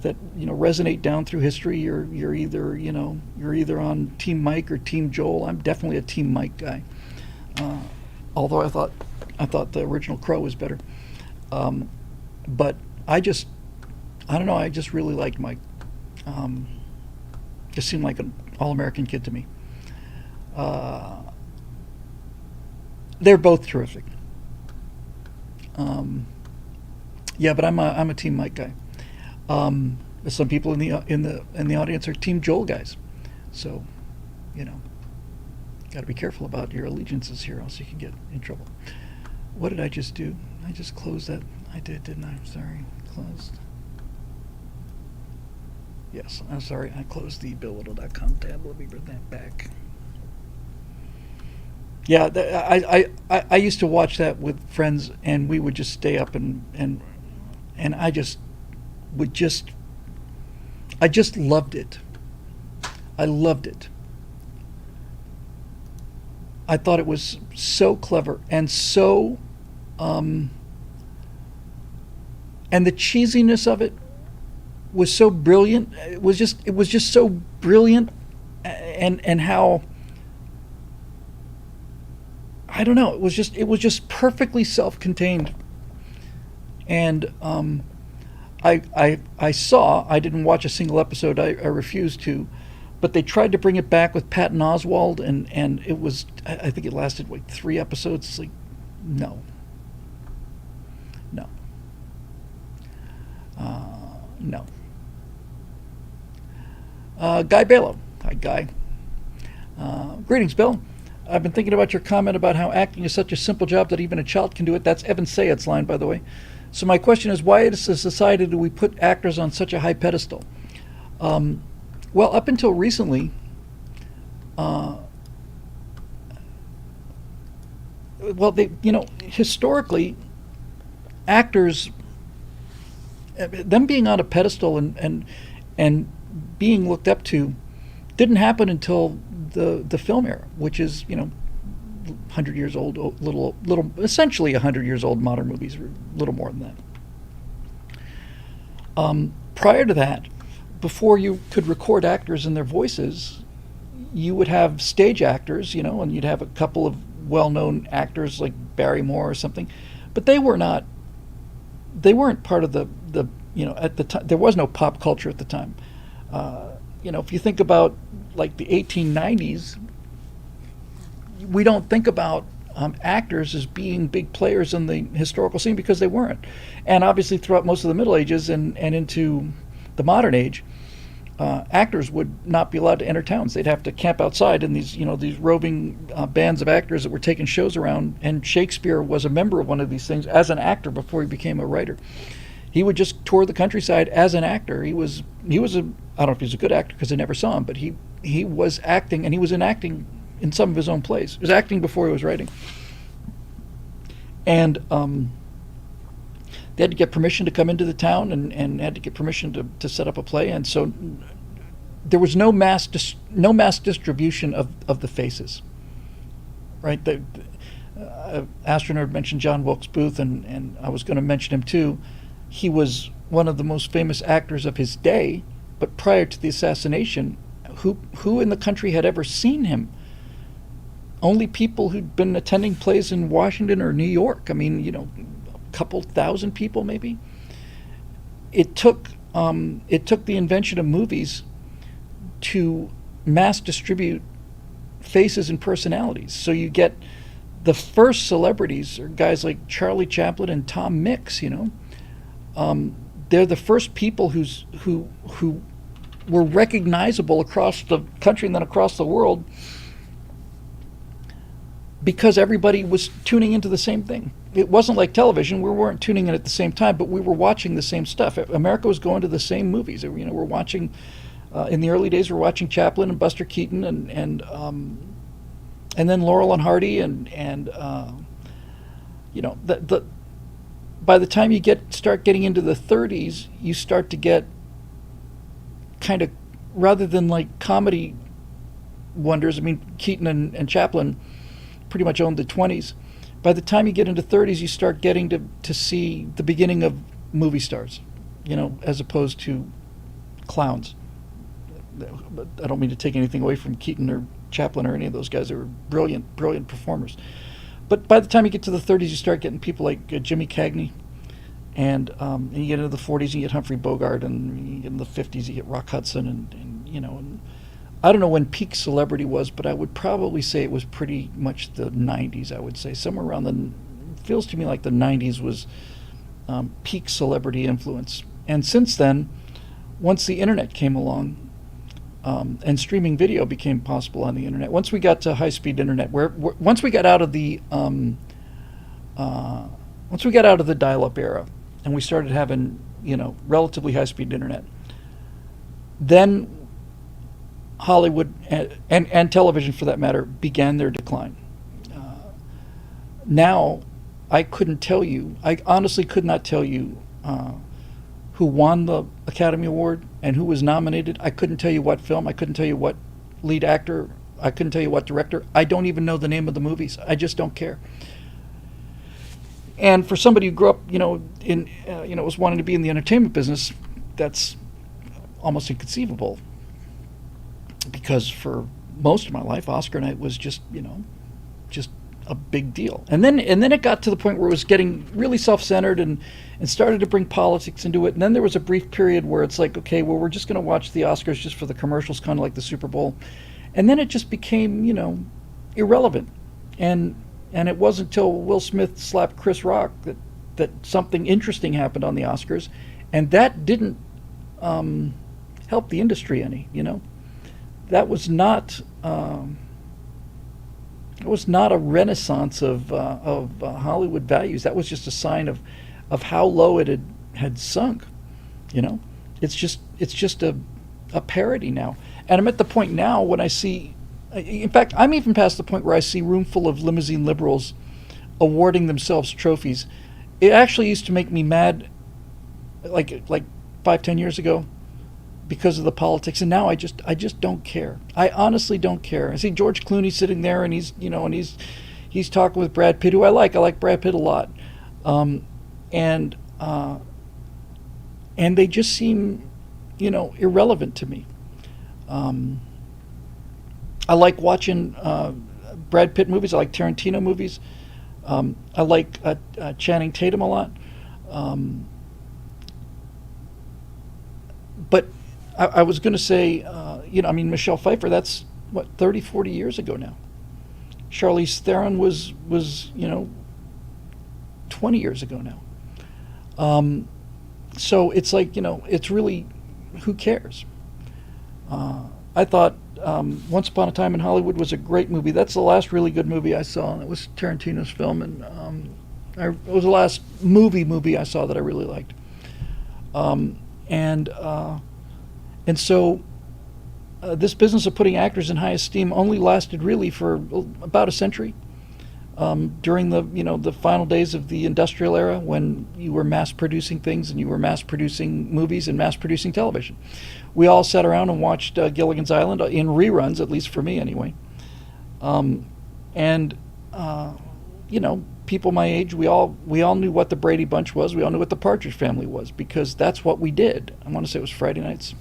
that resonate down through history. You're either on Team Mike or Team Joel. I'm definitely a Team Mike guy. Uh, Although I thought the original Crow was better. But I don't know. I just really liked Mike. Um, just seemed like an all-American kid to me. Uh, they're both terrific. Um, yeah, but I'm a Team Mike guy. Some people in the audience are Team Joel guys, so you know, got to be careful about your allegiances here, else you can get in trouble. What did I just do? I just closed that. I did, didn't I? I'm sorry. Closed. Yes, I'm sorry. I closed the billwhittle.com tab. Let me bring that back. Yeah, I used to watch that with friends, and we would just stay up and would just I just loved it. I loved it. I thought it was so clever and so and the cheesiness of it was so brilliant. It was just so brilliant, and how, I don't know. It was just perfectly self-contained, and I didn't watch a single episode. I refused to, but they tried to bring it back with Patton Oswalt, and it was, I think it lasted like 3 episodes. It's like, no, no, no. Guy Balo. Hi, Guy. Greetings, Bill. I've been thinking about your comment about how acting is such a simple job that even a child can do it. That's Evan Sayed's line, by the way. So my question is, why as a society do we put actors on such a high pedestal? Well, up until recently, uh, historically, actors, them being on a pedestal and being looked up to, didn't happen until the film era, which is 100 years old, little essentially 100 years old. Modern movies are a little more than that. Prior to that, before you could record actors and their voices, you would have stage actors, and you'd have a couple of well-known actors like Barrymore or something, but they weren't part of the at the time. There was no pop culture at the time. If you think about like the 1890s, we don't think about actors as being big players in the historical scene because they weren't. And obviously, throughout most of the Middle Ages and into the modern age, actors would not be allowed to enter towns. They'd have to camp outside in these roving bands of actors that were taking shows around. And Shakespeare was a member of one of these things as an actor before he became a writer. He would just tour the countryside as an actor. He was a, I don't know if he was a good actor because I never saw him, but he was acting, and he was enacting in some of his own plays. He was acting before he was writing. And they had to get permission to come into the town, and had to get permission to set up a play. And so there was no mass distribution of the faces, right? Astronaut mentioned John Wilkes Booth, and I was going to mention him too. He was one of the most famous actors of his day, but prior to the assassination, who in the country had ever seen him? Only people who'd been attending plays in Washington or New York. I mean, a couple thousand people maybe. It took the invention of movies to mass distribute faces and personalities. So you get the first celebrities are guys like Charlie Chaplin and Tom Mix. They're the first people who were recognizable across the country and then across the world because everybody was tuning into the same thing. It wasn't like television. We weren't tuning in at the same time, but we were watching the same stuff. America was going to the same movies. We're watching, in the early days, we're watching Chaplin and Buster Keaton and then Laurel and Hardy and The by the time you start getting into the 30s, you start to get kind of, rather than like comedy wonders. I mean, Keaton and Chaplin pretty much owned the 20s. By the time you get into 30s, you start getting to see the beginning of movie stars, as opposed to clowns. But I don't mean to take anything away from Keaton or Chaplin or any of those guys. They were brilliant, brilliant performers. But by the time you get to the 30s, you start getting people like Jimmy Cagney, and you get into the 40s, you get Humphrey Bogart, and you get in the 50s, you get Rock Hudson, and I don't know when peak celebrity was, but I would probably say it was pretty much the 90s. I would say somewhere around feels to me like the 90s was peak celebrity influence. And since then, once the internet came along, and streaming video became possible on the internet, once we got to high-speed internet, once we got out of the dial-up era, and we started having relatively high-speed internet, then Hollywood and television, for that matter, began their decline. Now, I honestly could not tell you who won the Academy Award and who was nominated. I couldn't tell you what film. I couldn't tell you what lead actor. I couldn't tell you what director. I don't even know the name of the movies. I just don't care. And for somebody who grew up, was wanting to be in the entertainment business, that's almost inconceivable. Because for most of my life, Oscar night was just a big deal. And then it got to the point where it was getting really self-centered and started to bring politics into it. And then there was a brief period where it's like, okay, well, we're just going to watch the Oscars just for the commercials, kind of like the Super Bowl. And then it just became, irrelevant. And it wasn't until Will Smith slapped Chris Rock that something interesting happened on the Oscars. And that didn't help the industry any, That was not a renaissance of Hollywood values. That was just a sign of how low it had sunk. It's just a parody now. And I'm at the point now when I see, in fact, I'm even past the point where I see room full of limousine liberals awarding themselves trophies. It actually used to make me mad, like 5-10 years ago, because of the politics, and now I just don't care. I honestly don't care. I see George Clooney sitting there, and he's talking with Brad Pitt, who I like. I like Brad Pitt a lot, and they just seem, irrelevant to me. I like watching Brad Pitt movies. I like Tarantino movies. I like Channing Tatum a lot, but I was going to say, Michelle Pfeiffer, that's, 30, 40 years ago now. Charlize Theron was 20 years ago now. So it's like, it's really, who cares? I thought Once Upon a Time in Hollywood was a great movie. That's the last really good movie I saw, and it was Tarantino's film, and it was the last movie I saw that I really liked. And so this business of putting actors in high esteem only lasted really for about a century. During the final days of the industrial era, when you were mass producing things and you were mass producing movies and mass producing television, we all sat around and watched Gilligan's Island in reruns, at least for me anyway. People my age, we all knew what the Brady Bunch was. We all knew what the Partridge Family was, because that's what we did. I want to say it was Friday nights.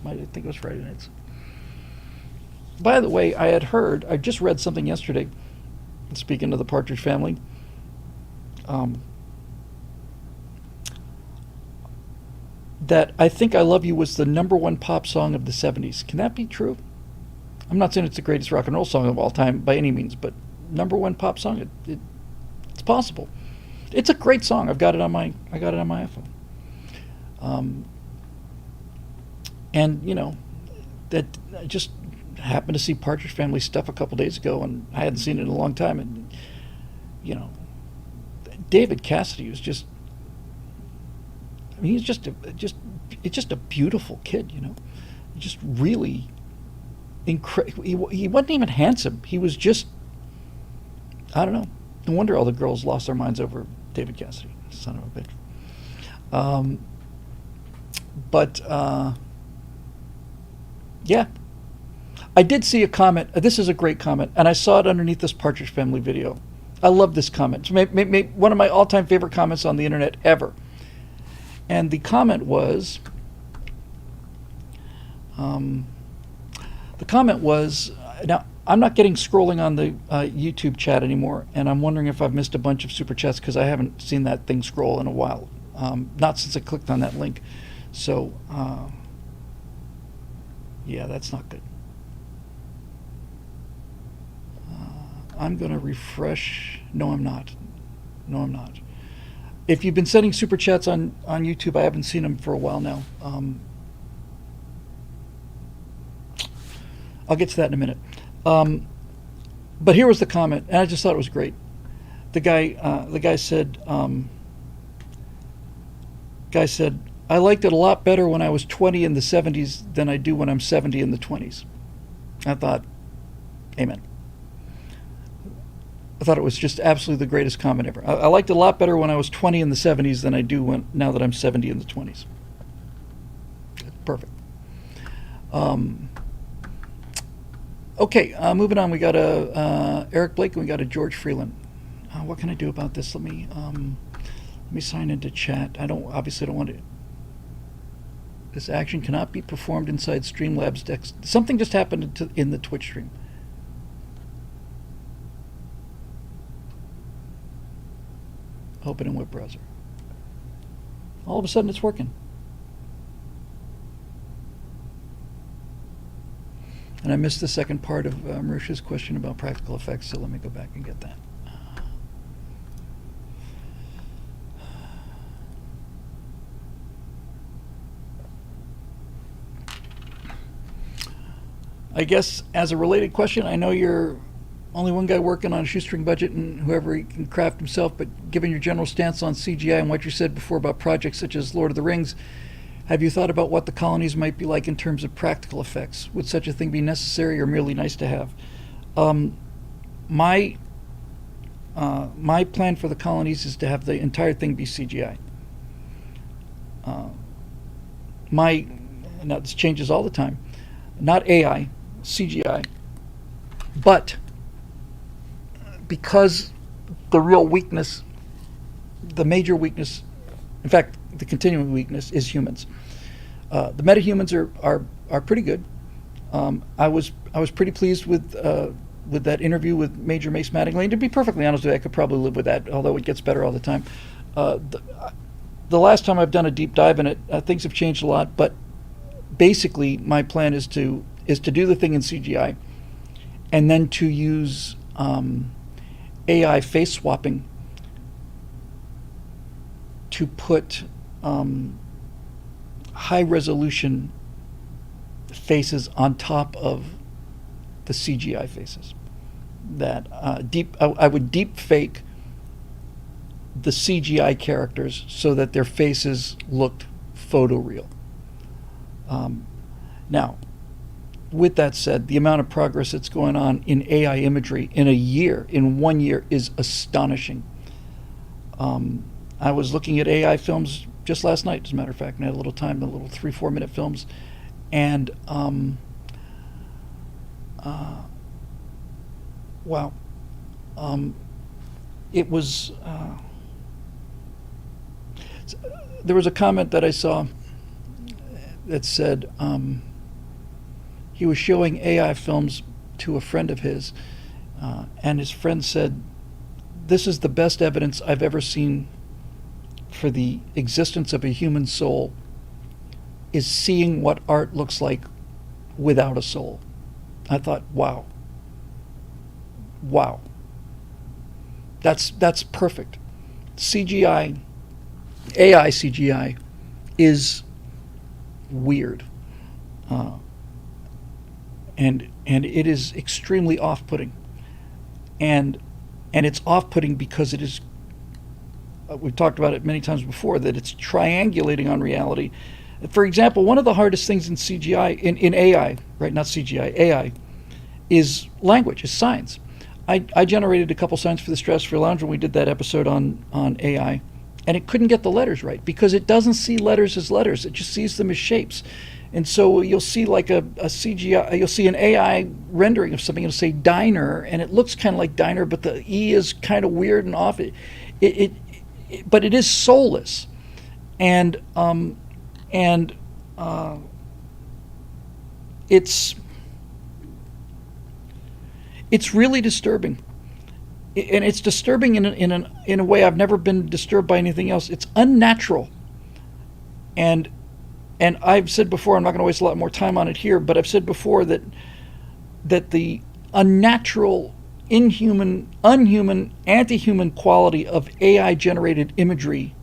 I think it was Friday nights. By the way, I just read something yesterday, speaking of the Partridge Family, that I Think I Love You was the #1 pop song of the 70s. Can that be true? I'm not saying it's the greatest rock and roll song of all time by any means, but #1 pop song, it's possible. It's a great song. I got it on my iPhone. And that I just happened to see Partridge Family stuff a couple days ago, and I hadn't seen it in a long time. And David Cassidy was just, he's just a beautiful kid. Just really incredible. He wasn't even handsome. He was just, I don't know. No wonder all the girls lost their minds over David Cassidy, son of a bitch. But yeah, I did see a comment. This is a great comment, and I saw it underneath this Partridge Family video. I love this comment. It's one of my all-time favorite comments on the internet ever. And the comment was, now I'm not getting scrolling on the YouTube chat anymore, and I'm wondering if I've missed a bunch of super chats because I haven't seen that thing scroll in a while. Not since I clicked on that link. So, yeah, that's not good. I'm going to refresh. No, I'm not. No, I'm not. If you've been sending super chats on YouTube, I haven't seen them for a while now. I'll get to that in a minute. But here was the comment, and I just thought it was great. The guy said, I liked it a lot better when I was 20 in the 70s than I do when I'm 70 in the 20s. I thought, amen. I thought it was just absolutely the greatest comment ever. I liked it a lot better when I was 20 in the 70s than I do now that I'm 70 in the 20s. Perfect. Okay, moving on. We got a Eric Blake and we got a George Freeland. What can I do about this? Let me sign into chat. Obviously don't want to. This action cannot be performed inside Streamlabs decks. Something just happened in the Twitch stream. Open in web browser. All of a sudden it's working. And I missed the second part of Marusha's question about practical effects, so let me go back and get that. I guess as a related question, I know you're only one guy working on a shoestring budget and whoever he can craft himself, but given your general stance on CGI and what you said before about projects such as Lord of the Rings, have you thought about what the colonies might be like in terms of practical effects? Would such a thing be necessary or merely nice to have? My plan for the colonies is to have the entire thing be CGI. Now this changes all the time. Not AI, CGI. But because the real weakness, the major weakness, in fact, the continuing weakness is humans. The metahumans are pretty good. I was pretty pleased with that interview with Major Mace Mattingly. To be perfectly honest with you, I could probably live with that, although it gets better all the time. The last time I've done a deep dive in it, things have changed a lot. But basically, my plan is to do the thing in CGI, and then to use AI face swapping to put high resolution faces on top of the CGI faces. That I would deep fake the CGI characters so that their faces looked photoreal. Now, with that said, the amount of progress that's going on in AI imagery in 1 year, is astonishing. I was looking at AI films just last night, as a matter of fact, and I had a little time, the little 3-4 minute films, and wow, it was. There was a comment that I saw that said he was showing AI films to a friend of his, and his friend said, "This is the best evidence I've ever seen for the existence of a human soul, is seeing what art looks like without a soul." I thought, wow. That's perfect. CGI, AI CGI is weird. And it is extremely off-putting. And it's off-putting because it is, we've talked about it many times before, that it's triangulating on reality. For example, one of the hardest things in CGI, in AI, right, not CGI, AI, is language, is signs. I generated a couple signs for the Stratosphere Lounge when we did that episode on AI, and it couldn't get the letters right because it doesn't see letters as letters. It just sees them as shapes. And so you'll see like a CGI, you'll see an AI rendering of something. It'll say diner, and it looks kind of like diner, but the E is kind of weird and off. But it is soulless, and and it's really disturbing, and it's disturbing in a way I've never been disturbed by anything else. It's unnatural, and I've said before, I'm not going to waste a lot more time on it here, but I've said before that the unnatural, inhuman, unhuman, anti-human quality of AI-generated imagery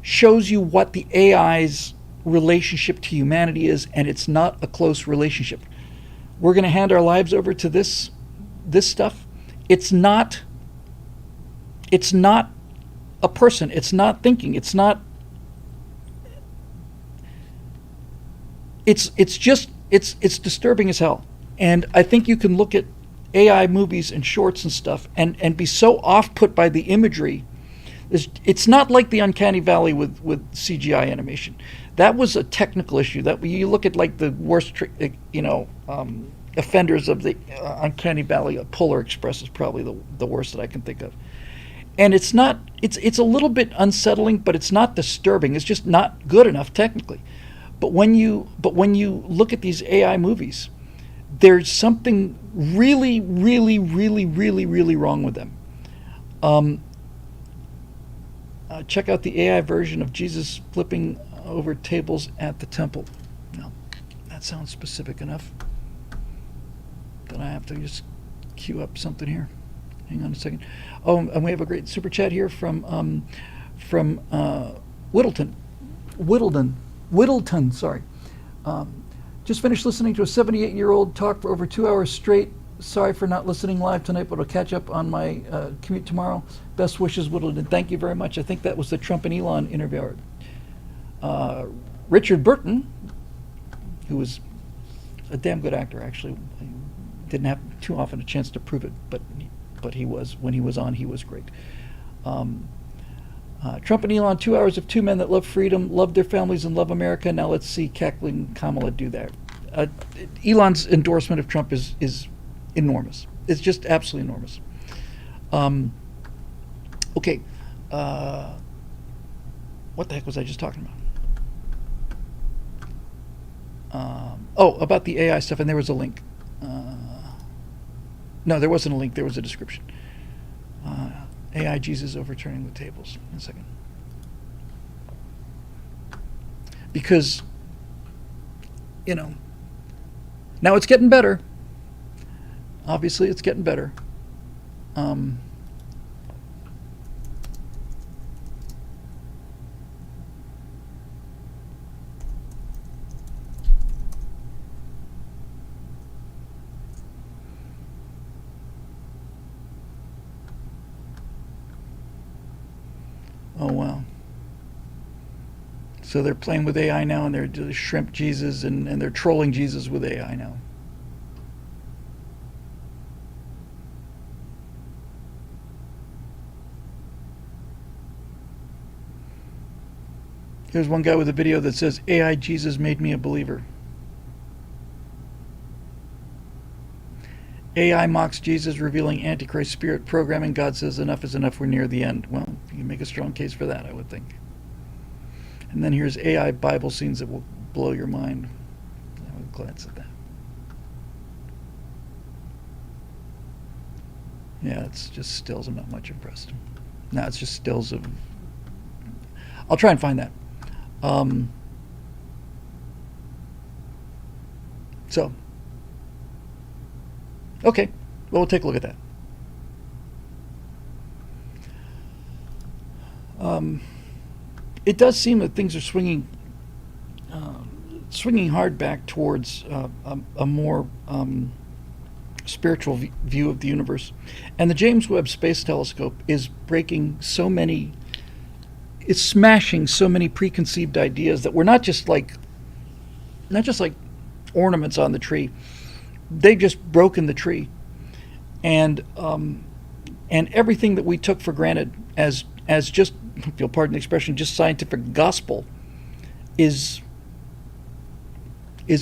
shows you what the AI's relationship to humanity is, and it's not a close relationship. We're going to hand our lives over to this stuff. It's not a person. It's not thinking. It's not. It's disturbing as hell. And I think you can look at AI movies and shorts and stuff and be so off-put by the imagery. It's not like the Uncanny Valley with CGI animation. That was a technical issue. That you look at like the worst, offenders of the Uncanny Valley. Polar Express is probably the worst that I can think of. And it's not. It's a little bit unsettling, but it's not disturbing. It's just not good enough technically. But when you look at these AI movies, there's something really, really, really, really, really wrong with them. Check out the AI version of Jesus flipping over tables at the temple. Now, that sounds specific enough that I have to just queue up something here. Hang on a second. Oh, and we have a great super chat here from Whittleton, sorry. Just finished listening to a 78-year-old talk for over 2 hours straight. Sorry for not listening live tonight, but I'll catch up on my commute tomorrow. Best wishes, Whittleton. Thank you very much. I think that was the Trump and Elon interviewer. Richard Burton, who was a damn good actor, actually. Didn't have too often a chance to prove it, but he was. When he was on, he was great. Trump and Elon, 2 hours of two men that love freedom, love their families, and love America. Now let's see cackling Kamala do that. Elon's endorsement of Trump is enormous. It's just absolutely enormous. Okay. What the heck was I just talking about? About the AI stuff, and there was a link. No, there wasn't a link. There was a description. AI Jesus overturning the tables. 1 second. Because, now it's getting better. Obviously, it's getting better. Oh, wow. So they're playing with AI now, and they're doing shrimp Jesus, and they're trolling Jesus with AI now. Here's one guy with a video that says, AI Jesus made me a believer. AI mocks Jesus, revealing Antichrist spirit programming. God says enough is enough, we're near the end. Well, you can make a strong case for that, I would think. And then here's AI Bible scenes that will blow your mind. I would glance at that. Yeah, it's just stills. I'm not much impressed. No, it's just stills of... I'll try and find that. Okay, well, we'll take a look at that. It does seem that things are swinging hard back towards a more spiritual view of the universe. And the James Webb Space Telescope is smashing so many preconceived ideas that we're not just like ornaments on the tree. They've just broken the tree. and and everything that we took for granted as just, if you'll pardon the expression, just scientific gospel is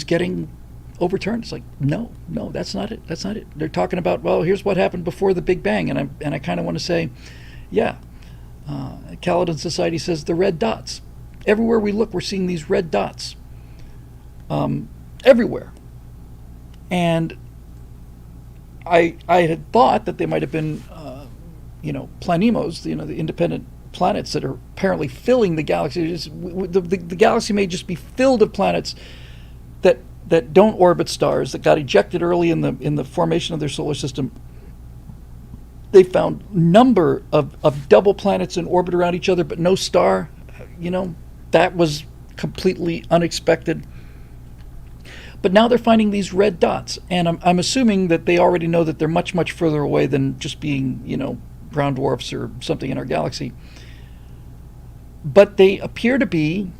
getting overturned. It's like, no, no, that's not it. That's not it. They're talking about, well, here's what happened before the Big Bang, and I kind of want to say, yeah, Caledon Society says the red dots. Everywhere we look, we're seeing these red dots, everywhere, and I had thought that they might have been, planemos, the independent planets that are apparently filling the galaxy. The galaxy may just be filled with planets that don't orbit stars, that got ejected early in the formation of their solar system. They found number of double planets in orbit around each other, but no star. That was completely unexpected. But now they're finding these red dots, and I'm assuming that they already know that they're much, much further away than just being, brown dwarfs or something in our galaxy. But they appear to be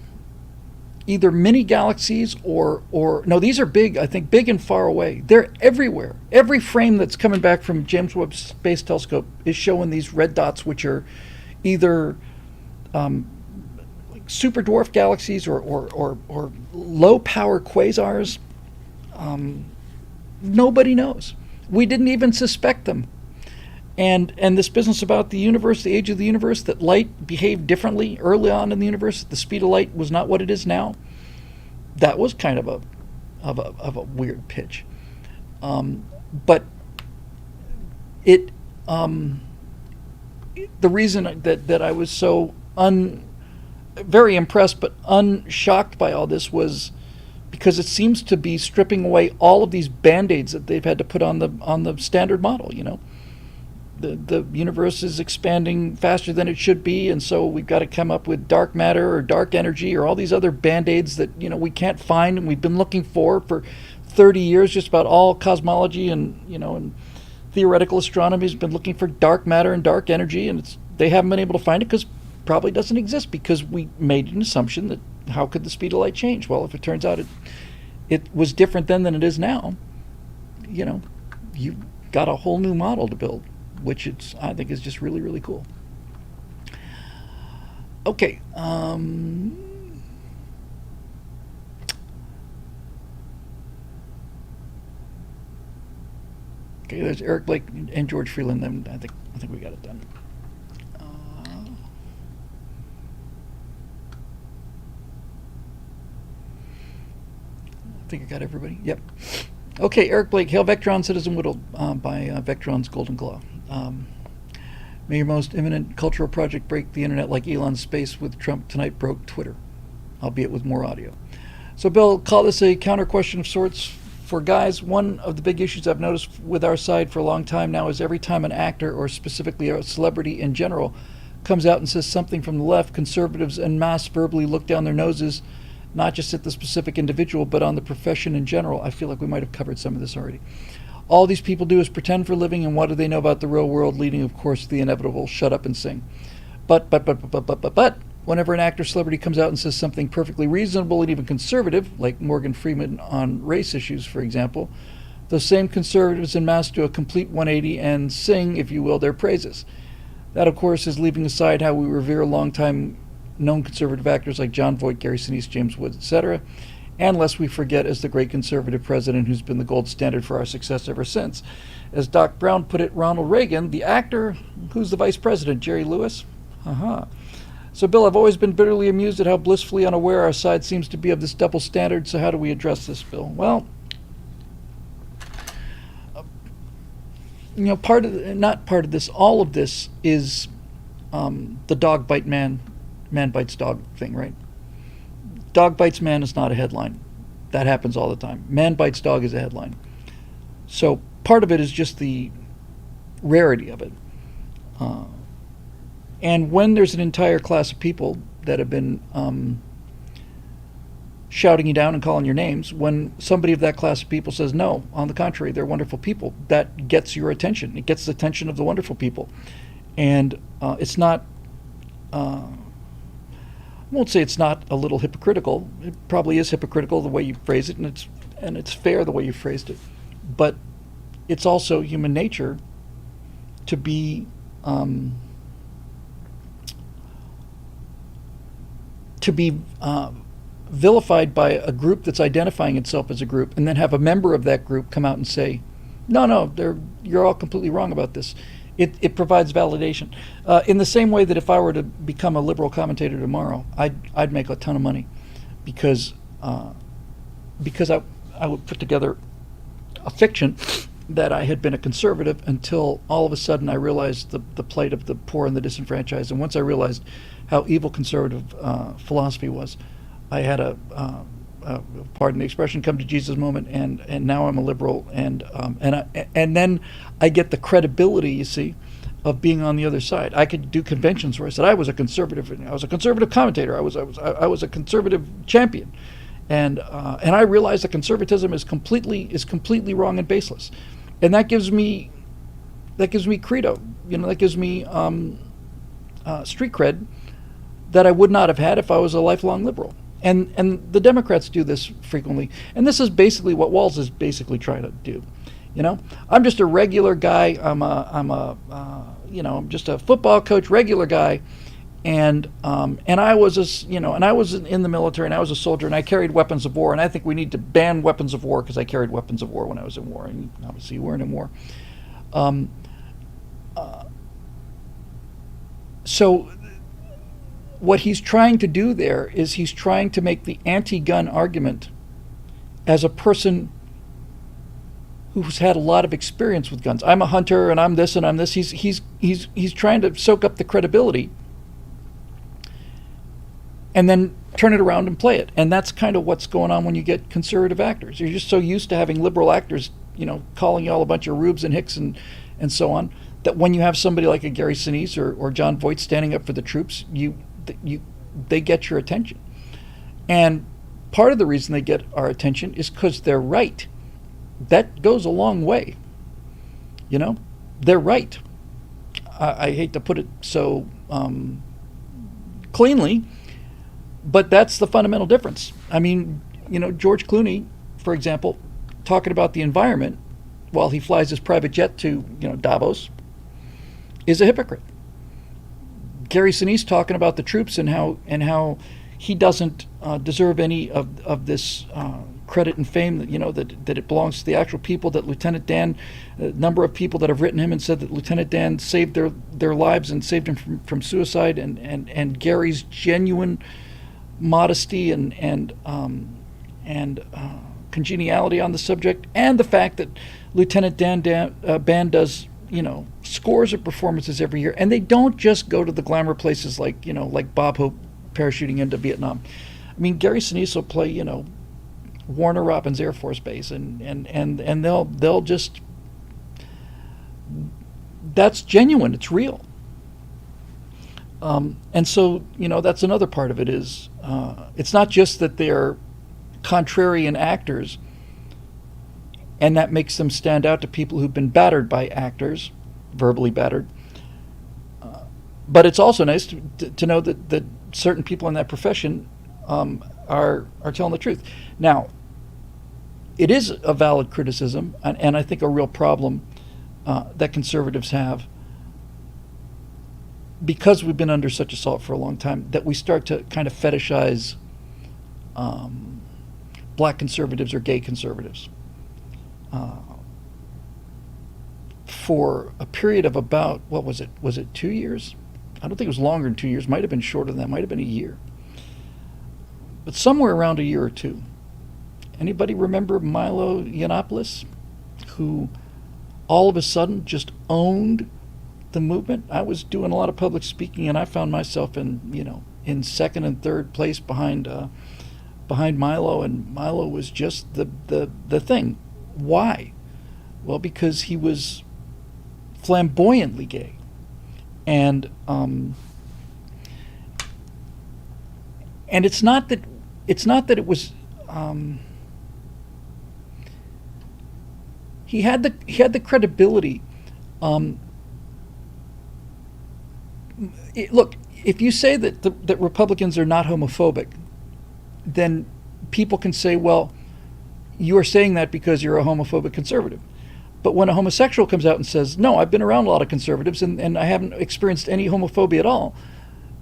either mini galaxies or no, these are big, I think, big and far away. They're everywhere. Every frame that's coming back from James Webb Space Telescope is showing these red dots, which are either like super dwarf galaxies or low power quasars. Nobody knows. We didn't even suspect them. And this business about the universe, the age of the universe, that light behaved differently early on in the universe, the speed of light was not what it is now. That was kind of a weird pitch. But it the reason that I was so very impressed but unshocked by all this was because it seems to be stripping away all of these band-aids that they've had to put on the standard model. The universe is expanding faster than it should be, and so we've got to come up with dark matter or dark energy or all these other band-aids that we can't find, and we've been looking for 30 years. Just about all cosmology and theoretical astronomy has been looking for dark matter and dark energy, and they haven't been able to find it because it probably doesn't exist, because we made an assumption that how could the speed of light change? Well, if it turns out it was different then than it is now, you've got a whole new model to build, which I think is just really, really cool. Okay. Okay, there's Eric Blake and George Freeland. Then I think we got it done. I think I got everybody. Yep. Okay, Eric Blake, Hail Vectron, Citizen Whittle, by Vectron's Golden Claw. May your most imminent cultural project break the internet like Elon's space with Trump tonight broke Twitter, albeit with more audio. So, Bill, call this a counter question of sorts for guys. One of the big issues I've noticed with our side for a long time now is every time an actor, or specifically a celebrity in general, comes out and says something from the left, conservatives en masse verbally look down their noses, not just at the specific individual, but on the profession in general. I feel like we might have covered some of this already. All these people do is pretend for a living, and what do they know about the real world, leading, of course, to the inevitable shut up and sing. But, whenever an actor celebrity comes out and says something perfectly reasonable and even conservative, like Morgan Freeman on race issues, for example, those same conservatives en masse do a complete 180 and sing, if you will, their praises. That, of course, is leaving aside how we revere long-time known conservative actors like John Voight, Gary Sinise, James Woods, etc., and lest we forget as the great conservative president who's been the gold standard for our success ever since. As Doc Brown put it, Ronald Reagan, the actor, who's the vice president, Jerry Lewis? So, Bill, I've always been bitterly amused at how blissfully unaware our side seems to be of this double standard, so how do we address this, Bill? Well, all of this is the dog bite man, man bites dog thing, right? Dog bites man is not a headline. That happens all the time. Man bites dog is a headline. So part of it is just the rarity of it. And when there's an entire class of people that have been shouting you down and calling your names, when somebody of that class of people says, no, on the contrary, they're wonderful people, that gets your attention. It gets the attention of the wonderful people. And it's not... I won't say it's not a little hypocritical. It probably is hypocritical the way you phrase it, and it's fair the way you phrased it. But it's also human nature to be um, to be vilified by a group that's identifying itself as a group, and then have a member of that group come out and say, "No, no, you're all completely wrong about this." It provides validation. In the same way that if I were to become a liberal commentator tomorrow, I'd make a ton of money, because I would put together a fiction that I had been a conservative until all of a sudden I realized the plight of the poor and the disenfranchised. And once I realized how evil conservative philosophy was, I had pardon the expression, come to Jesus moment, and now I'm a liberal, and then I get the credibility, you see, of being on the other side. I could do conventions where I said I was a conservative, and I was a conservative commentator, I was a conservative champion, and I realize that conservatism is completely wrong and baseless, and that gives me credo, that gives me street cred that I would not have had if I was a lifelong liberal. And the Democrats do this frequently, and this is basically what Walz is basically trying to do. I'm just a regular guy. I'm just a football coach, regular guy, and I was and I was in the military, and I was a soldier, and I carried weapons of war, and I think we need to ban weapons of war because I carried weapons of war when I was in war, and obviously you weren't in war. So what he's trying to do there is he's trying to make the anti-gun argument as a person who's had a lot of experience with guns. I'm a hunter, and I'm this, and I'm this. He's trying to soak up the credibility and then turn it around and play it. And that's kind of what's going on when you get conservative actors. You're just so used to having liberal actors, calling you all a bunch of rubes and hicks and so on, that when you have somebody like a Gary Sinise or John Voight standing up for the troops, they get your attention. And part of the reason they get our attention is because they're right. That goes a long way. They're right. I hate to put it so cleanly, but that's the fundamental difference. I mean, George Clooney, for example, talking about the environment while he flies his private jet to Davos, is a hypocrite. Gary Sinise talking about the troops and how he doesn't deserve any of this credit and fame, that it belongs to the actual people, that Lieutenant Dan, a number of people that have written him and said that Lieutenant Dan saved their lives and saved them from suicide, and Gary's genuine modesty and congeniality on the subject, and the fact that Lieutenant Dan Band does scores of performances every year, and they don't just go to the glamour places like Bob Hope parachuting into Vietnam. I mean, Gary Sinise will play Warner Robins Air Force Base, and they'll just, that's genuine, it's real. And so that's another part of it is it's not just that they're contrarian actors, and that makes them stand out to people who've been battered by actors, verbally battered. But it's also nice to know that certain people in that profession are telling the truth. Now, it is a valid criticism, and I think a real problem that conservatives have, because we've been under such assault for a long time, that we start to kind of fetishize black conservatives or gay conservatives. For a period of about, what was it? Was it 2 years? I don't think it was longer than 2 years. Might have been shorter than that. Might have been a year. But somewhere around a year or two. Anybody remember Milo Yiannopoulos, who all of a sudden just owned the movement? I was doing a lot of public speaking, and I found myself in second and third place behind Milo, and Milo was just the thing. Why? Well, because he was flamboyantly gay, and it's not that it was. He had the credibility. Look, if you say that Republicans are not homophobic, then people can say, well, you are saying that because you're a homophobic conservative. But when a homosexual comes out and says, no, I've been around a lot of conservatives and I haven't experienced any homophobia at all,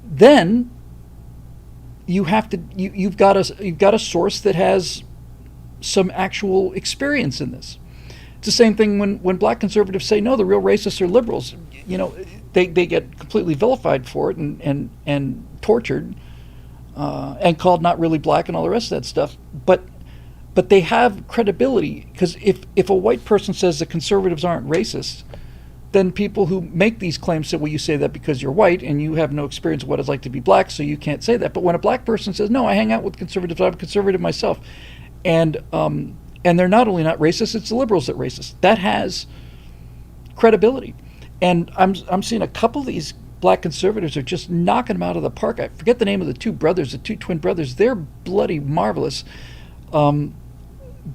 then you've got a source that has some actual experience in this. It's the same thing when black conservatives say, no, the real racists are liberals. They get completely vilified for it and tortured and called not really black and all the rest of that stuff. But they have credibility, because if a white person says that conservatives aren't racist, then people who make these claims say, well, you say that because you're white and you have no experience of what it's like to be black, so you can't say that. But when a black person says, no, I hang out with conservatives, I'm a conservative myself, and they're not only not racist, it's the liberals that are racist, that has credibility. And I'm seeing a couple of these black conservatives are just knocking them out of the park. I forget the name of the two twin brothers. They're bloody marvelous.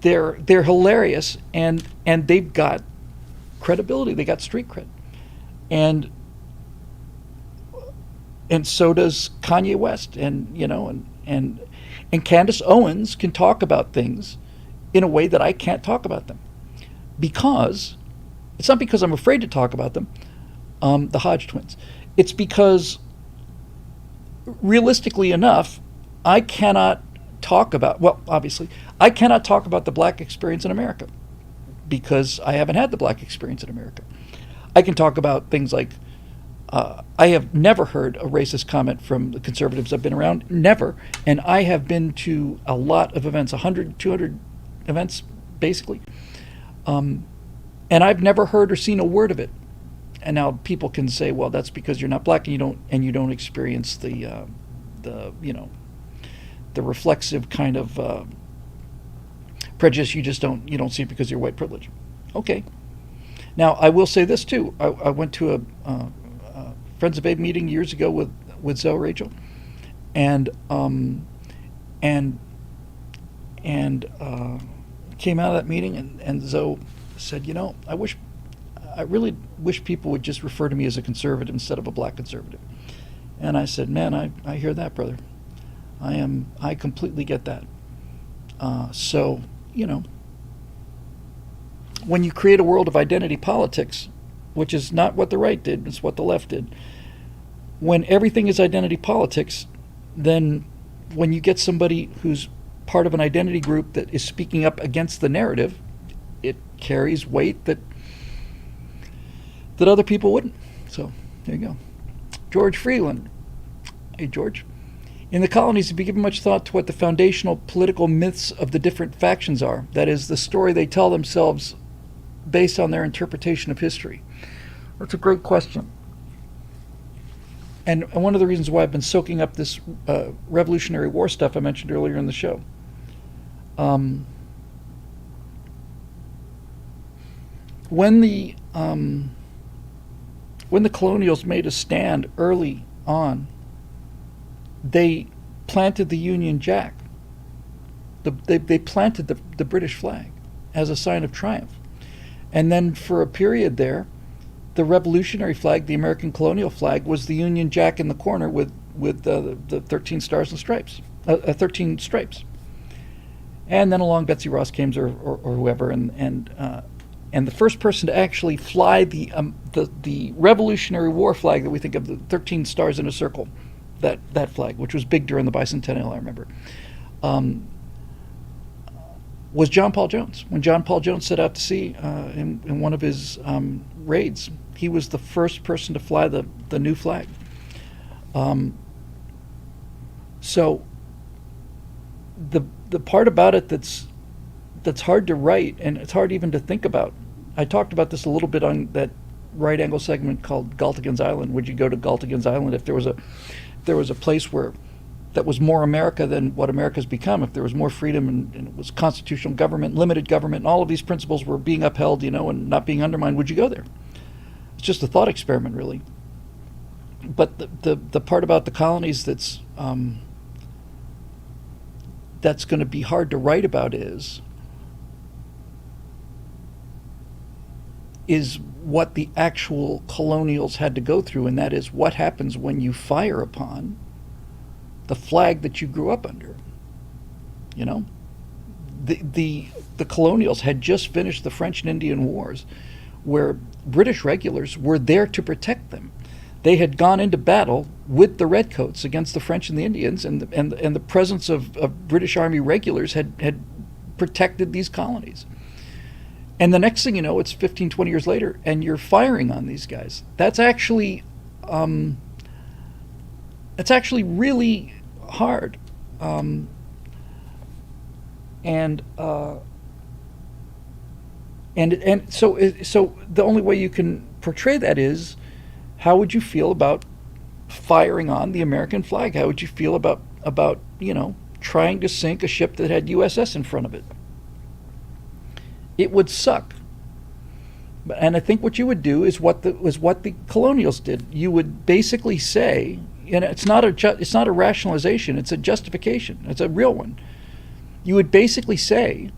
They're hilarious, and they've got credibility. They got street cred, and so does Kanye West, and Candace Owens can talk about things in a way that I can't talk about them, because it's not because I'm afraid to talk about them, the Hodge twins. It's because, realistically enough, I cannot talk about, well, obviously, I cannot talk about the black experience in America because I haven't had the black experience in America. I can talk about things like, I have never heard a racist comment from the conservatives I've been around, never. And I have been to a lot of events, 100, 200 events, basically. And I've never heard or seen a word of it. And now people can say, well, that's because you're not black and you don't experience the reflexive kind of prejudice. You don't see it because you're white privilege. Okay. Now I will say this too. I went to a Friends of Abe meeting years ago with Zoe Rachel, and came out of that meeting and Zoe said, I really wish people would just refer to me as a conservative instead of a black conservative. And I said, man, I hear that, brother. I completely get that. So, when you create a world of identity politics, which is not what the right did, it's what the left did. When everything is identity politics, then when you get somebody who's part of an identity group that is speaking up against the narrative, it carries weight that other people wouldn't. So there you go. George Freeland. Hey, George. In the colonies, have you given much thought to what the foundational political myths of the different factions are? That is, the story they tell themselves based on their interpretation of history. That's a great question. And one of the reasons why I've been soaking up this Revolutionary War stuff I mentioned earlier in the show. When the colonials made a stand early on, they planted the Union Jack. They planted the British flag as a sign of triumph. And then for a period there, the revolutionary flag, the American colonial flag, was the Union Jack in the corner with the 13 stars and stripes, 13 stripes. And then along Betsy Ross Cames or whoever, and the first person to actually fly the Revolutionary War flag that we think of, the 13 stars in a circle, that flag, which was big during the bicentennial, I remember, was John Paul Jones. When John Paul Jones set out to sea in one of his raids, he was the first person to fly the new flag. So the part about it that's hard to write, and it's hard even to think about. I talked about this a little bit on that right angle segment called Galtigan's Island. Would you go to Galtigan's Island if there was a place that was more America than what America's become, if there was more freedom and it was constitutional government, limited government, and all of these principles were being upheld, and not being undermined, would you go there? It's just a thought experiment, really. But the part about the colonies that's going to be hard to write about is what the actual colonials had to go through, and that is what happens when you fire upon the flag that you grew up under. the colonials had just finished the French and Indian Wars, where British regulars were there to protect them. They had gone into battle with the redcoats against the French and the Indians, and the presence of British Army regulars had protected these colonies. And the next thing you know, it's 15, 20 years later, and you're firing on these guys. That's actually really hard. And so the only way you can portray that is, how would you feel about firing on the American flag? How would you feel about trying to sink a ship that had USS in front of it? It would suck. And I think what you would do is what the colonials did. You would basically say, and it's not a rationalization, it's a justification. It's a real one. You would basically say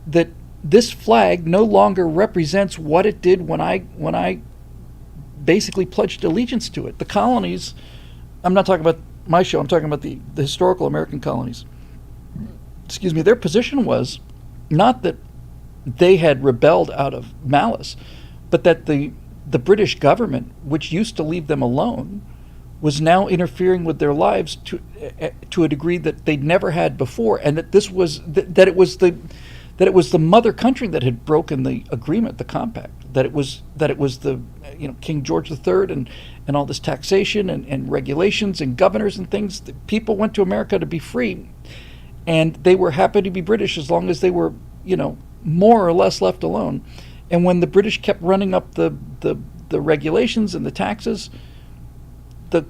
that this flag no longer represents what it did when I basically pledged allegiance to it. The colonies, I'm not talking about my show, I'm talking about the historical American colonies. Excuse me, their position was not that they had rebelled out of malice, but that the British government, which used to leave them alone, was now interfering with their lives to a degree that they'd never had before, and that it was the mother country that had broken the agreement, the compact. That it was the King George III and all this taxation and regulations and governors and things. People went to America to be free, and they were happy to be British as long as they were more or less left alone. And when the British kept running up the regulations and the taxes, the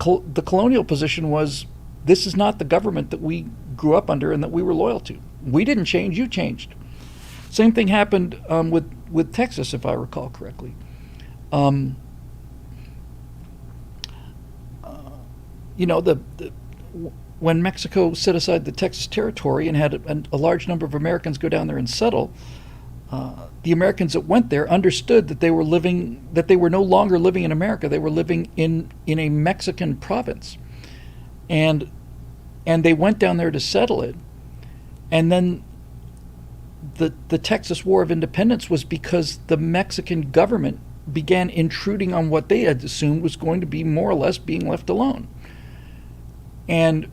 colonial position was, this is not the government that we grew up under and that we were loyal to. We didn't change, you changed. Same thing happened with Texas, if I recall correctly. When Mexico set aside the Texas territory and had a large number of Americans go down there and settle, the Americans that went there understood that they were no longer living in America. They were living in a Mexican province, and they went down there to settle it. And then the Texas War of Independence was because the Mexican government began intruding on what they had assumed was going to be more or less being left alone. And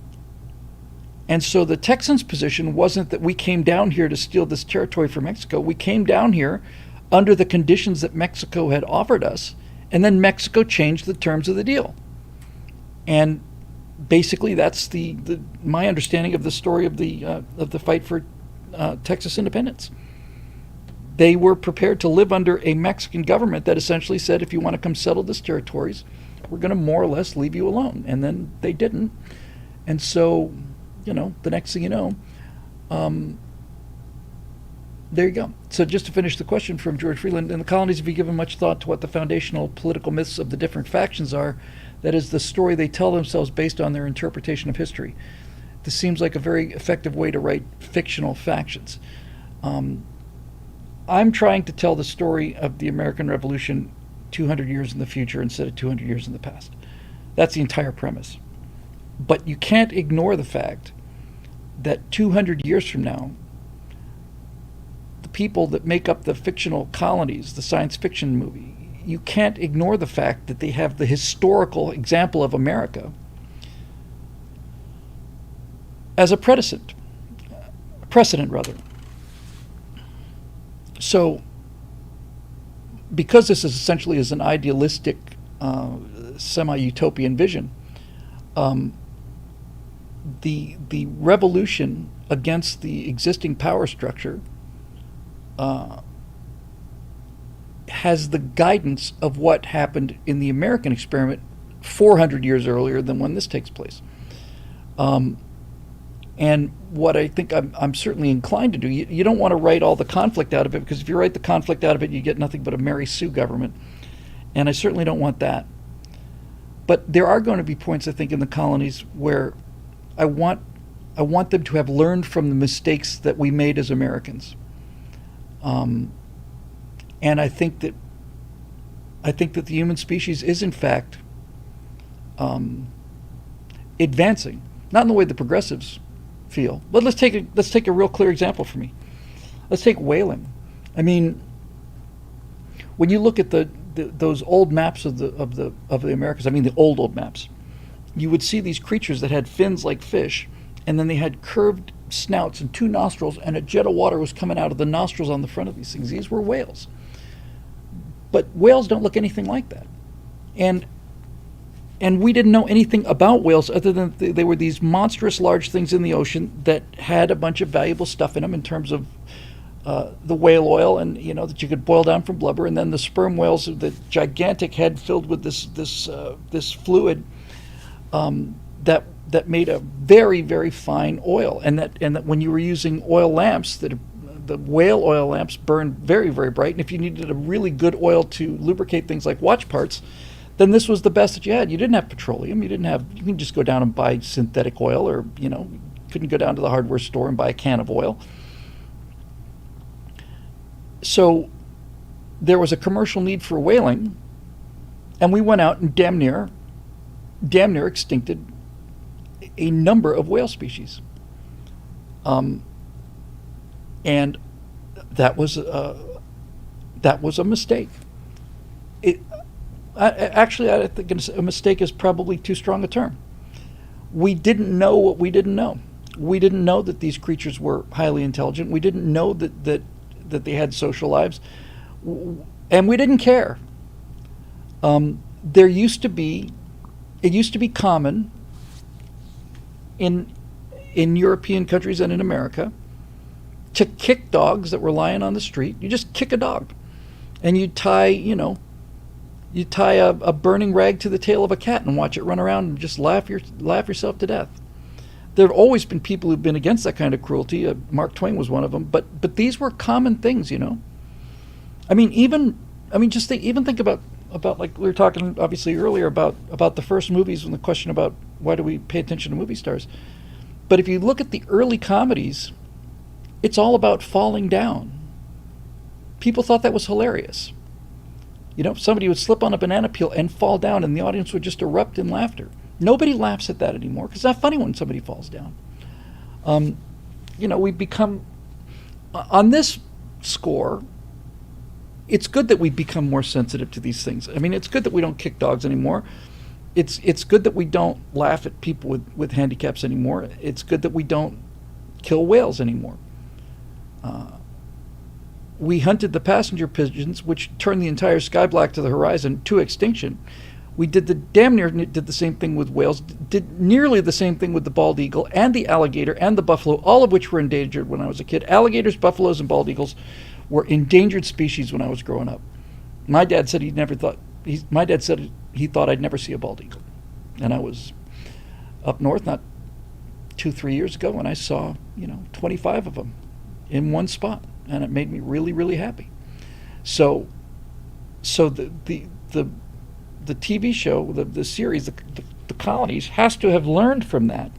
so the Texans' position wasn't that we came down here to steal this territory from Mexico. We came down here under the conditions that Mexico had offered us, and then Mexico changed the terms of the deal. And basically, that's my understanding of the story of the fight for Texas independence. They were prepared to live under a Mexican government that essentially said, if you want to come settle this territories, we're going to more or less leave you alone. And then they didn't. And so, the next thing you know, there you go. So just to finish the question from George Freeland, in the colonies, have you given much thought to what the foundational political myths of the different factions are? That is the story they tell themselves based on their interpretation of history. This seems like a very effective way to write fictional factions. I'm trying to tell the story of the American Revolution 200 years in the future instead of 200 years in the past. That's the entire premise. But you can't ignore the fact that 200 years from now, the people that make up the fictional colonies, the science fiction movie, you can't ignore the fact that they have the historical example of America as a precedent. So, because this is essentially is an idealistic, semi-utopian vision, the revolution against the existing power structure has the guidance of what happened in the American experiment 400 years earlier than when this takes place. And what I think I'm certainly inclined to do, you don't want to write all the conflict out of it, because if you write the conflict out of it, you get nothing but a Mary Sue government. And I certainly don't want that. But there are going to be points, I think, in the colonies where I want them to have learned from the mistakes that we made as Americans. And I think that the human species is, in fact, advancing, not in the way the progressives feel. But let's take a real clear example for me. Let's take whaling. I mean, when you look at those old maps of the Americas, I mean the old maps, you would see these creatures that had fins like fish, and then they had curved snouts and two nostrils, and a jet of water was coming out of the nostrils on the front of these things. These were whales. But whales don't look anything like that. And we didn't know anything about whales other than they were these monstrous large things in the ocean that had a bunch of valuable stuff in them in terms of the whale oil, and that you could boil down from blubber, and then the sperm whales, the gigantic head filled with this fluid that made a very, very fine oil, and that when you were using oil lamps, that the whale oil lamps burned very, very bright, and if you needed a really good oil to lubricate things like watch parts, then this was the best that you had. You didn't have petroleum. You can just go down and buy synthetic oil, or you couldn't go down to the hardware store and buy a can of oil. So there was a commercial need for whaling, and we went out and damn near extincted a number of whale species. And that was a mistake. I think a mistake is probably too strong a term. We didn't know what we didn't know. We didn't know that these creatures were highly intelligent. We didn't know that they had social lives, and we didn't care. It used to be common in European countries and in America to kick dogs that were lying on the street. You just kick a dog, and you tie a burning rag to the tail of a cat and watch it run around and just laugh yourself to death. There have always been people who've been against that kind of cruelty. Mark Twain was one of them. But these were common things, even think about like we were talking obviously earlier about the first movies and the question about why do we pay attention to movie stars. But if you look at the early comedies, it's all about falling down. People thought that was hilarious. Somebody would slip on a banana peel and fall down, and the audience would just erupt in laughter. Nobody laughs at that anymore because it's not funny when somebody falls down. We become, on this score, it's good that we become more sensitive to these things. I mean, it's good that we don't kick dogs anymore. It's good that we don't laugh at people with handicaps anymore. It's good that we don't kill whales anymore. We hunted the passenger pigeons, which turned the entire sky black to the horizon to extinction. We damn near did the same thing with whales, did nearly the same thing with the bald eagle and the alligator and the buffalo, all of which were endangered when I was a kid. Alligators, buffaloes, and bald eagles were endangered species when I was growing up. My dad said he thought I'd never see a bald eagle. And I was up north not 2-3 years ago, and I saw 25 of them in one spot, and it made me really, really happy. So the TV show, the series, the colonies has to have learned from that.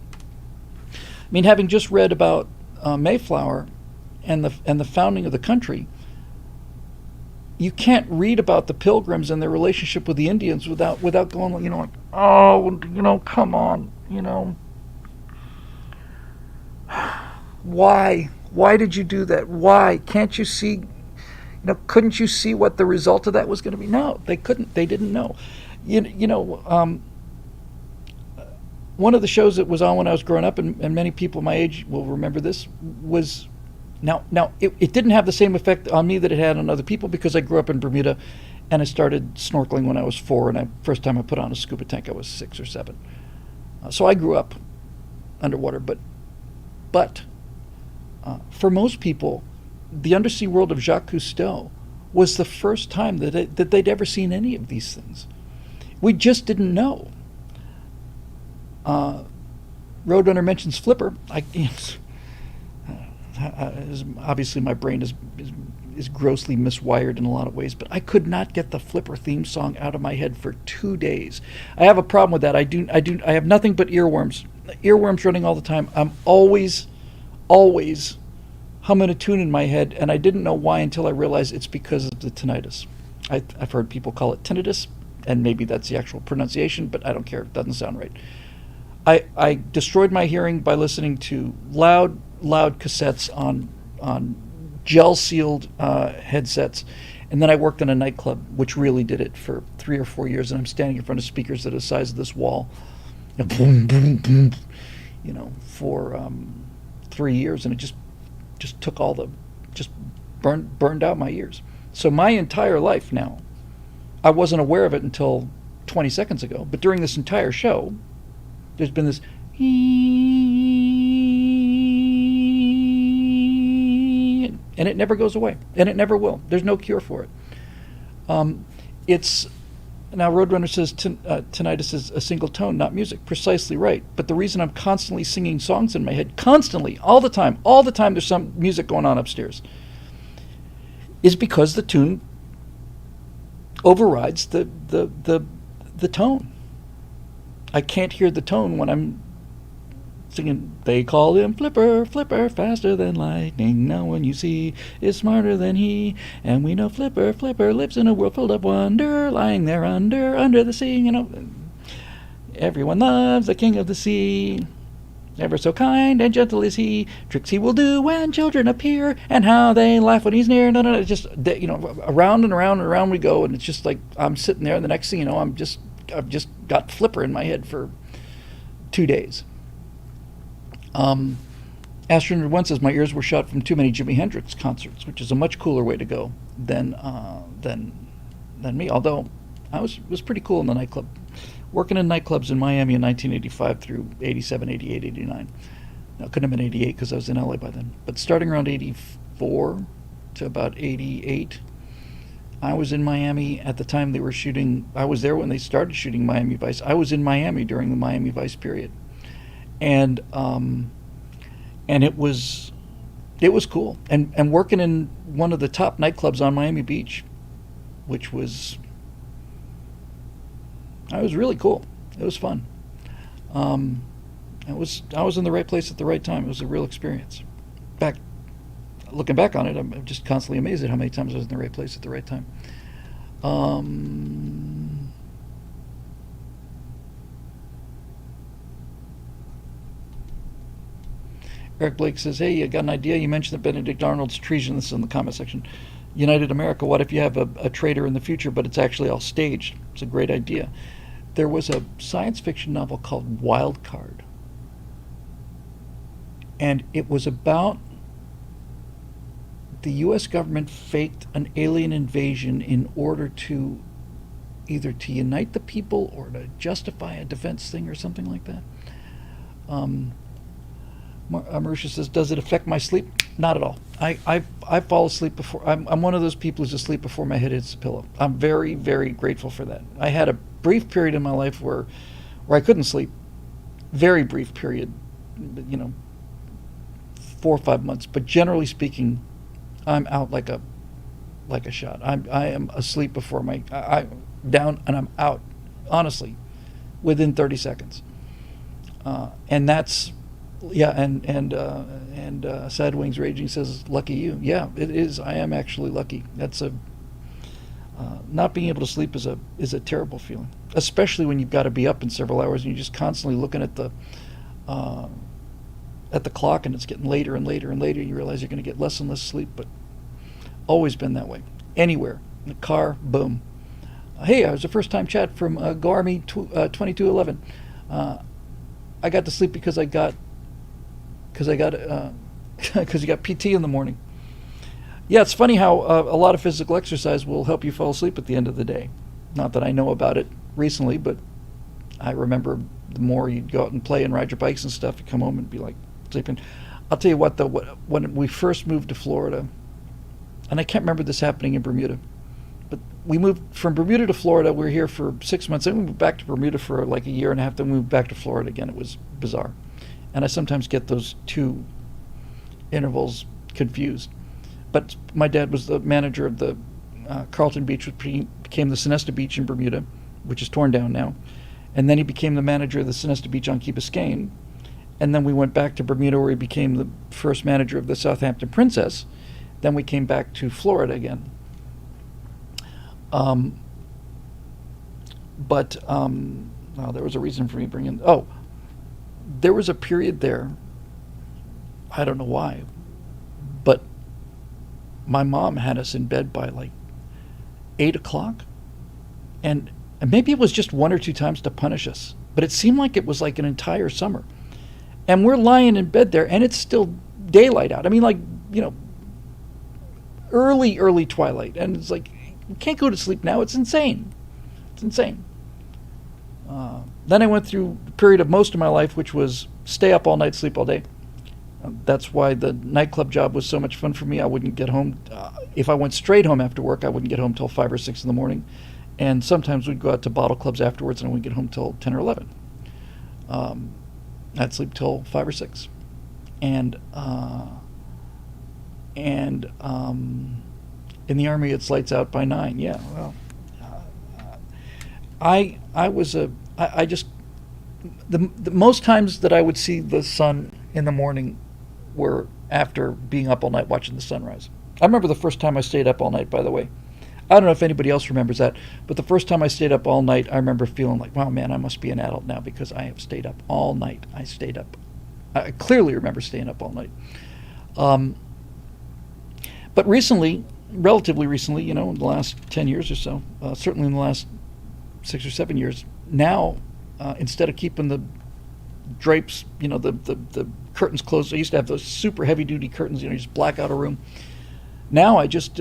I mean, having just read about Mayflower and the founding of the country, you can't read about the Pilgrims and their relationship with the Indians without going, come on, why did you do that? Why can't you see? Couldn't you see what the result of that was going to be? No, they couldn't. They didn't know. One of the shows that was on when I was growing up, and many people my age will remember this, was now it didn't have the same effect on me that it had on other people because I grew up in Bermuda, and I started snorkeling when I was 4, and first time I put on a scuba tank I was 6 or 7. So I grew up underwater, but for most people, the undersea world of Jacques Cousteau was the first time that they'd ever seen any of these things. We just didn't know. Roadrunner mentions flipper. Obviously my brain is grossly miswired in a lot of ways, but I could not get the flipper theme song out of my head for 2 days. I have a problem with that. I have nothing but earworms running all the time. I'm always humming a tune in my head, and I didn't know why until I realized it's because of the tinnitus. I've heard people call it tinnitus, and maybe that's the actual pronunciation, but I don't care. It doesn't sound right. I destroyed my hearing by listening to loud cassettes on gel sealed headsets, and then I worked in a nightclub, which really did it for 3 or 4 years. And I'm standing in front of speakers that are the size of this wall, and boom, boom, boom, for 3 years, and it just took all the just burned out my ears. So my entire life now, I wasn't aware of it until 20 seconds ago, but during this entire show, there's been this, and it never goes away, and it never will. There's no cure for it. It's Now Roadrunner says tinnitus is a single tone, not music. Precisely right. But the reason I'm constantly singing songs in my head, constantly, all the time, there's some music going on upstairs, is because the tune overrides the tone. I can't hear the tone when I'm singing. They call him Flipper, Flipper, faster than lightning. No one you see is smarter than he. And we know Flipper, Flipper lives in a world full of wonder, lying there under the sea. Everyone loves the king of the sea. Ever so kind and gentle is he. Tricks he will do when children appear, and how they laugh when he's near. No, it's just around and around and around we go, and it's just like I'm sitting there, and the next thing you know, I've just got Flipper in my head for 2 days. Astronaut 1 says my ears were shot from too many Jimi Hendrix concerts, which is a much cooler way to go than me. Although I was pretty cool in the nightclub, working in nightclubs in Miami in 1985 through 87, 88, 89. Now, it couldn't have been 88 because I was in LA by then. But starting around 84 to about 88, I was in Miami at the time they were shooting. I was there when they started shooting Miami Vice. I was in Miami during the Miami Vice period. And it was cool. And working in one of the top nightclubs on Miami Beach, which was really cool. It was fun. I was in the right place at the right time. It was a real experience. Looking back on it, I'm just constantly amazed at how many times I was in the right place at the right time. Eric Blake says, hey, I got an idea. You mentioned that Benedict Arnold's treason. This is in the comment section. United America, what if you have a traitor in the future, but it's actually all staged? It's a great idea. There was a science fiction novel called Wild Card. And it was about the U.S. government faked an alien invasion in order to either to unite the people or to justify a defense thing or something like that. Marisha says, does it affect my sleep? Not at all. I fall asleep before. I'm one of those people who's asleep before my head hits the pillow. I'm very, very grateful for that. I had a brief period in my life where I couldn't sleep. Very brief period, 4 or 5 months. But generally speaking, I'm out like a shot. I am asleep before I down and I'm out, honestly, within 30 seconds. And that's. Yeah, and Sad Wings Raging says, lucky you. Yeah, it is. I am actually lucky. That's not being able to sleep is a terrible feeling, especially when you've got to be up in several hours and you're just constantly looking at the clock and it's getting later and later and later. You realize you're going to get less and less sleep, but always been that way. Anywhere, in the car, boom. Hey, I was a first-time chat from GoArmy 2211. I got to sleep because you got PT in the morning. Yeah, it's funny how a lot of physical exercise will help you fall asleep at the end of the day. Not that I know about it recently, but I remember the more you'd go out and play and ride your bikes and stuff, you come home and be like sleeping. I'll tell you what, though, when we first moved to Florida, and I can't remember this happening in Bermuda, but we moved from Bermuda to Florida. We were here for 6 months, then we moved back to Bermuda for like a year and a half, then we moved back to Florida again. It was bizarre. And I sometimes get those two intervals confused. But my dad was the manager of the Carlton Beach, which became the Sonesta Beach in Bermuda, which is torn down now. And then he became the manager of the Sonesta Beach on Key Biscayne. And then we went back to Bermuda, where he became the first manager of the Southampton Princess. Then we came back to Florida again. There was a reason for me bringing... there was a period there, I don't know why, but my mom had us in bed by like 8 o'clock, and maybe it was just one or two times to punish us, but it seemed like it was like an entire summer. And we're lying in bed there, and it's still daylight out. I mean, like, early twilight, and it's like, you can't go to sleep now. It's insane. It's insane. Then I went through a period of most of my life, which was stay up all night, sleep all day. That's why the nightclub job was so much fun for me. I wouldn't get home. If I went straight home after work, I wouldn't get home till 5 or 6 in the morning. And sometimes we'd go out to bottle clubs afterwards, and I wouldn't get home till 10 or 11. I'd sleep till 5 or 6. And in the Army, it's lights out by 9. Yeah, well, I just, the most times that I would see the sun in the morning were after being up all night watching the sunrise. I remember the first time I stayed up all night, by the way. I don't know if anybody else remembers that, but the first time I stayed up all night, I remember feeling like, wow, man, I must be an adult now because I have stayed up all night. I stayed up. I clearly remember staying up all night. But recently, relatively recently, in the last 10 years or so, certainly in the last 6 or 7 years, now, instead of keeping the drapes, the curtains closed, I used to have those super heavy-duty curtains, you just black out a room. Now I just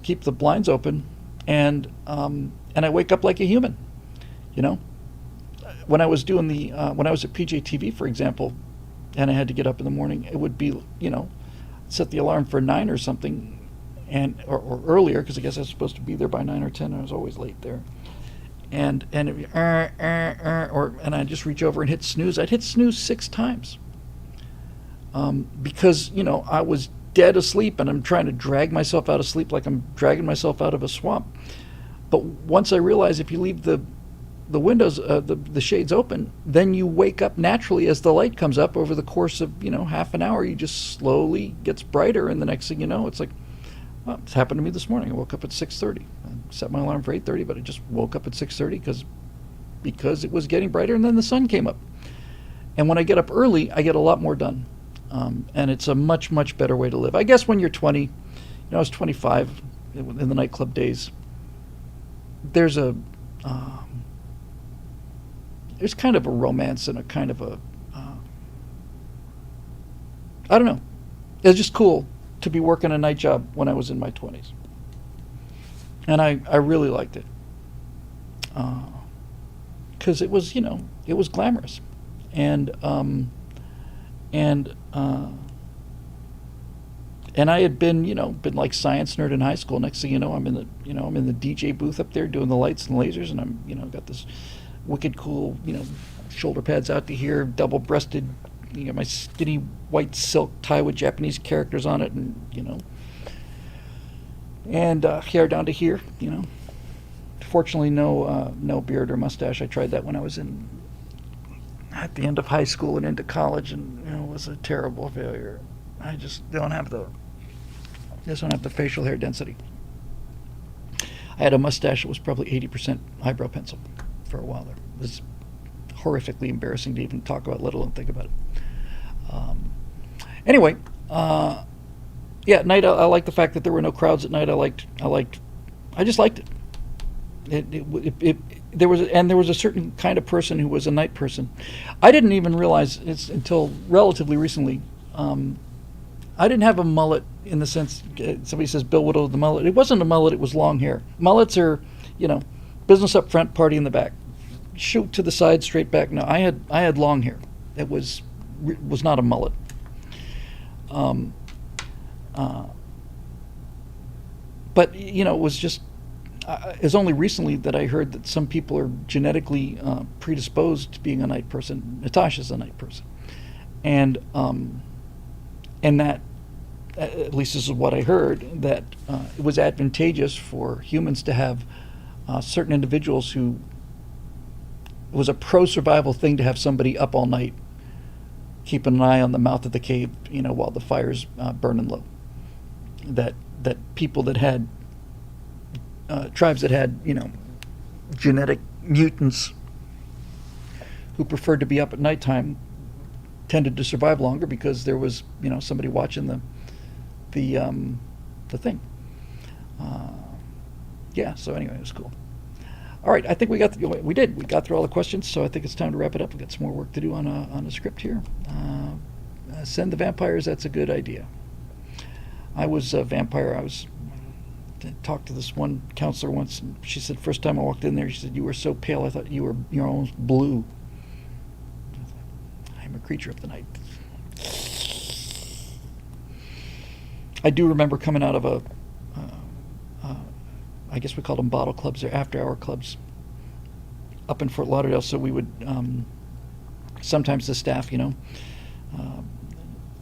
keep the blinds open, and I wake up like a human. When I was doing when I was at PJTV, for example, and I had to get up in the morning, it would be set the alarm for 9 or something, or earlier, because I guess I was supposed to be there by 9 or 10. I was always late there, and it'd be, and I'd just reach over and hit snooze. I'd hit snooze 6 times, because I was dead asleep, and I'm trying to drag myself out of sleep like I'm dragging myself out of a swamp. But once I realized if you leave the windows, the shades open, then you wake up naturally as the light comes up over the course of half an hour. You just slowly gets brighter, and the next thing you know, it's like, well, it's happened to me this morning. I woke up at 6:30. I set my alarm for 8:30, but I just woke up at 6:30 because it was getting brighter, and then the sun came up. And when I get up early, I get a lot more done. And it's a much, much better way to live. I guess when you're 20, I was 25 in the nightclub days. There's kind of a romance and a kind of a, I don't know. It's just cool to be working a night job when I was in my 20s. And I really liked it. Because it was, it was glamorous. And I had been like science nerd in high school. Next thing you know, I'm in the DJ booth up there doing the lights and lasers, and I'm, got this wicked cool, shoulder pads out to here, double-breasted, my skinny white silk tie with Japanese characters on it, and, and hair down to here, Fortunately, no beard or mustache. I tried that when I was at the end of high school and into college, and it was a terrible failure. I just don't have the facial hair density. I had a mustache that was probably 80% eyebrow pencil for a while there. It was horrifically embarrassing to even talk about, let alone think about it. Anyway, at night I liked the fact that there were no crowds at night. I just liked it. There was a certain kind of person who was a night person. I didn't even realize until relatively recently. I didn't have a mullet in the sense somebody says Bill Whittle the mullet. It wasn't a mullet. It was long hair. Mullets are, business up front, party in the back, shoot to the side, straight back. No, I had long hair. It was not a mullet. But it was just. It's only recently that I heard that some people are genetically predisposed to being a night person. Natasha's a night person, and that, at least this is what I heard, that it was advantageous for humans to have certain individuals who it was a pro-survival thing to have somebody up all night, keeping an eye on the mouth of the cave, while the fire's burning low. That people that had tribes that had, genetic mutants who preferred to be up at nighttime tended to survive longer because there was, somebody watching the thing. Uh, yeah. So anyway, it was cool. All right, I think we got we got through all the questions, so I think it's time to wrap it up. We got some more work to do on a script here. Send the vampires. That's a good idea. I was a vampire. I talked to this one counselor once, and she said first time I walked in there, she said you were so pale, I thought you're almost blue. I'm a creature of the night. I do remember coming out of I guess we called them bottle clubs or after-hour clubs up in Fort Lauderdale. So we would sometimes the staff, the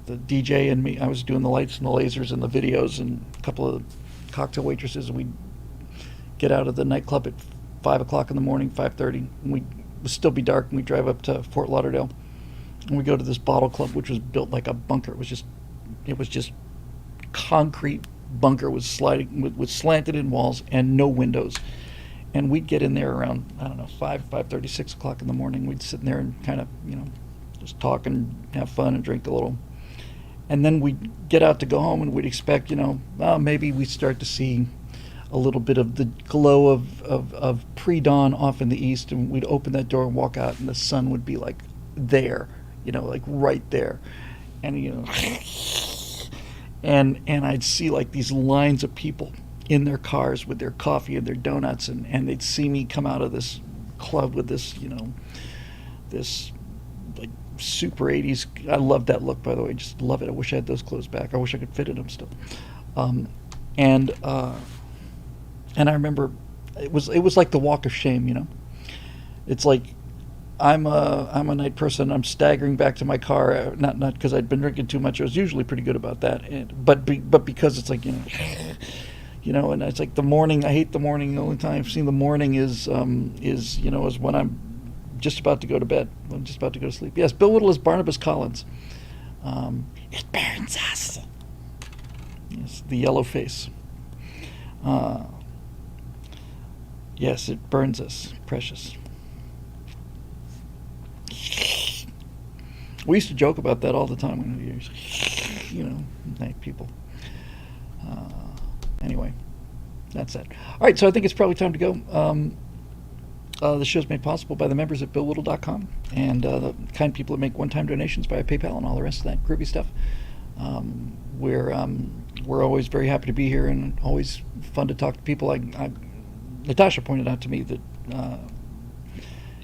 DJ and me. I was doing the lights and the lasers and the videos, and a couple of cocktail waitresses. And we'd get out of the nightclub at 5 o'clock in the morning, 5:30, and it would still be dark. And we drive up to Fort Lauderdale, and we go to this bottle club, which was built like a bunker. It was just concrete bunker was sliding with slanted in walls and no windows. And we'd get in there around, I don't know, 5:30, 6 o'clock in the morning. We'd sit in there and kind of, just talk and have fun and drink a little. And then we'd get out to go home, and we'd expect, maybe we'd start to see a little bit of the glow of pre-dawn off in the east, and we'd open that door and walk out, and the sun would be like there, like right there. And, and I'd see like these lines of people in their cars with their coffee and their donuts, and they'd see me come out of this club with this, this like super 80s. I love that look, by the way. Just love it. I wish I had those clothes back. I wish I could fit in them still. And I remember it was like the walk of shame. It's like I'm a night person. I'm staggering back to my car, not because I'd been drinking too much. I was usually pretty good about that, but because it's like and it's like the morning. I hate the morning. The only time I've seen the morning is when I'm just about to go to bed. I'm just about to go to sleep. Yes, Bill Whittle is Barnabas Collins. It burns us. Yes, the yellow face. Yes, it burns us, precious. We used to joke about that all the time when we were, night people. Anyway, that's it. All right, so I think it's probably time to go. The show's made possible by the members at BillWhittle.com and the kind people that make one-time donations via PayPal and all the rest of that groovy stuff. We're always very happy to be here, and always fun to talk to people. Natasha pointed out to me that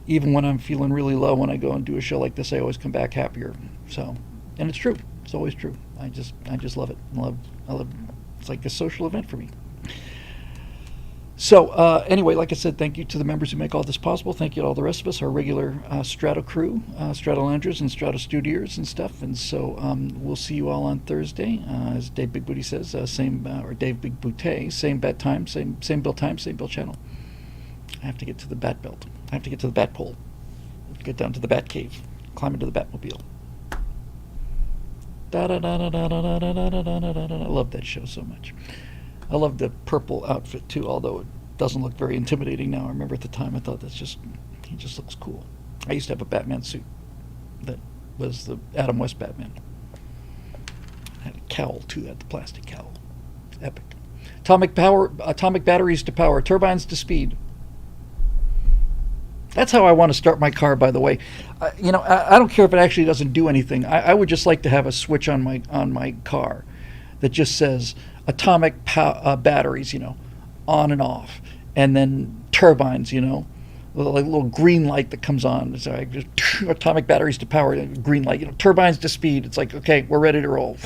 even when I'm feeling really low, when I go and do a show like this, I always come back happier. So, and it's true. It's always true. I just love it. I love. It's like a social event for me. So anyway, like I said, thank you to the members who make all this possible. Thank you to all the rest of us, our regular Strato crew, Strato Loungers and Strato Studios and stuff. And so we'll see you all on Thursday, as Dave Big Booty says, or Dave Big Booty, same bat time, same bill time, same bill channel. I have to get to the bat belt. I have to get to the bat pole. Get down to the bat cave. Climb into the Batmobile. I love that show so much. I love the purple outfit too, although it doesn't look very intimidating now. I remember at the time I thought he just looks cool. I used to have a Batman suit that was the Adam West Batman. I had a cowl too, I had the plastic cowl. It's epic. Atomic batteries to power, turbines to speed. That's how I want to start my car, by the way. I don't care if it actually doesn't do anything. I would just like to have a switch on my car that just says atomic batteries, on and off, and then turbines, like a little green light that comes on. So I just atomic batteries to power, green light, turbines to speed. It's like, okay, we're ready to roll.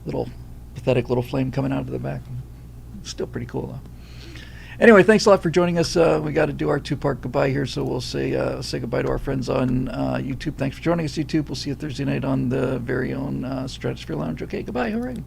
Little pathetic little flame coming out of the back. Still pretty cool though. Anyway, thanks a lot for joining us. We got to do our two-part goodbye here, so we'll say goodbye to our friends on YouTube. Thanks for joining us, YouTube. We'll see you Thursday night on the very own Stratosphere Lounge. Okay, goodbye. Hooray.